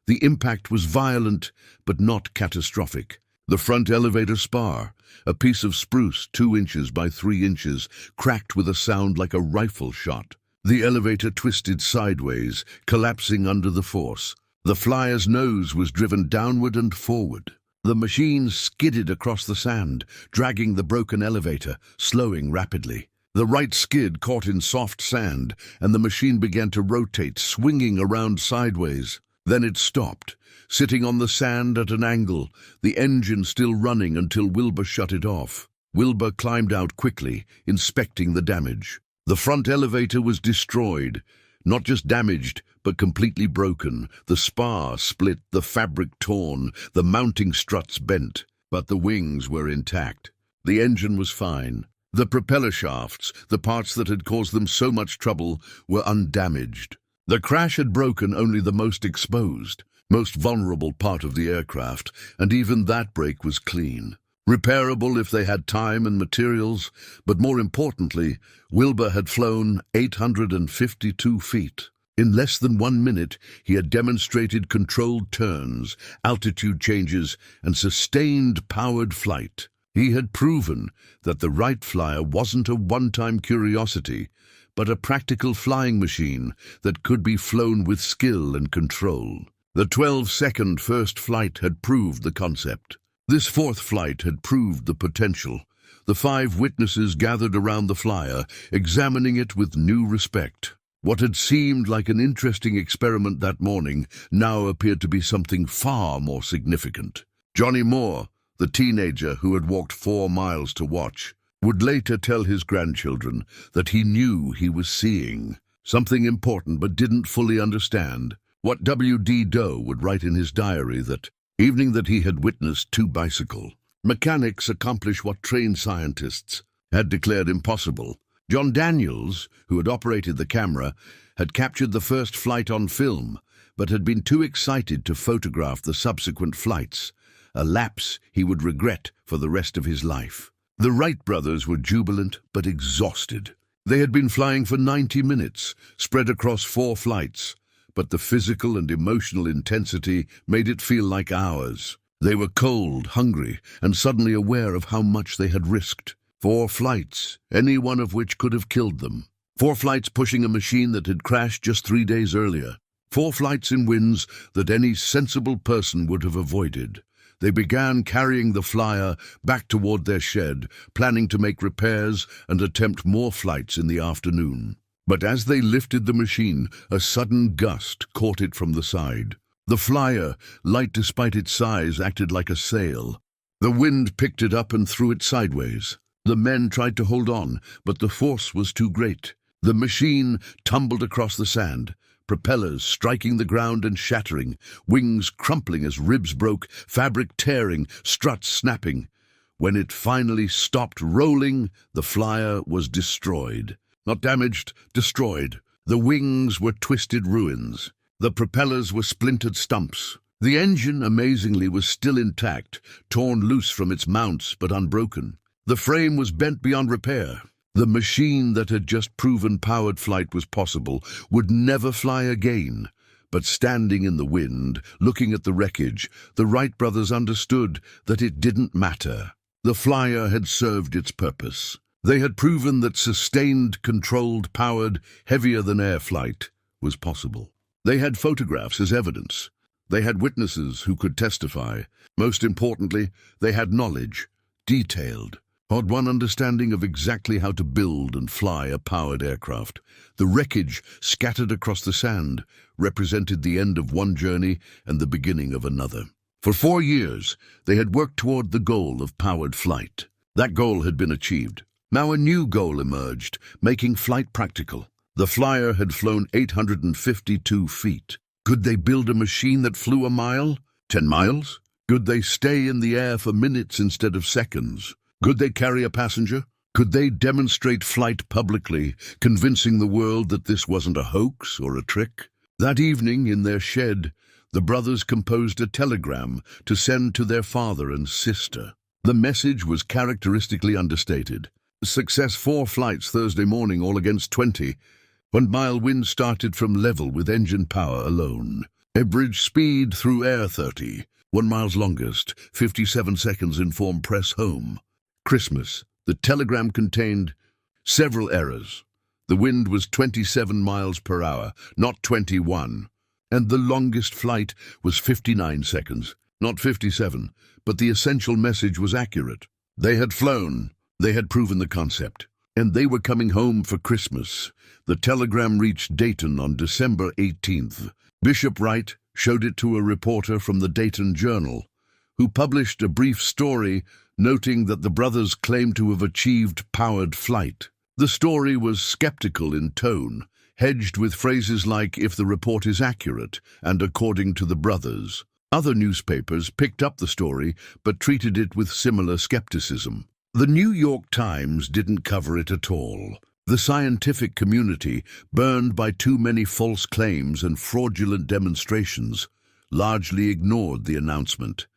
S1: The impact was violent, but not catastrophic. The front elevator spar, a piece of spruce 2 inches by 3 inches, cracked with a sound like a rifle shot. The elevator twisted sideways, collapsing under the force. The flyer's nose was driven downward and forward. The machine skidded across the sand, dragging the broken elevator, slowing rapidly. The right skid caught in soft sand, and the machine began to rotate, swinging around sideways. Then it stopped, sitting on the sand at an angle, the engine still running until Wilbur shut it off. Wilbur climbed out quickly, inspecting the damage. The front elevator was destroyed, not just damaged, but completely broken. The spar split, the fabric torn, the mounting struts bent, but the wings were intact. The engine was fine. The propeller shafts, the parts that had caused them so much trouble, were undamaged. The crash had broken only the most exposed, most vulnerable part of the aircraft, and even that break was clean. Repairable if they had time and materials, but more importantly, Wilbur had flown 852 feet. In less than 1 minute, he had demonstrated controlled turns, altitude changes, and sustained powered flight. He had proven that the Wright flyer wasn't a one-time curiosity, but a practical flying machine that could be flown with skill and control. The 12-second first flight had proved the concept. This fourth flight had proved the potential. The 5 witnesses gathered around the flyer, examining it with new respect. What had seemed like an interesting experiment that morning now appeared to be something far more significant. Johnny Moore, the teenager who had walked 4 miles to watch, would later tell his grandchildren that he knew he was seeing something important but didn't fully understand. What W.D. Doe would write in his diary that evening that he had witnessed 2 bicycle mechanics accomplish what trained scientists had declared impossible. John Daniels, who had operated the camera, had captured the first flight on film, but had been too excited to photograph the subsequent flights, a lapse he would regret for the rest of his life. The Wright brothers were jubilant but exhausted. They had been flying for 90 minutes, spread across 4 flights, but the physical and emotional intensity made it feel like hours. They were cold, hungry, and suddenly aware of how much they had risked. 4 flights, any one of which could have killed them. 4 flights pushing a machine that had crashed just 3 days earlier. 4 flights in winds that any sensible person would have avoided. They began carrying the flyer back toward their shed, planning to make repairs and attempt more flights in the afternoon. But as they lifted the machine, a sudden gust caught it from the side. The flyer, light despite its size, acted like a sail. The wind picked it up and threw it sideways. The men tried to hold on, but the force was too great. The machine tumbled across the sand, propellers striking the ground and shattering, wings crumpling as ribs broke, fabric tearing, struts snapping. When it finally stopped rolling, the flyer was destroyed. Not damaged, destroyed. The wings were twisted ruins. The propellers were splintered stumps. The engine, amazingly, was still intact, torn loose from its mounts but unbroken. The frame was bent beyond repair. The machine that had just proven powered flight was possible would never fly again. But standing in the wind, looking at the wreckage, the Wright brothers understood that it didn't matter. The flyer had served its purpose. They had proven that sustained, controlled, powered, heavier-than-air flight was possible. They had photographs as evidence. They had witnesses who could testify. Most importantly, they had knowledge, detailed, had one understanding of exactly how to build and fly a powered aircraft. The wreckage, scattered across the sand, represented the end of one journey and the beginning of another. For 4 years, they had worked toward the goal of powered flight. That goal had been achieved. Now a new goal emerged, making flight practical. The flyer had flown 852 feet. Could they build a machine that flew a mile? 10 miles? Could they stay in the air for minutes instead of seconds? Could they carry a passenger? Could they demonstrate flight publicly, convincing the world that this wasn't a hoax or a trick? That evening, in their shed, the brothers composed a telegram to send to their father and sister. The message was characteristically understated. Success 4 flights Thursday morning, all against 20. 1-mile wind started from level with engine power alone. Average speed through air 30. 1 mile's longest, 57 seconds inform press home. Christmas. The telegram contained several errors. The wind was 27 miles per hour, not 21. And the longest flight was 59 seconds, not 57. But the essential message was accurate. They had flown. They had proven the concept. And they were coming home for Christmas. The telegram reached Dayton on December 18th. Bishop Wright showed it to a reporter from the Dayton Journal, who published a brief story noting that the brothers claimed to have achieved powered flight. The story was skeptical in tone, hedged with phrases like, "if the report is accurate," and "according to the brothers." Other newspapers picked up the story, but treated it with similar skepticism. The New York Times didn't cover it at all. The scientific community, burned by too many false claims and fraudulent demonstrations, largely ignored the announcement.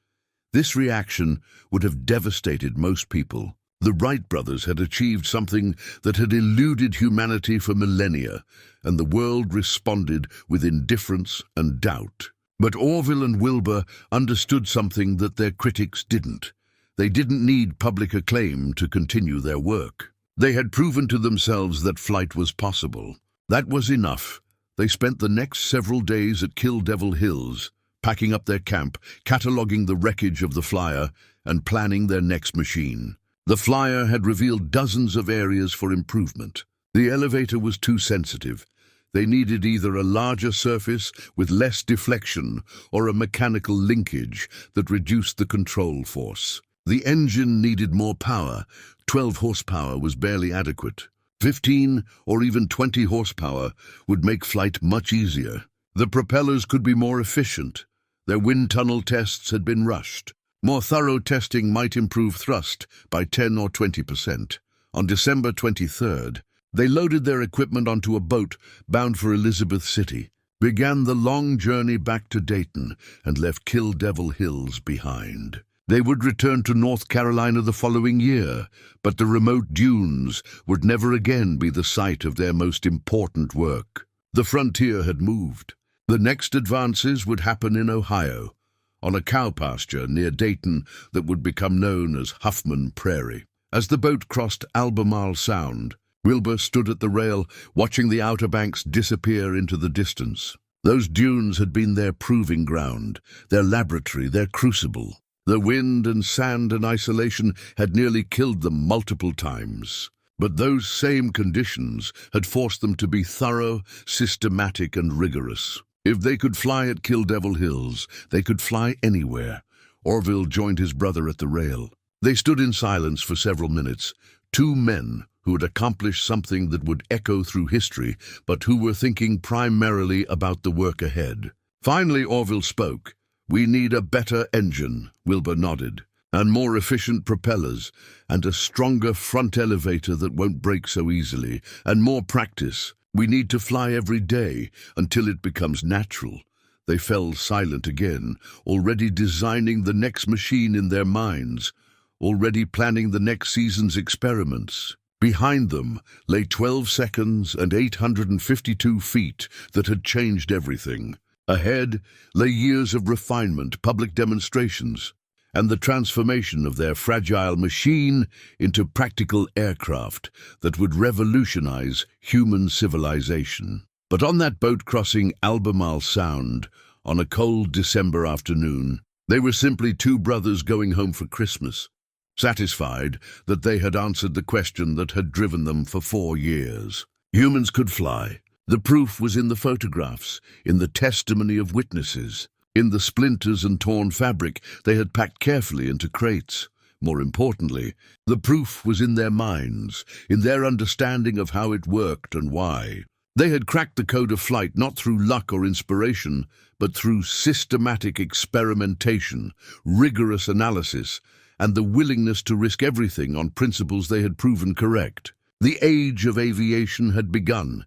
S1: This reaction would have devastated most people. The Wright brothers had achieved something that had eluded humanity for millennia, and the world responded with indifference and doubt. But Orville and Wilbur understood something that their critics didn't. They didn't need public acclaim to continue their work. They had proven to themselves that flight was possible. That was enough. They spent the next several days at Kill Devil Hills, packing up their camp, cataloging the wreckage of the flyer, and planning their next machine. The flyer had revealed dozens of areas for improvement. The elevator was too sensitive. They needed either a larger surface with less deflection or a mechanical linkage that reduced the control force. The engine needed more power. 12 horsepower was barely adequate. 15 or even 20 horsepower would make flight much easier. The propellers could be more efficient. Their wind tunnel tests had been rushed. More thorough testing might improve thrust by 10 or 20%. On December 23rd, they loaded their equipment onto a boat bound for Elizabeth City, began the long journey back to Dayton, and left Kill Devil Hills behind. They would return to North Carolina the following year, but the remote dunes would never again be the site of their most important work. The frontier had moved. The next advances would happen in Ohio, on a cow pasture near Dayton that would become known as Huffman Prairie. As the boat crossed Albemarle Sound, Wilbur stood at the rail, watching the Outer Banks disappear into the distance. Those dunes had been their proving ground, their laboratory, their crucible. The wind and sand and isolation had nearly killed them multiple times. But those same conditions had forced them to be thorough, systematic, and rigorous. If they could fly at Kill Devil Hills, they could fly anywhere. Orville joined his brother at the rail. They stood in silence for several minutes, two men who had accomplished something that would echo through history, but who were thinking primarily about the work ahead. Finally, Orville spoke. "We need a better engine," Wilbur nodded, "and more efficient propellers, and a stronger front elevator that won't break so easily, and more practice. We need to fly every day until it becomes natural." They fell silent again, already designing the next machine in their minds, already planning the next season's experiments. Behind them lay 12 seconds and 852 feet that had changed everything. Ahead lay years of refinement, public demonstrations, and the transformation of their fragile machine into practical aircraft that would revolutionize human civilization. But on that boat crossing Albemarle Sound, on a cold December afternoon, they were simply two brothers going home for Christmas, satisfied that they had answered the question that had driven them for 4 years. Humans could fly. The proof was in the photographs, in the testimony of witnesses, in the splinters and torn fabric they had packed carefully into crates. More importantly, the proof was in their minds, in their understanding of how it worked and why. They had cracked the code of flight not through luck or inspiration, but through systematic experimentation, rigorous analysis, and the willingness to risk everything on principles they had proven correct. The age of aviation had begun,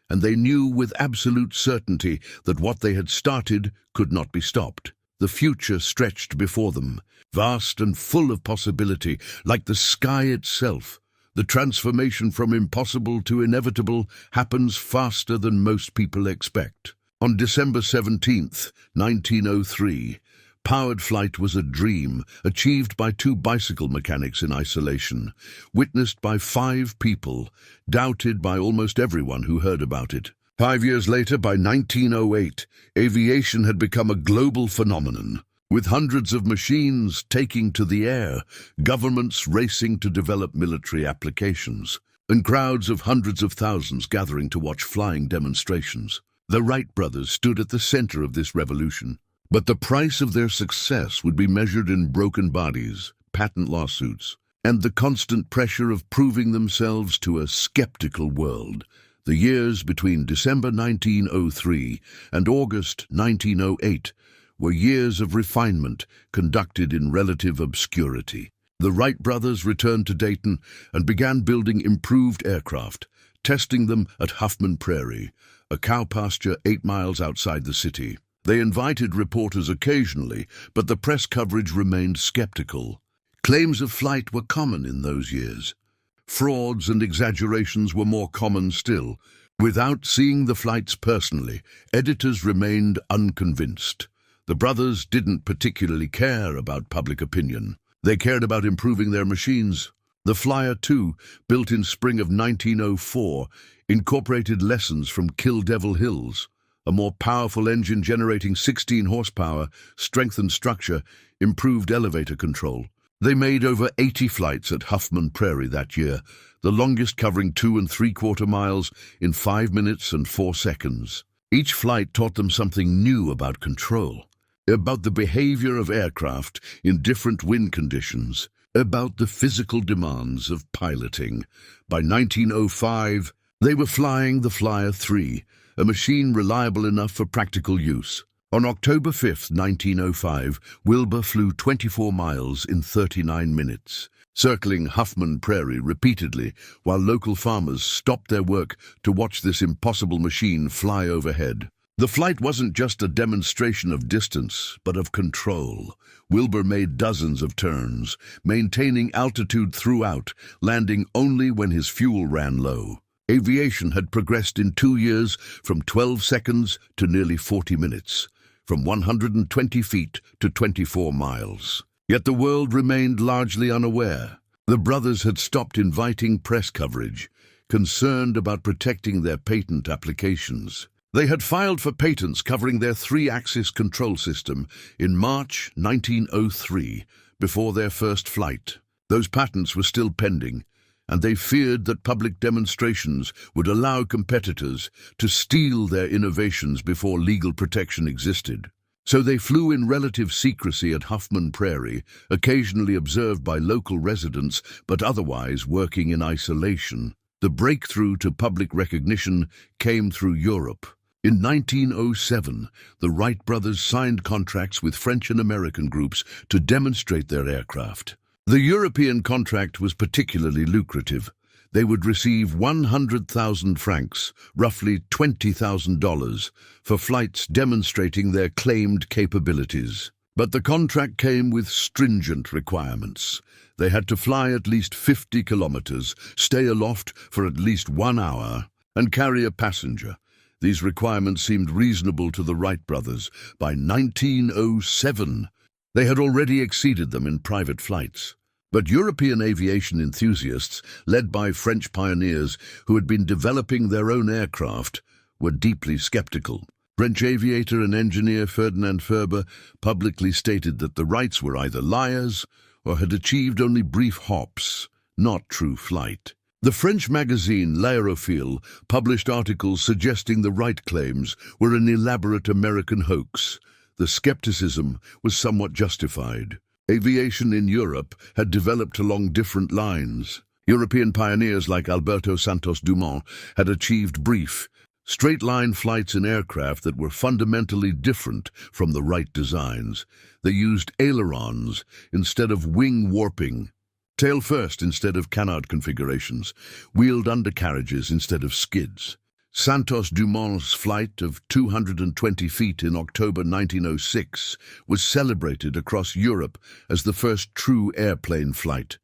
S1: and they knew with absolute certainty that what they had started could not be stopped. The future stretched before them, vast and full of possibility, like the sky itself. The transformation from impossible to inevitable happens faster than most people expect. On December 17th, 1903, powered flight was a dream, achieved by 2 bicycle mechanics in isolation, witnessed by 5 people, doubted by almost everyone who heard about it. 5 years later, by 1908, aviation had become a global phenomenon, with hundreds of machines taking to the air, governments racing to develop military applications, and crowds of hundreds of thousands gathering to watch flying demonstrations. The Wright brothers stood at the center of this revolution. But the price of their success would be measured in broken bodies, patent lawsuits, and the constant pressure of proving themselves to a skeptical world. The years between December 1903 and August 1908 were years of refinement conducted in relative obscurity. The Wright brothers returned to Dayton and began building improved aircraft, testing them at Huffman Prairie, a cow pasture 8 miles outside the city. They invited reporters occasionally, but the press coverage remained skeptical. Claims of flight were common in those years. Frauds and exaggerations were more common still. Without seeing the flights personally, editors remained unconvinced. The brothers didn't particularly care about public opinion. They cared about improving their machines. The Flyer 2, built in spring of 1904, incorporated lessons from Kill Devil Hills. A more powerful engine generating 16 horsepower, strengthened structure, improved elevator control. They made over 80 flights at Huffman Prairie that year, the longest covering 2 3/4 miles in 5 minutes and 4 seconds. Each flight taught them something new about control, about the behavior of aircraft in different wind conditions, about the physical demands of piloting. By 1905, they were flying the Flyer 3, a machine reliable enough for practical use. On October 5, 1905, Wilbur flew 24 miles in 39 minutes, circling Huffman Prairie repeatedly while local farmers stopped their work to watch this impossible machine fly overhead. The flight wasn't just a demonstration of distance, but of control. Wilbur made dozens of turns, maintaining altitude throughout, landing only when his fuel ran low. Aviation had progressed in 2 years from 12 seconds to nearly 40 minutes, from 120 feet to 24 miles. Yet the world remained largely unaware. The brothers had stopped inviting press coverage, concerned about protecting their patent applications. They had filed for patents covering their 3-axis control system in March 1903, before their first flight. Those patents were still pending, and they feared that public demonstrations would allow competitors to steal their innovations before legal protection existed. So they flew in relative secrecy at Huffman Prairie, occasionally observed by local residents, but otherwise working in isolation. The breakthrough to public recognition came through Europe. In 1907, the Wright brothers signed contracts with French and American groups to demonstrate their aircraft. The European contract was particularly lucrative. They would receive 100,000 francs, roughly $20,000, for flights demonstrating their claimed capabilities. But the contract came with stringent requirements. They had to fly at least 50 kilometers, stay aloft for at least 1 hour, and carry a passenger. These requirements seemed reasonable to the Wright brothers. By 1907, they had already exceeded them in private flights. But European aviation enthusiasts, led by French pioneers who had been developing their own aircraft, were deeply skeptical. French aviator and engineer Ferdinand Ferber publicly stated that the Wrights were either liars or had achieved only brief hops, not true flight. The French magazine L'Aérophile published articles suggesting the Wright claims were an elaborate American hoax. The skepticism was somewhat justified. Aviation in Europe had developed along different lines. European pioneers like Alberto Santos Dumont had achieved brief, straight-line flights in aircraft that were fundamentally different from the Wright designs. They used ailerons instead of wing warping, tail first instead of canard configurations, wheeled undercarriages instead of skids. Santos Dumont's flight of 220 feet in October 1906 was celebrated across Europe as the first true airplane flight.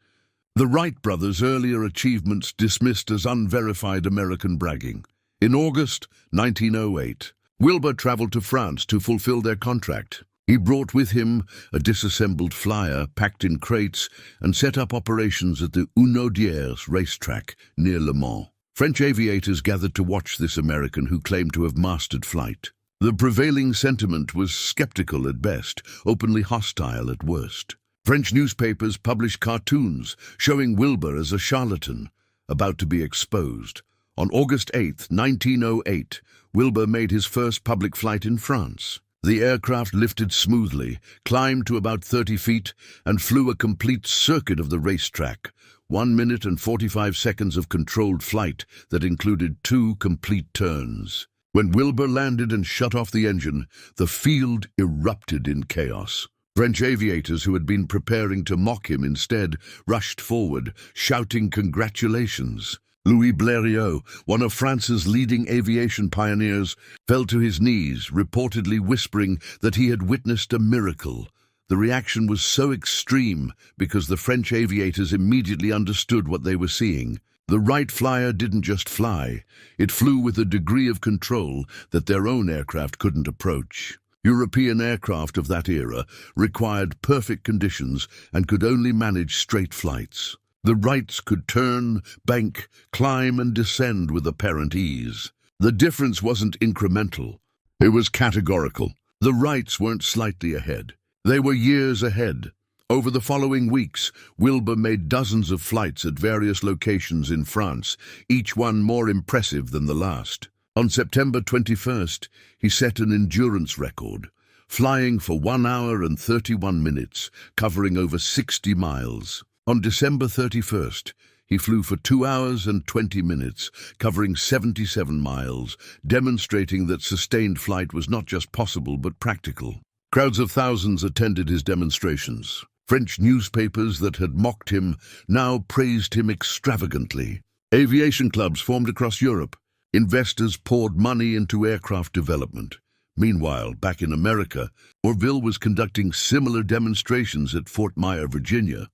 S1: The Wright brothers' earlier achievements dismissed as unverified American bragging. In August 1908, Wilbur traveled to France to fulfill their contract. He brought with him a disassembled flyer packed in crates and set up operations at the Hunaudière racetrack near Le Mans. French aviators gathered to watch this American who claimed to have mastered flight. The prevailing sentiment was skeptical at best, openly hostile at worst. French newspapers published cartoons showing Wilbur as a charlatan, about to be exposed. On August 8, 1908, Wilbur made his first public flight in France. The aircraft lifted smoothly, climbed to about 30 feet, and flew a complete circuit of the racetrack. 1 minute and 45 seconds of controlled flight that included 2 complete turns. When Wilbur landed and shut off the engine, the field erupted in chaos. French aviators who had been preparing to mock him instead rushed forward, shouting congratulations. Louis Blériot, one of France's leading aviation pioneers, fell to his knees, reportedly whispering that he had witnessed a miracle. The reaction was so extreme because the French aviators immediately understood what they were seeing. The Wright flyer didn't just fly, it flew with a degree of control that their own aircraft couldn't approach. European aircraft of that era required perfect conditions and could only manage straight flights. The Wrights could turn, bank, climb, and descend with apparent ease. The difference wasn't incremental. It was categorical. The Wrights weren't slightly ahead. They were years ahead. Over the following weeks, Wilbur made dozens of flights at various locations in France, each one more impressive than the last. On September 21st, he set an endurance record, flying for 1 hour and 31 minutes, covering over 60 miles. On December 31st, he flew for 2 hours and 20 minutes, covering 77 miles, demonstrating that sustained flight was not just possible but practical. Crowds of thousands attended his demonstrations. French newspapers that had mocked him now praised him extravagantly. Aviation clubs formed across Europe. Investors poured money into aircraft development. Meanwhile, back in America, Orville was conducting similar demonstrations at Fort Myer, Virginia.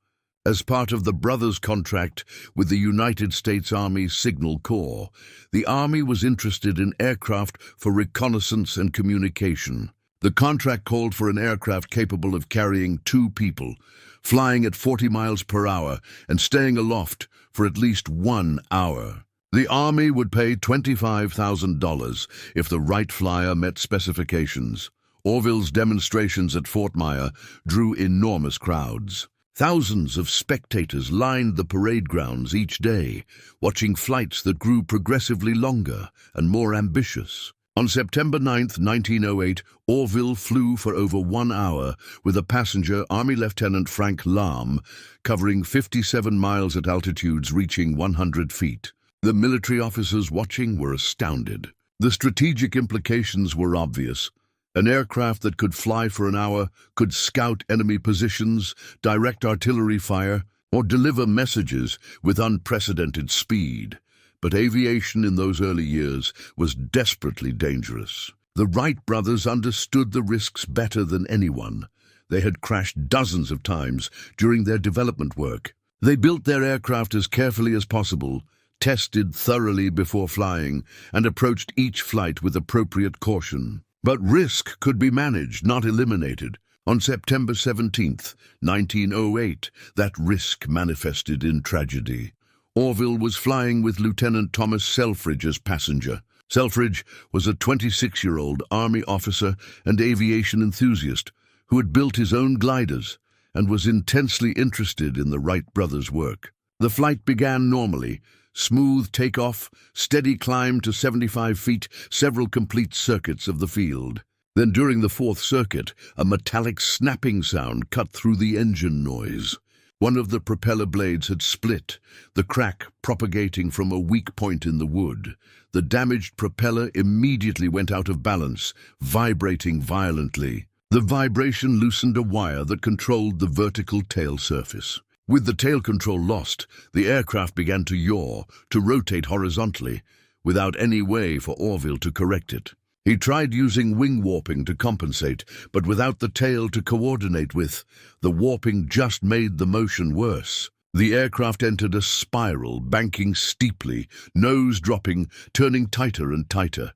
S1: As part of the brothers' contract with the United States Army Signal Corps, the Army was interested in aircraft for reconnaissance and communication. The contract called for an aircraft capable of carrying 2 people, flying at 40 miles per hour and staying aloft for at least 1 hour. The Army would pay $25,000 if the Wright flyer met specifications. Orville's demonstrations at Fort Myer drew enormous crowds. Thousands of spectators lined the parade grounds each day, watching flights that grew progressively longer and more ambitious. On September 9, 1908, Orville flew for over 1 hour with a passenger, Army Lieutenant Frank Lahm, covering 57 miles at altitudes reaching 100 feet. The military officers watching were astounded. The strategic implications were obvious. An aircraft that could fly for an hour could scout enemy positions, direct artillery fire, or deliver messages with unprecedented speed. But aviation in those early years was desperately dangerous. The Wright brothers understood the risks better than anyone. They had crashed dozens of times during their development work. They built their aircraft as carefully as possible, tested thoroughly before flying, and approached each flight with appropriate caution. But risk could be managed, not eliminated. On September 17th, 1908, that risk manifested in tragedy. Orville was flying with Lieutenant Thomas Selfridge as passenger. Selfridge was a 26-year-old Army officer and aviation enthusiast who had built his own gliders and was intensely interested in the Wright brothers' work. The flight began normally: smooth takeoff, steady climb to 75 feet, several complete circuits of the field. Then during the fourth circuit, a metallic snapping sound cut through the engine noise. One of the propeller blades had split, the crack propagating from a weak point in the wood. The damaged propeller immediately went out of balance, vibrating violently. The vibration loosened a wire that controlled the vertical tail surface. With the tail control lost, the aircraft began to yaw, to rotate horizontally, without any way for Orville to correct it. He tried using wing warping to compensate, but without the tail to coordinate with, the warping just made the motion worse. The aircraft entered a spiral, banking steeply, nose dropping, turning tighter and tighter.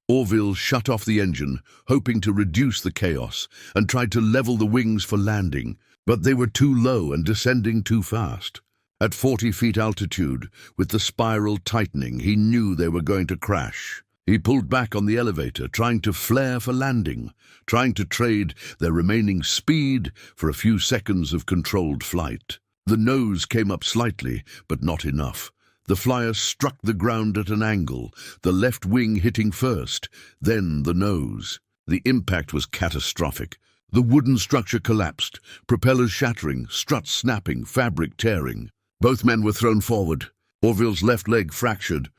S1: Orville shut off the engine, hoping to reduce the chaos, and tried to level the wings for landing, but they were too low and descending too fast. At 40 feet altitude, with the spiral tightening, he knew they were going to crash. He pulled back on the elevator, trying to flare for landing, trying to trade their remaining speed for a few seconds of controlled flight. The nose came up slightly, but not enough. The flyer struck the ground at an angle, the left wing hitting first, then the nose. The impact was catastrophic. The wooden structure collapsed, propellers shattering, struts snapping, fabric tearing. Both men were thrown forward. Orville's left leg fractured.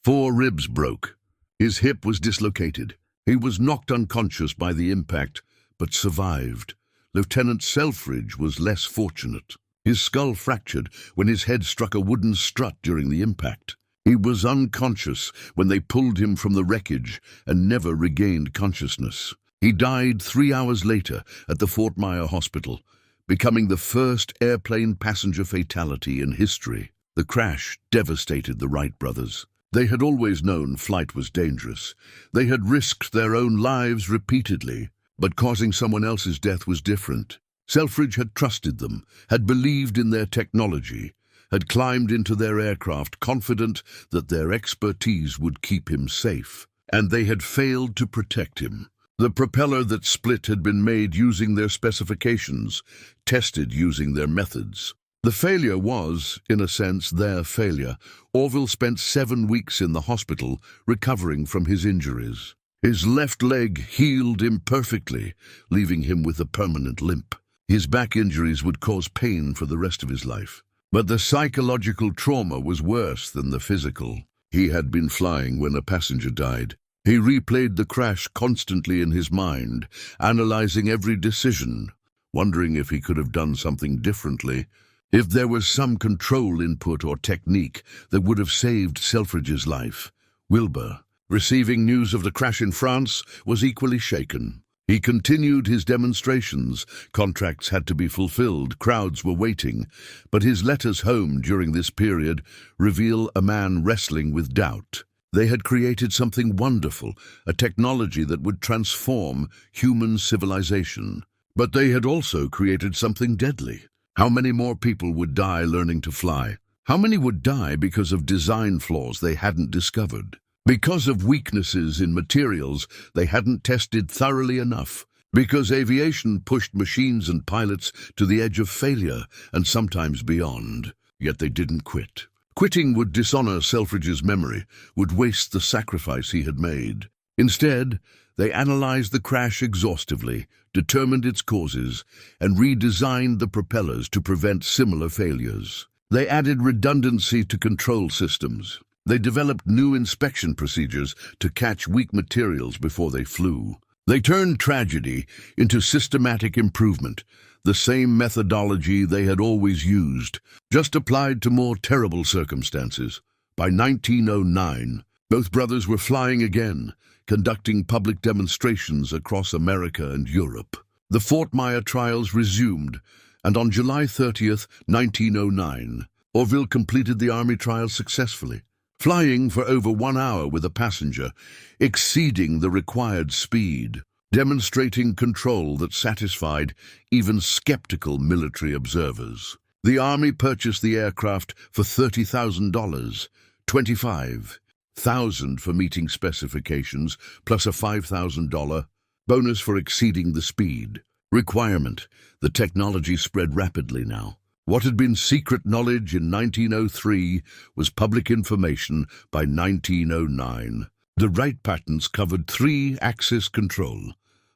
S1: 4 ribs broke. His hip was dislocated. He was knocked unconscious by the impact, but survived. Lieutenant Selfridge was less fortunate. His skull fractured when his head struck a wooden strut during the impact. He was unconscious when they pulled him from the wreckage and never regained consciousness. He died 3 hours later at the Fort Myer Hospital, becoming the first airplane passenger fatality in history. The crash devastated the Wright brothers. They had always known flight was dangerous. They had risked their own lives repeatedly, but causing someone else's death was different. Selfridge had trusted them, had believed in their technology, had climbed into their aircraft confident that their expertise would keep him safe, and they had failed to protect him. The propeller that split had been made using their specifications, tested using their methods. The failure was, in a sense, their failure. Orville spent 7 weeks in the hospital, recovering from his injuries. His left leg healed imperfectly, leaving him with a permanent limp. His back injuries would cause pain for the rest of his life. But the psychological trauma was worse than the physical. He had been flying when a passenger died. He replayed the crash constantly in his mind, analyzing every decision, wondering if he could have done something differently, if there was some control input or technique that would have saved Selfridge's life. Wilbur, receiving news of the crash in France, was equally shaken. He continued his demonstrations. Contracts had to be fulfilled, crowds were waiting, but his letters home during this period reveal a man wrestling with doubt. They had created something wonderful, a technology that would transform human civilization. But they had also created something deadly. How many more people would die learning to fly? How many would die because of design flaws they hadn't discovered? Because of weaknesses in materials they hadn't tested thoroughly enough? Because aviation pushed machines and pilots to the edge of failure and sometimes beyond? Yet they didn't quit. Quitting would dishonor Selfridge's memory, would waste the sacrifice he had made. Instead, they analyzed the crash exhaustively, determined its causes, and redesigned the propellers to prevent similar failures. They added redundancy to control systems. They developed new inspection procedures to catch weak materials before they flew. They turned tragedy into systematic improvement, the same methodology they had always used, just applied to more terrible circumstances. By 1909, both brothers were flying again, conducting public demonstrations across America and Europe. The Fort Myer trials resumed, and on July 30th, 1909, Orville completed the Army trial successfully, flying for over 1 hour with a passenger, exceeding the required speed, demonstrating control that satisfied even skeptical military observers. The Army purchased the aircraft for $30,000, $25,000 for meeting specifications, plus a $5,000 bonus for exceeding the speed requirement. The technology spread rapidly now. What had been secret knowledge in 1903 was public information by 1909. The Wright patents covered 3-axis control,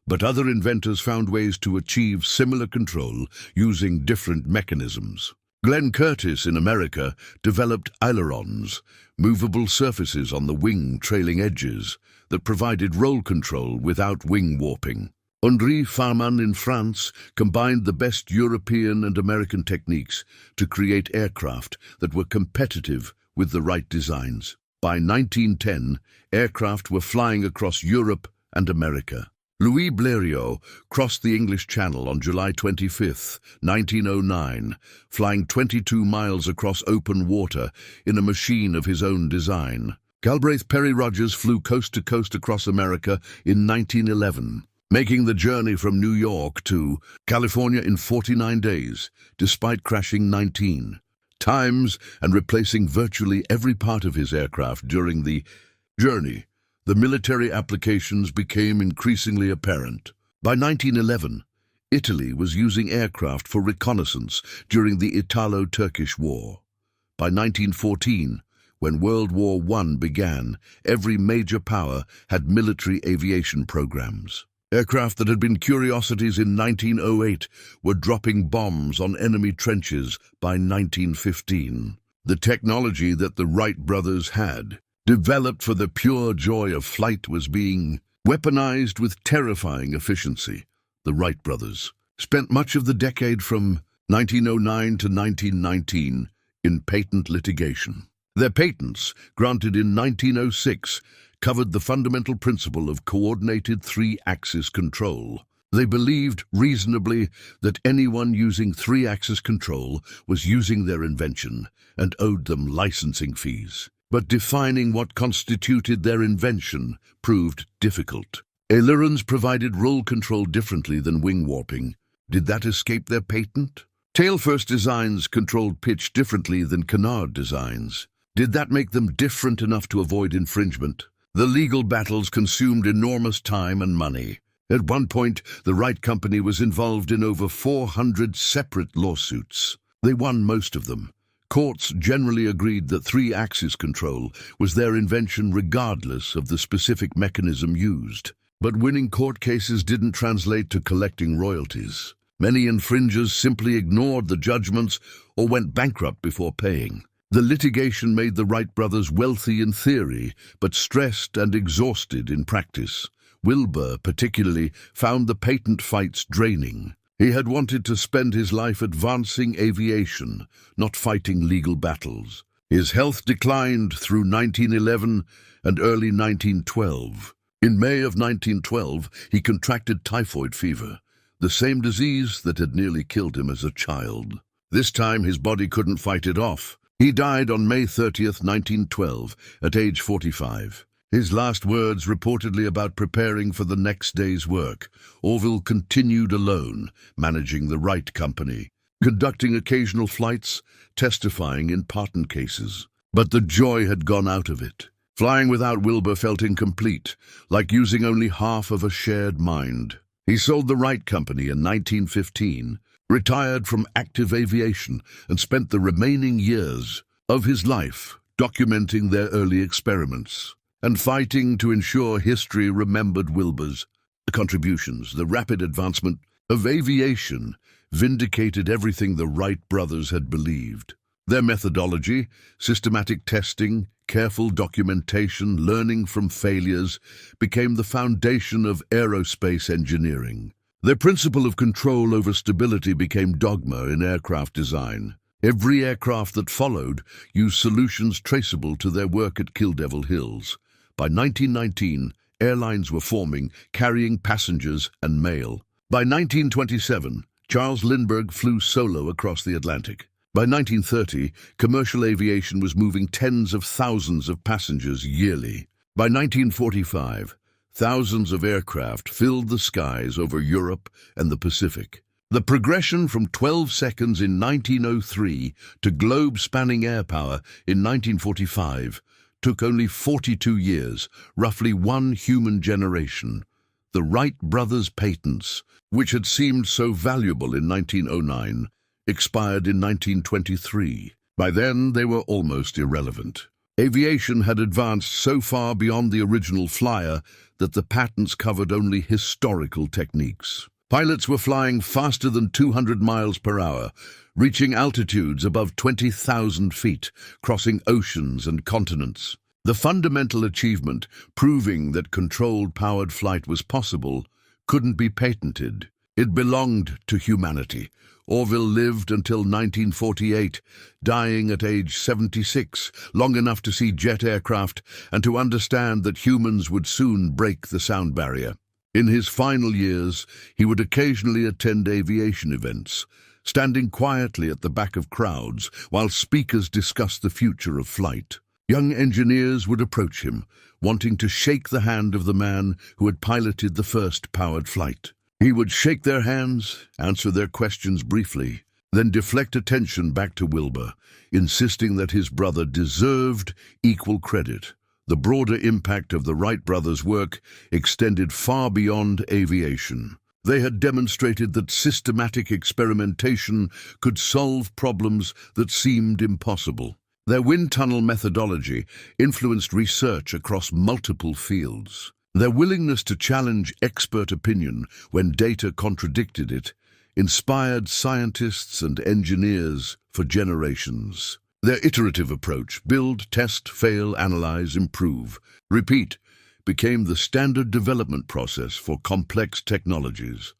S1: but other inventors found ways to achieve similar control using different mechanisms. Glenn Curtiss in America developed ailerons, movable surfaces on the wing trailing edges that provided roll control without wing warping. Henri Farman in France combined the best European and American techniques to create aircraft that were competitive with the Wright designs. By 1910, aircraft were flying across Europe and America. Louis Blériot crossed the English Channel on July 25, 1909, flying 22 miles across open water in a machine of his own design. Galbraith Perry Rogers flew coast to coast across America in 1911, making the journey from New York to California in 49 days, despite crashing 19 times and replacing virtually every part of his aircraft during the journey. The military applications became increasingly apparent. By 1911, Italy was using aircraft for reconnaissance during the Italo-Turkish War. By 1914, when World War I began, every major power had military aviation programs. Aircraft that had been curiosities in 1908 were dropping bombs on enemy trenches by 1915. The technology that the Wright brothers had developed for the pure joy of flight was being weaponized with terrifying efficiency. The Wright brothers spent much of the decade from 1909 to 1919 in patent litigation. Their patents, granted in 1906, covered the fundamental principle of coordinated 3-axis control. They believed reasonably that anyone using 3-axis control was using their invention and owed them licensing fees. But defining what constituted their invention proved difficult. Ailerons provided roll control differently than wing warping. Did that escape their patent? Tail-first designs controlled pitch differently than canard designs. Did that make them different enough to avoid infringement? The legal battles consumed enormous time and money. At one point, the Wright Company was involved in over 400 separate lawsuits. They won most of them. Courts generally agreed that 3-axis control was their invention regardless of the specific mechanism used. But winning court cases didn't translate to collecting royalties. Many infringers simply ignored the judgments or went bankrupt before paying. The litigation made the Wright brothers wealthy in theory, but stressed and exhausted in practice. Wilbur, particularly, found the patent fights draining. He had wanted to spend his life advancing aviation, not fighting legal battles. His health declined through 1911 and early 1912. In May of 1912, he contracted typhoid fever, the same disease that had nearly killed him as a child. This time, his body couldn't fight it off. He died on May 30th, 1912, at age 45. His last words reportedly about preparing for the next day's work. Orville continued alone, managing the Wright Company, conducting occasional flights, testifying in patent cases. But the joy had gone out of it. Flying without Wilbur felt incomplete, like using only half of a shared mind. He sold the Wright Company in 1915, retired from active aviation, and spent the remaining years of his life documenting their early experiments and fighting to ensure history remembered Wilbur's contributions. The rapid advancement of aviation vindicated everything the Wright brothers had believed. Their methodology, systematic testing, careful documentation, learning from failures, became the foundation of aerospace engineering. Their principle of control over stability became dogma in aircraft design. Every aircraft that followed used solutions traceable to their work at Kill Devil Hills. By 1919, airlines were forming, carrying passengers and mail. By 1927, Charles Lindbergh flew solo across the Atlantic. By 1930, commercial aviation was moving tens of thousands of passengers yearly. By 1945, thousands of aircraft filled the skies over Europe and the Pacific. The progression from 12 seconds in 1903 to globe-spanning air power in 1945 took only 42 years, roughly one human generation. The Wright brothers' patents, which had seemed so valuable in 1909, expired in 1923. By then, they were almost irrelevant. Aviation had advanced so far beyond the original flyer that the patents covered only historical techniques. Pilots were flying faster than 200 miles per hour, reaching altitudes above 20,000 feet, crossing oceans and continents. The fundamental achievement, proving that controlled powered flight was possible, couldn't be patented. It belonged to humanity. Orville lived until 1948, dying at age 76, long enough to see jet aircraft and to understand that humans would soon break the sound barrier. In his final years, he would occasionally attend aviation events, standing quietly at the back of crowds while speakers discussed the future of flight. Young engineers would approach him, wanting to shake the hand of the man who had piloted the first powered flight. He would shake their hands, answer their questions briefly, then deflect attention back to Wilbur, insisting that his brother deserved equal credit. The broader impact of the Wright brothers' work extended far beyond aviation. They had demonstrated that systematic experimentation could solve problems that seemed impossible. Their wind tunnel methodology influenced research across multiple fields. Their willingness to challenge expert opinion when data contradicted it inspired scientists and engineers for generations. Their iterative approach, build, test, fail, analyze, improve, repeat, became the standard development process for complex technologies.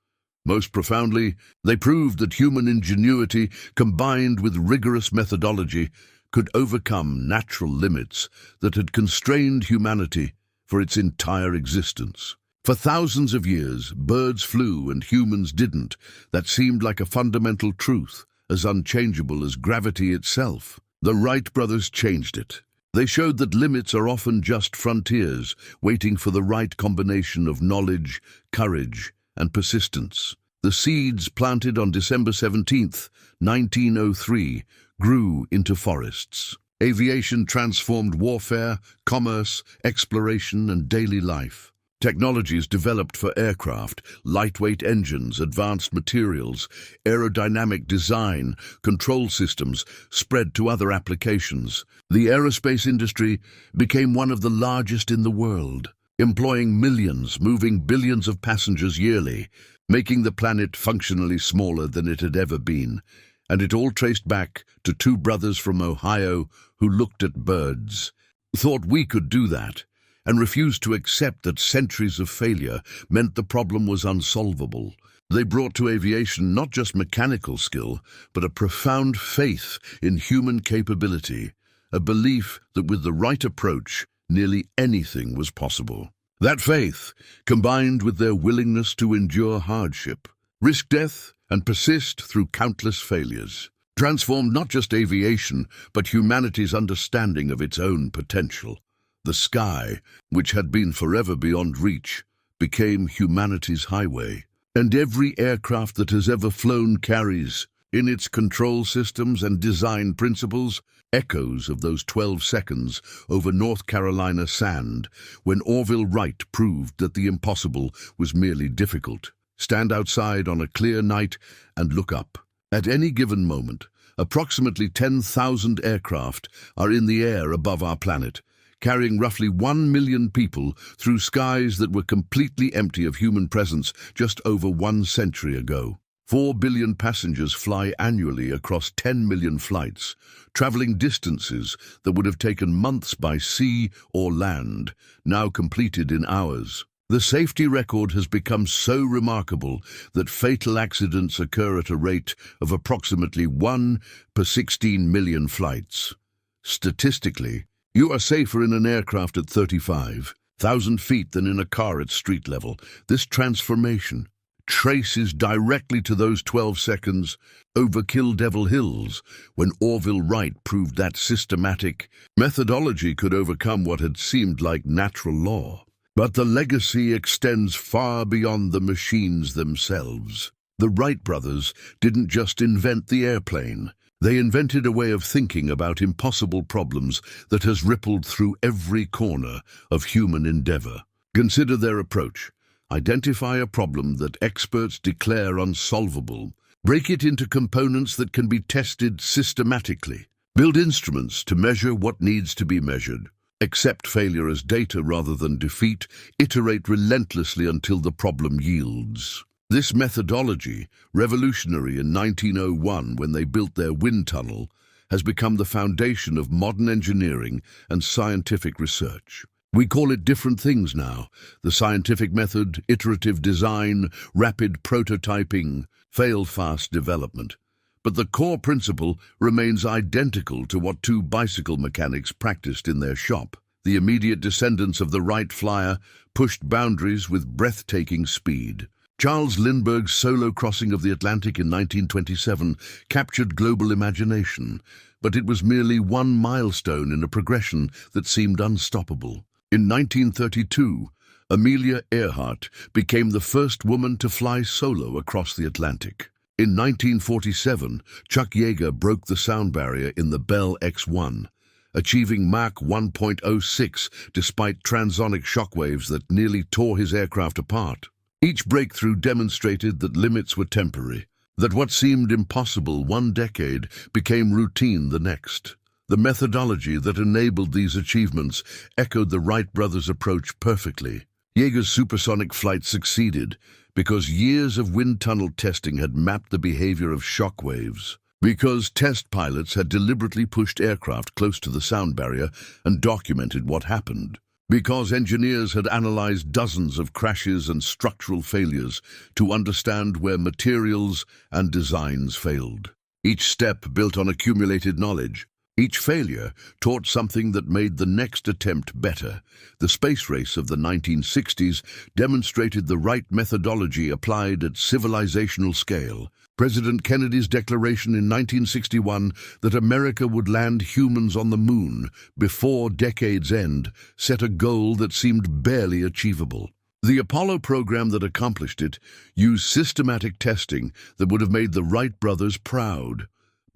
S1: Most profoundly, they proved that human ingenuity combined with rigorous methodology could overcome natural limits that had constrained humanity for its entire existence. For thousands of years, birds flew and humans didn't. That seemed like a fundamental truth, as unchangeable as gravity itself. The Wright brothers changed it. They showed that limits are often just frontiers, waiting for the right combination of knowledge, courage, and persistence. The seeds planted on December 17th, 1903, grew into forests. Aviation transformed warfare, commerce, exploration, and daily life. Technologies developed for aircraft, lightweight engines, advanced materials, aerodynamic design, control systems spread to other applications. The aerospace industry became one of the largest in the world, employing millions, moving billions of passengers yearly, making the planet functionally smaller than it had ever been. And it all traced back to two brothers from Ohio who looked at birds, thought we could do that, and refused to accept that centuries of failure meant the problem was unsolvable. They brought to aviation not just mechanical skill, but a profound faith in human capability, a belief that with the right approach, nearly anything was possible. That faith, combined with their willingness to endure hardship, risk death, and persist through countless failures, transformed not just aviation, but humanity's understanding of its own potential. The sky, which had been forever beyond reach, became humanity's highway. And every aircraft that has ever flown carries, in its control systems and design principles, echoes of those 12 seconds over North Carolina sand when Orville Wright proved that the impossible was merely difficult. Stand outside on a clear night and look up. At any given moment, approximately 10,000 aircraft are in the air above our planet, carrying roughly 1 million people through skies that were completely empty of human presence just over 1 century ago. 4 billion passengers fly annually across 10 million flights, traveling distances that would have taken months by sea or land, now completed in hours. The safety record has become so remarkable that fatal accidents occur at a rate of approximately 1 per 16 million flights. Statistically, you are safer in an aircraft at 35,000 feet than in a car at street level. This transformation traces directly to those 12 seconds over Kill Devil Hills, when Orville Wright proved that systematic methodology could overcome what had seemed like natural law. But the legacy extends far beyond the machines themselves. The Wright brothers didn't just invent the airplane. They invented a way of thinking about impossible problems that has rippled through every corner of human endeavor. Consider their approach. Identify a problem that experts declare unsolvable. Break it into components that can be tested systematically. Build instruments to measure what needs to be measured. Accept failure as data rather than defeat. Iterate relentlessly until the problem yields. This methodology, revolutionary in 1901 when they built their wind tunnel, has become the foundation of modern engineering and scientific research. We call it different things now: the scientific method, iterative design, rapid prototyping, fail-fast development. But the core principle remains identical to what two bicycle mechanics practiced in their shop. The immediate descendants of the Wright Flyer pushed boundaries with breathtaking speed. Charles Lindbergh's solo crossing of the Atlantic in 1927 captured global imagination, but it was merely one milestone in a progression that seemed unstoppable. In 1932, Amelia Earhart became the first woman to fly solo across the Atlantic. In 1947, Chuck Yeager broke the sound barrier in the Bell X-1, achieving Mach 1.06 despite transonic shockwaves that nearly tore his aircraft apart. Each breakthrough demonstrated that limits were temporary, that what seemed impossible one decade became routine the next. The methodology that enabled these achievements echoed the Wright brothers' approach perfectly. Yeager's supersonic flight succeeded because years of wind tunnel testing had mapped the behavior of shock waves, because test pilots had deliberately pushed aircraft close to the sound barrier and documented what happened, because engineers had analyzed dozens of crashes and structural failures to understand where materials and designs failed. Each step built on accumulated knowledge. Each failure taught something that made the next attempt better. The space race of the 1960s demonstrated the Wright methodology applied at civilizational scale. President Kennedy's declaration in 1961 that America would land humans on the moon before decade's end set a goal that seemed barely achievable. The Apollo program that accomplished it used systematic testing that would have made the Wright brothers proud.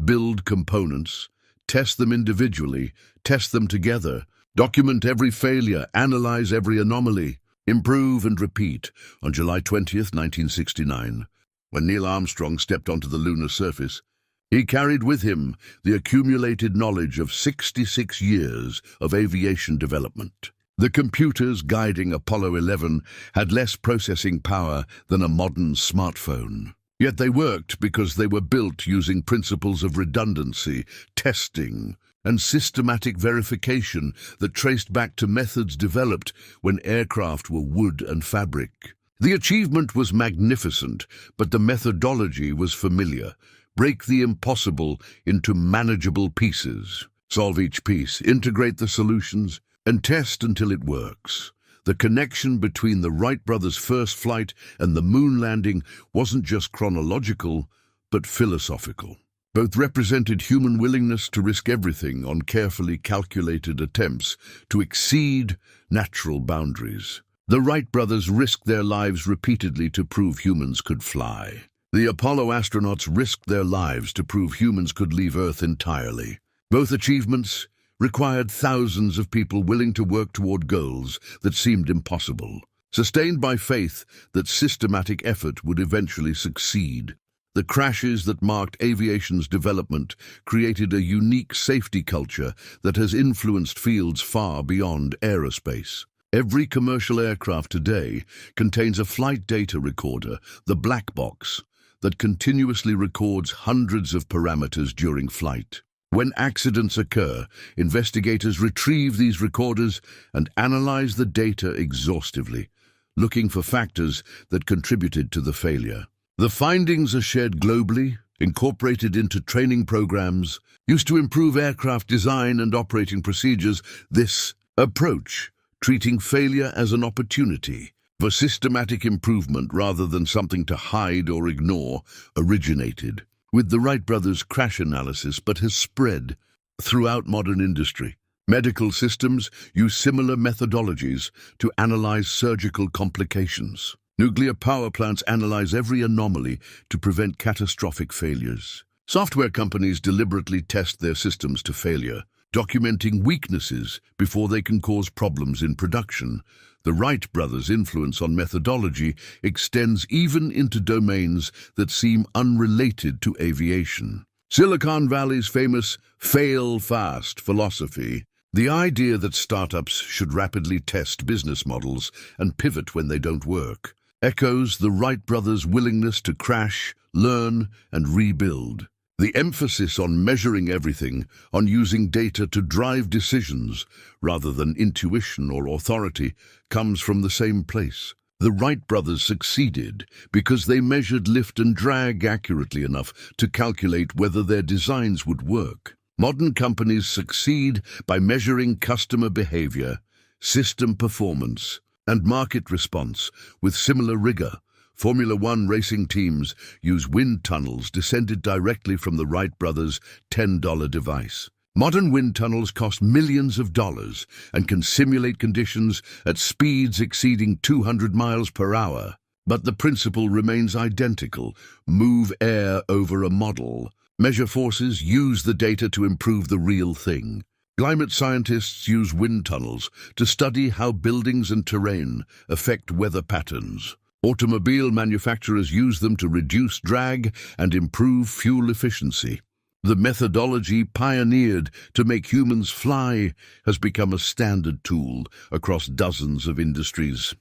S1: Build components, test them individually, test them together, document every failure, analyze every anomaly, improve and repeat. On July 20th, 1969, when Neil Armstrong stepped onto the lunar surface, he carried with him the accumulated knowledge of 66 years of aviation development. The computers guiding Apollo 11 had less processing power than a modern smartphone. Yet they worked because they were built using principles of redundancy, testing, and systematic verification that traced back to methods developed when aircraft were wood and fabric. The achievement was magnificent, but the methodology was familiar. Break the impossible into manageable pieces. Solve each piece, integrate the solutions, and test until it works. The connection between the Wright brothers' first flight and the moon landing wasn't just chronological, but philosophical. Both represented human willingness to risk everything on carefully calculated attempts to exceed natural boundaries. The Wright brothers risked their lives repeatedly to prove humans could fly. The Apollo astronauts risked their lives to prove humans could leave Earth entirely. Both achievements required thousands of people willing to work toward goals that seemed impossible, sustained by faith that systematic effort would eventually succeed. The crashes that marked aviation's development created a unique safety culture that has influenced fields far beyond aerospace. Every commercial aircraft today contains a flight data recorder, the black box, that continuously records hundreds of parameters during flight. When accidents occur, investigators retrieve these recorders and analyze the data exhaustively, looking for factors that contributed to the failure. The findings are shared globally, incorporated into training programs, used to improve aircraft design and operating procedures. This approach, treating failure as an opportunity, The systematic improvement, rather than something to hide or ignore, originated with the Wright brothers' crash analysis but has spread throughout modern industry. Medical systems use similar methodologies to analyze surgical complications. Nuclear power plants analyze every anomaly to prevent catastrophic failures. Software companies deliberately test their systems to failure, documenting weaknesses before they can cause problems in production. The Wright brothers' influence on methodology extends even into domains that seem unrelated to aviation. Silicon Valley's famous fail fast philosophy, the idea that startups should rapidly test business models and pivot when they don't work, echoes the Wright brothers' willingness to crash, learn, and rebuild. The emphasis on measuring everything, on using data to drive decisions rather than intuition or authority, comes from the same place. The Wright brothers succeeded because they measured lift and drag accurately enough to calculate whether their designs would work. Modern companies succeed by measuring customer behavior, system performance, and market response with similar rigor. Formula One racing teams use wind tunnels descended directly from the Wright brothers' $10 device. Modern wind tunnels cost millions of dollars and can simulate conditions at speeds exceeding 200 miles per hour. But the principle remains identical: move air over a model. Measure forces, use the data to improve the real thing. Climate scientists use wind tunnels to study how buildings and terrain affect weather patterns. Automobile manufacturers use them to reduce drag and improve fuel efficiency. The methodology pioneered to make humans fly has become a standard tool across dozens of industries.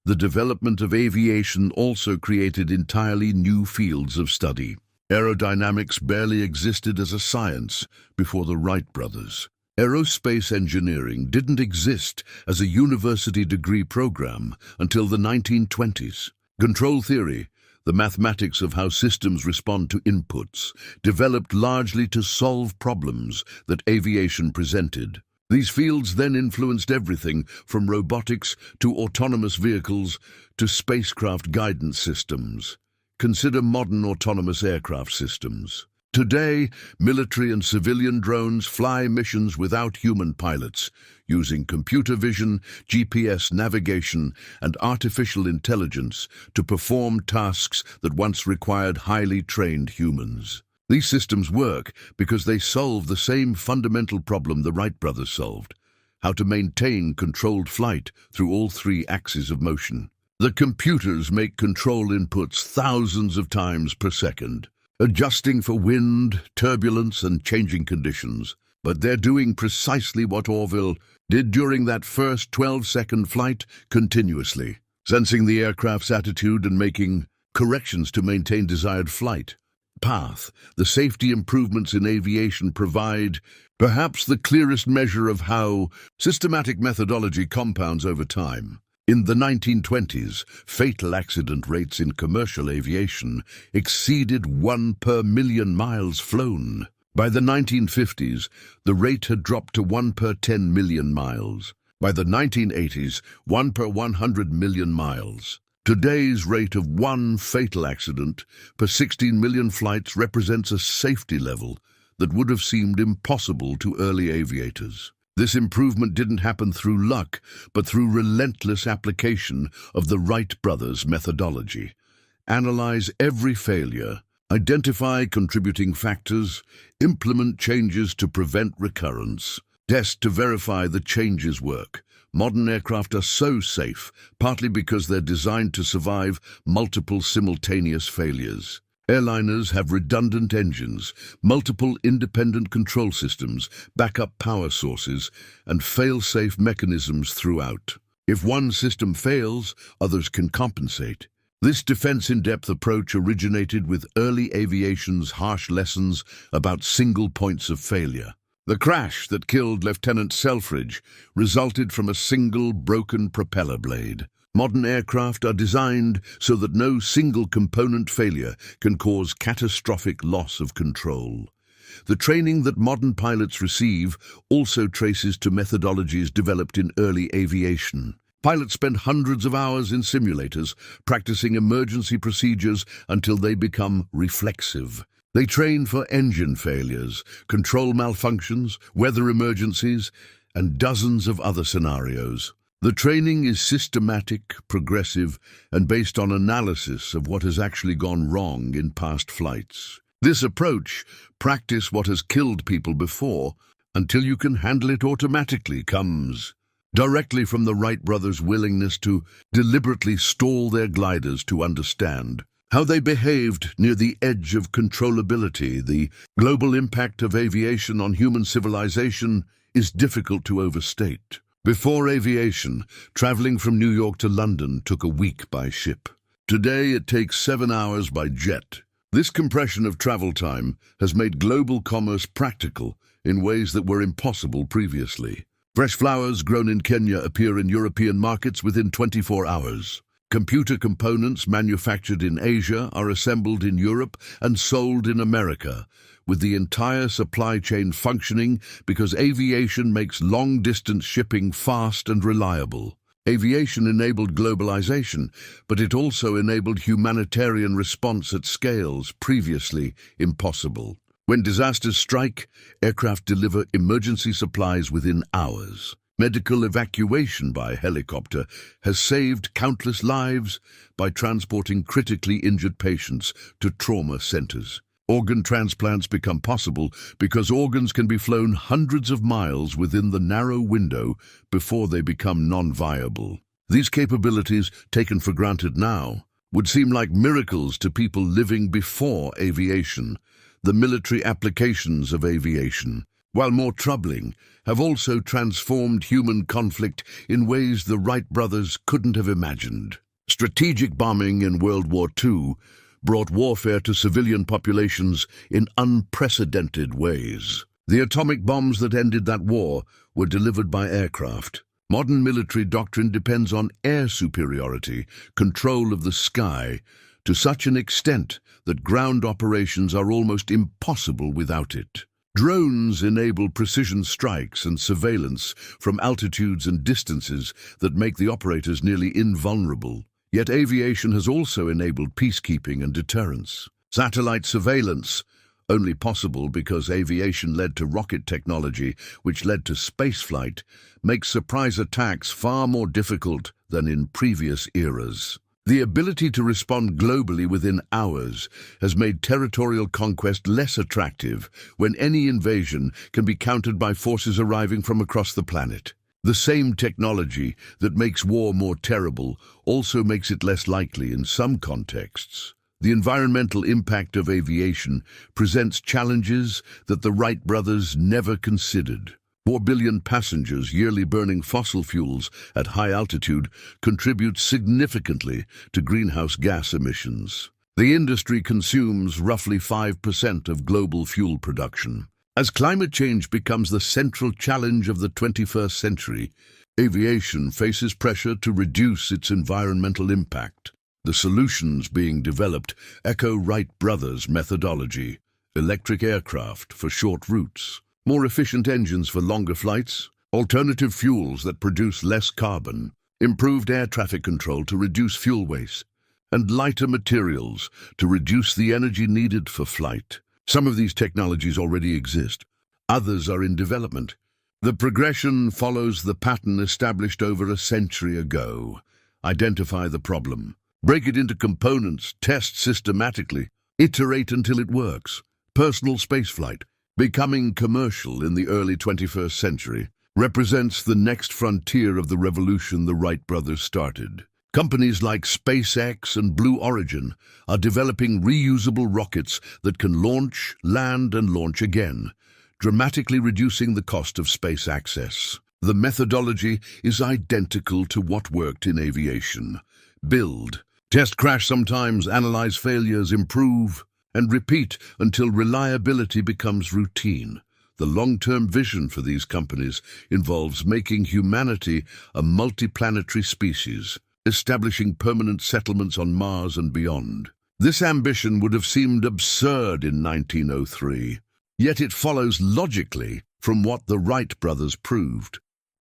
S1: The development of aviation also created entirely new fields of study. Aerodynamics barely existed as a science before the Wright brothers. Aerospace engineering didn't exist as a university degree program until the 1920s. Control theory, the mathematics of how systems respond to inputs, developed largely to solve problems that aviation presented. These fields then influenced everything from robotics to autonomous vehicles to spacecraft guidance systems. Consider modern autonomous aircraft systems. Today, military and civilian drones fly missions without human pilots, using computer vision, GPS navigation, and artificial intelligence to perform tasks that once required highly trained humans. These systems work because they solve the same fundamental problem the Wright brothers solved: how to maintain controlled flight through all three axes of motion. The computers make control inputs thousands of times per second, adjusting for wind, turbulence, and changing conditions. But they're doing precisely what Orville did during that first 12-second flight continuously, sensing the aircraft's attitude and making corrections to maintain desired flight path. The safety improvements in aviation provide perhaps the clearest measure of how systematic methodology compounds over time. In the 1920s, fatal accident rates in commercial aviation exceeded 1 per million miles flown. By the 1950s, the rate had dropped to 1 per 10 million miles. By the 1980s, 1 per 100 million miles. Today's rate of 1 fatal accident per 16 million flights represents a safety level that would have seemed impossible to early aviators. This improvement didn't happen through luck, but through relentless application of the Wright brothers' methodology. Analyze every failure, identify contributing factors, implement changes to prevent recurrence, test to verify the changes work. Modern aircraft are so safe, partly because they're designed to survive multiple simultaneous failures. Airliners have redundant engines, multiple independent control systems, backup power sources, and fail-safe mechanisms throughout. If one system fails, others can compensate. This defense-in-depth approach originated with early aviation's harsh lessons about single points of failure. The crash that killed Lieutenant Selfridge resulted from a single broken propeller blade. Modern aircraft are designed so that no single component failure can cause catastrophic loss of control. The training that modern pilots receive also traces to methodologies developed in early aviation. Pilots spend hundreds of hours in simulators, practicing emergency procedures until they become reflexive. They train for engine failures, control malfunctions, weather emergencies, and dozens of other scenarios. The training is systematic, progressive, and based on analysis of what has actually gone wrong in past flights. This approach, practice what has killed people before until you can handle it automatically, comes directly from the Wright brothers' willingness to deliberately stall their gliders to understand how they behaved near the edge of controllability. The global impact of aviation on human civilization is difficult to overstate. Before aviation, traveling from New York to London took a week by ship. Today it takes 7 hours by jet. This compression of travel time has made global commerce practical in ways that were impossible previously. Fresh flowers grown in Kenya appear in European markets within 24 hours. Computer components manufactured in Asia are assembled in Europe and sold in America, with the entire supply chain functioning because aviation makes long-distance shipping fast and reliable. Aviation enabled globalization, but it also enabled humanitarian response at scales previously impossible. When disasters strike, aircraft deliver emergency supplies within hours. Medical evacuation by helicopter has saved countless lives by transporting critically injured patients to trauma centers. Organ transplants become possible because organs can be flown hundreds of miles within the narrow window before they become non-viable. These capabilities, taken for granted now, would seem like miracles to people living before aviation. The military applications of aviation, while more troubling, have also transformed human conflict in ways the Wright brothers couldn't have imagined. Strategic bombing in World War II brought warfare to civilian populations in unprecedented ways. The atomic bombs that ended that war were delivered by aircraft. Modern military doctrine depends on air superiority, control of the sky, to such an extent that ground operations are almost impossible without it. Drones enable precision strikes and surveillance from altitudes and distances that make the operators nearly invulnerable. Yet aviation has also enabled peacekeeping and deterrence. Satellite surveillance, only possible because aviation led to rocket technology, which led to spaceflight, makes surprise attacks far more difficult than in previous eras. The ability to respond globally within hours has made territorial conquest less attractive when any invasion can be countered by forces arriving from across the planet. The same technology that makes war more terrible also makes it less likely in some contexts. The environmental impact of aviation presents challenges that the Wright brothers never considered. 4 billion passengers yearly burning fossil fuels at high altitude contributes significantly to greenhouse gas emissions. The industry consumes roughly 5% of global fuel production. As climate change becomes the central challenge of the 21st century, aviation faces pressure to reduce its environmental impact. The solutions being developed echo Wright brothers' methodology: electric aircraft for short routes, more efficient engines for longer flights, alternative fuels that produce less carbon, improved air traffic control to reduce fuel waste, and lighter materials to reduce the energy needed for flight. Some of these technologies already exist. Others are in development. The progression follows the pattern established over a century ago. Identify the problem. Break it into components, test systematically, iterate until it works. Personal spaceflight, becoming commercial in the early 21st century, represents the next frontier of the revolution the Wright brothers started. Companies like SpaceX and Blue Origin are developing reusable rockets that can launch, land, and launch again, dramatically reducing the cost of space access. The methodology is identical to what worked in aviation. Build, test crash sometimes, analyze failures, improve, and repeat until reliability becomes routine. The long-term vision for these companies involves making humanity a multiplanetary species, establishing permanent settlements on Mars and beyond. This ambition would have seemed absurd in 1903, yet it follows logically from what the Wright brothers proved.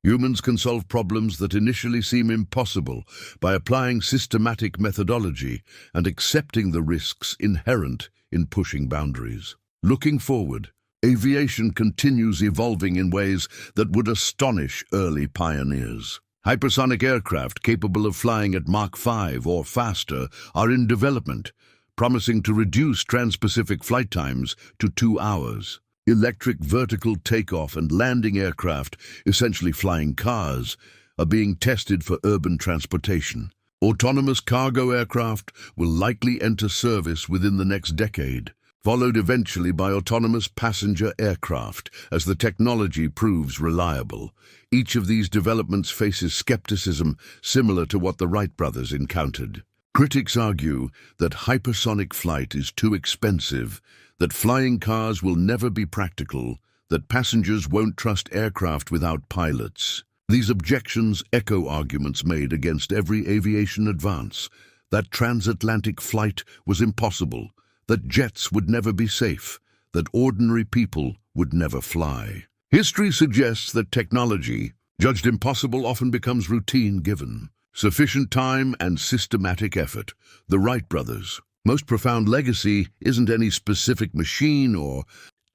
S1: Humans can solve problems that initially seem impossible by applying systematic methodology and accepting the risks inherent in pushing boundaries. Looking forward, aviation continues evolving in ways that would astonish early pioneers. Hypersonic aircraft capable of flying at Mach 5 or faster are in development, promising to reduce trans-Pacific flight times to 2 hours. Electric vertical takeoff and landing aircraft, essentially flying cars, are being tested for urban transportation. Autonomous cargo aircraft will likely enter service within the next decade, followed eventually by autonomous passenger aircraft as the technology proves reliable. Each of these developments faces skepticism similar to what the Wright brothers encountered. Critics argue that hypersonic flight is too expensive, that flying cars will never be practical, that passengers won't trust aircraft without pilots. These objections echo arguments made against every aviation advance, that transatlantic flight was impossible, that jets would never be safe, that ordinary people would never fly. History suggests that technology, judged impossible, often becomes routine given sufficient time and systematic effort. The Wright brothers' most profound legacy isn't any specific machine or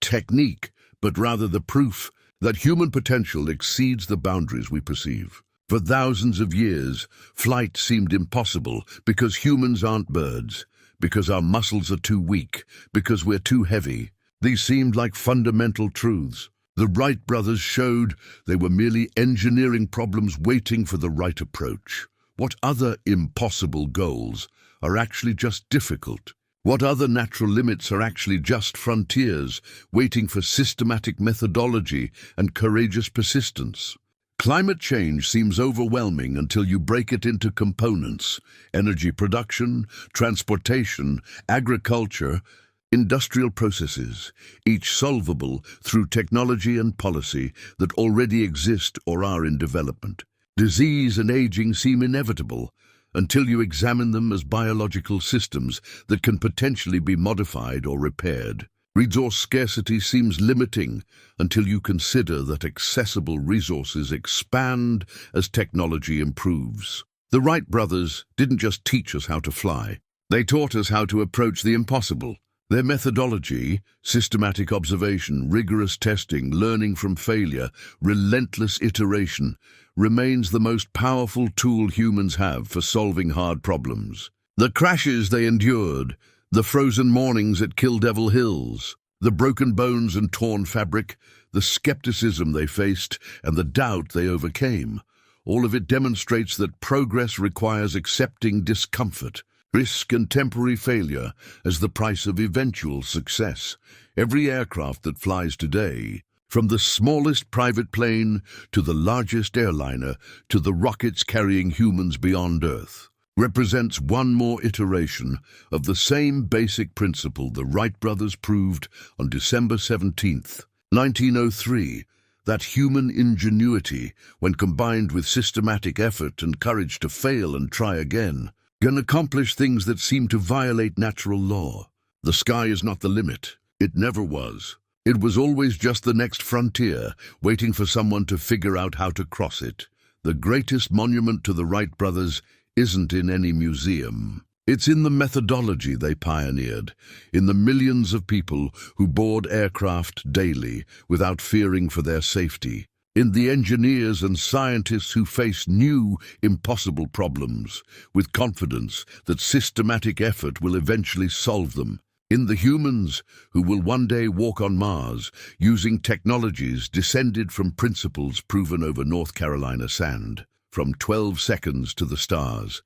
S1: technique, but rather the proof that human potential exceeds the boundaries we perceive. For thousands of years, flight seemed impossible because humans aren't birds, because our muscles are too weak, because we're too heavy. These seemed like fundamental truths. The Wright brothers showed they were merely engineering problems waiting for the right approach. What other impossible goals are actually just difficult? What other natural limits are actually just frontiers waiting for systematic methodology and courageous persistence? Climate change seems overwhelming until you break it into components: energy production, transportation, agriculture, industrial processes, each solvable through technology and policy that already exist or are in development. Disease and aging seem inevitable until you examine them as biological systems that can potentially be modified or repaired. Resource scarcity seems limiting until you consider that accessible resources expand as technology improves. The Wright brothers didn't just teach us how to fly. They taught us how to approach the impossible. Their methodology, systematic observation, rigorous testing, learning from failure, relentless iteration, remains the most powerful tool humans have for solving hard problems. The crashes they endured, the frozen mornings at Kill Devil Hills, the broken bones and torn fabric, the skepticism they faced, and the doubt they overcame, all of it demonstrates that progress requires accepting discomfort, risk and temporary failure as the price of eventual success. Every aircraft that flies today, from the smallest private plane to the largest airliner to the rockets carrying humans beyond Earth, represents one more iteration of the same basic principle the Wright brothers proved on December 17th, 1903, that human ingenuity, when combined with systematic effort and courage to fail and try again, can accomplish things that seem to violate natural law. The sky is not the limit. It never was. It was always just the next frontier, waiting for someone to figure out how to cross it. The greatest monument to the Wright brothers isn't in any museum. It's in the methodology they pioneered, in the millions of people who board aircraft daily without fearing for their safety, in the engineers and scientists who face new, impossible problems with confidence that systematic effort will eventually solve them, in the humans who will one day walk on Mars using technologies descended from principles proven over North Carolina sand, from 12 seconds to the stars.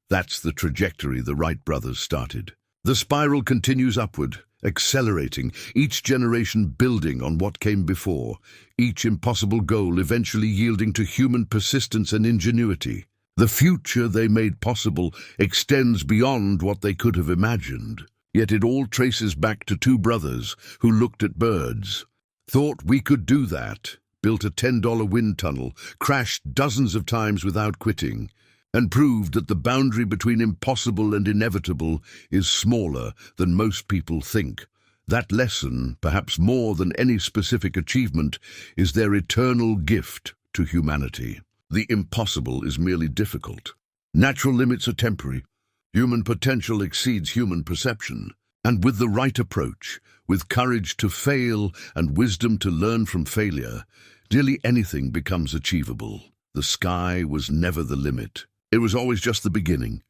S1: That's the trajectory the Wright brothers started. The spiral continues upward, accelerating, each generation building on what came before, each impossible goal eventually yielding to human persistence and ingenuity. The future they made possible extends beyond what they could have imagined. Yet it all traces back to two brothers who looked at birds, thought we could do that, built a $10 wind tunnel, crashed dozens of times without quitting, and proved that the boundary between impossible and inevitable is smaller than most people think. That lesson, perhaps more than any specific achievement, is their eternal gift to humanity. The impossible is merely difficult. Natural limits are temporary. Human potential exceeds human perception. And with the right approach, with courage to fail and wisdom to learn from failure, nearly anything becomes achievable. The sky was never the limit. It was always just the beginning.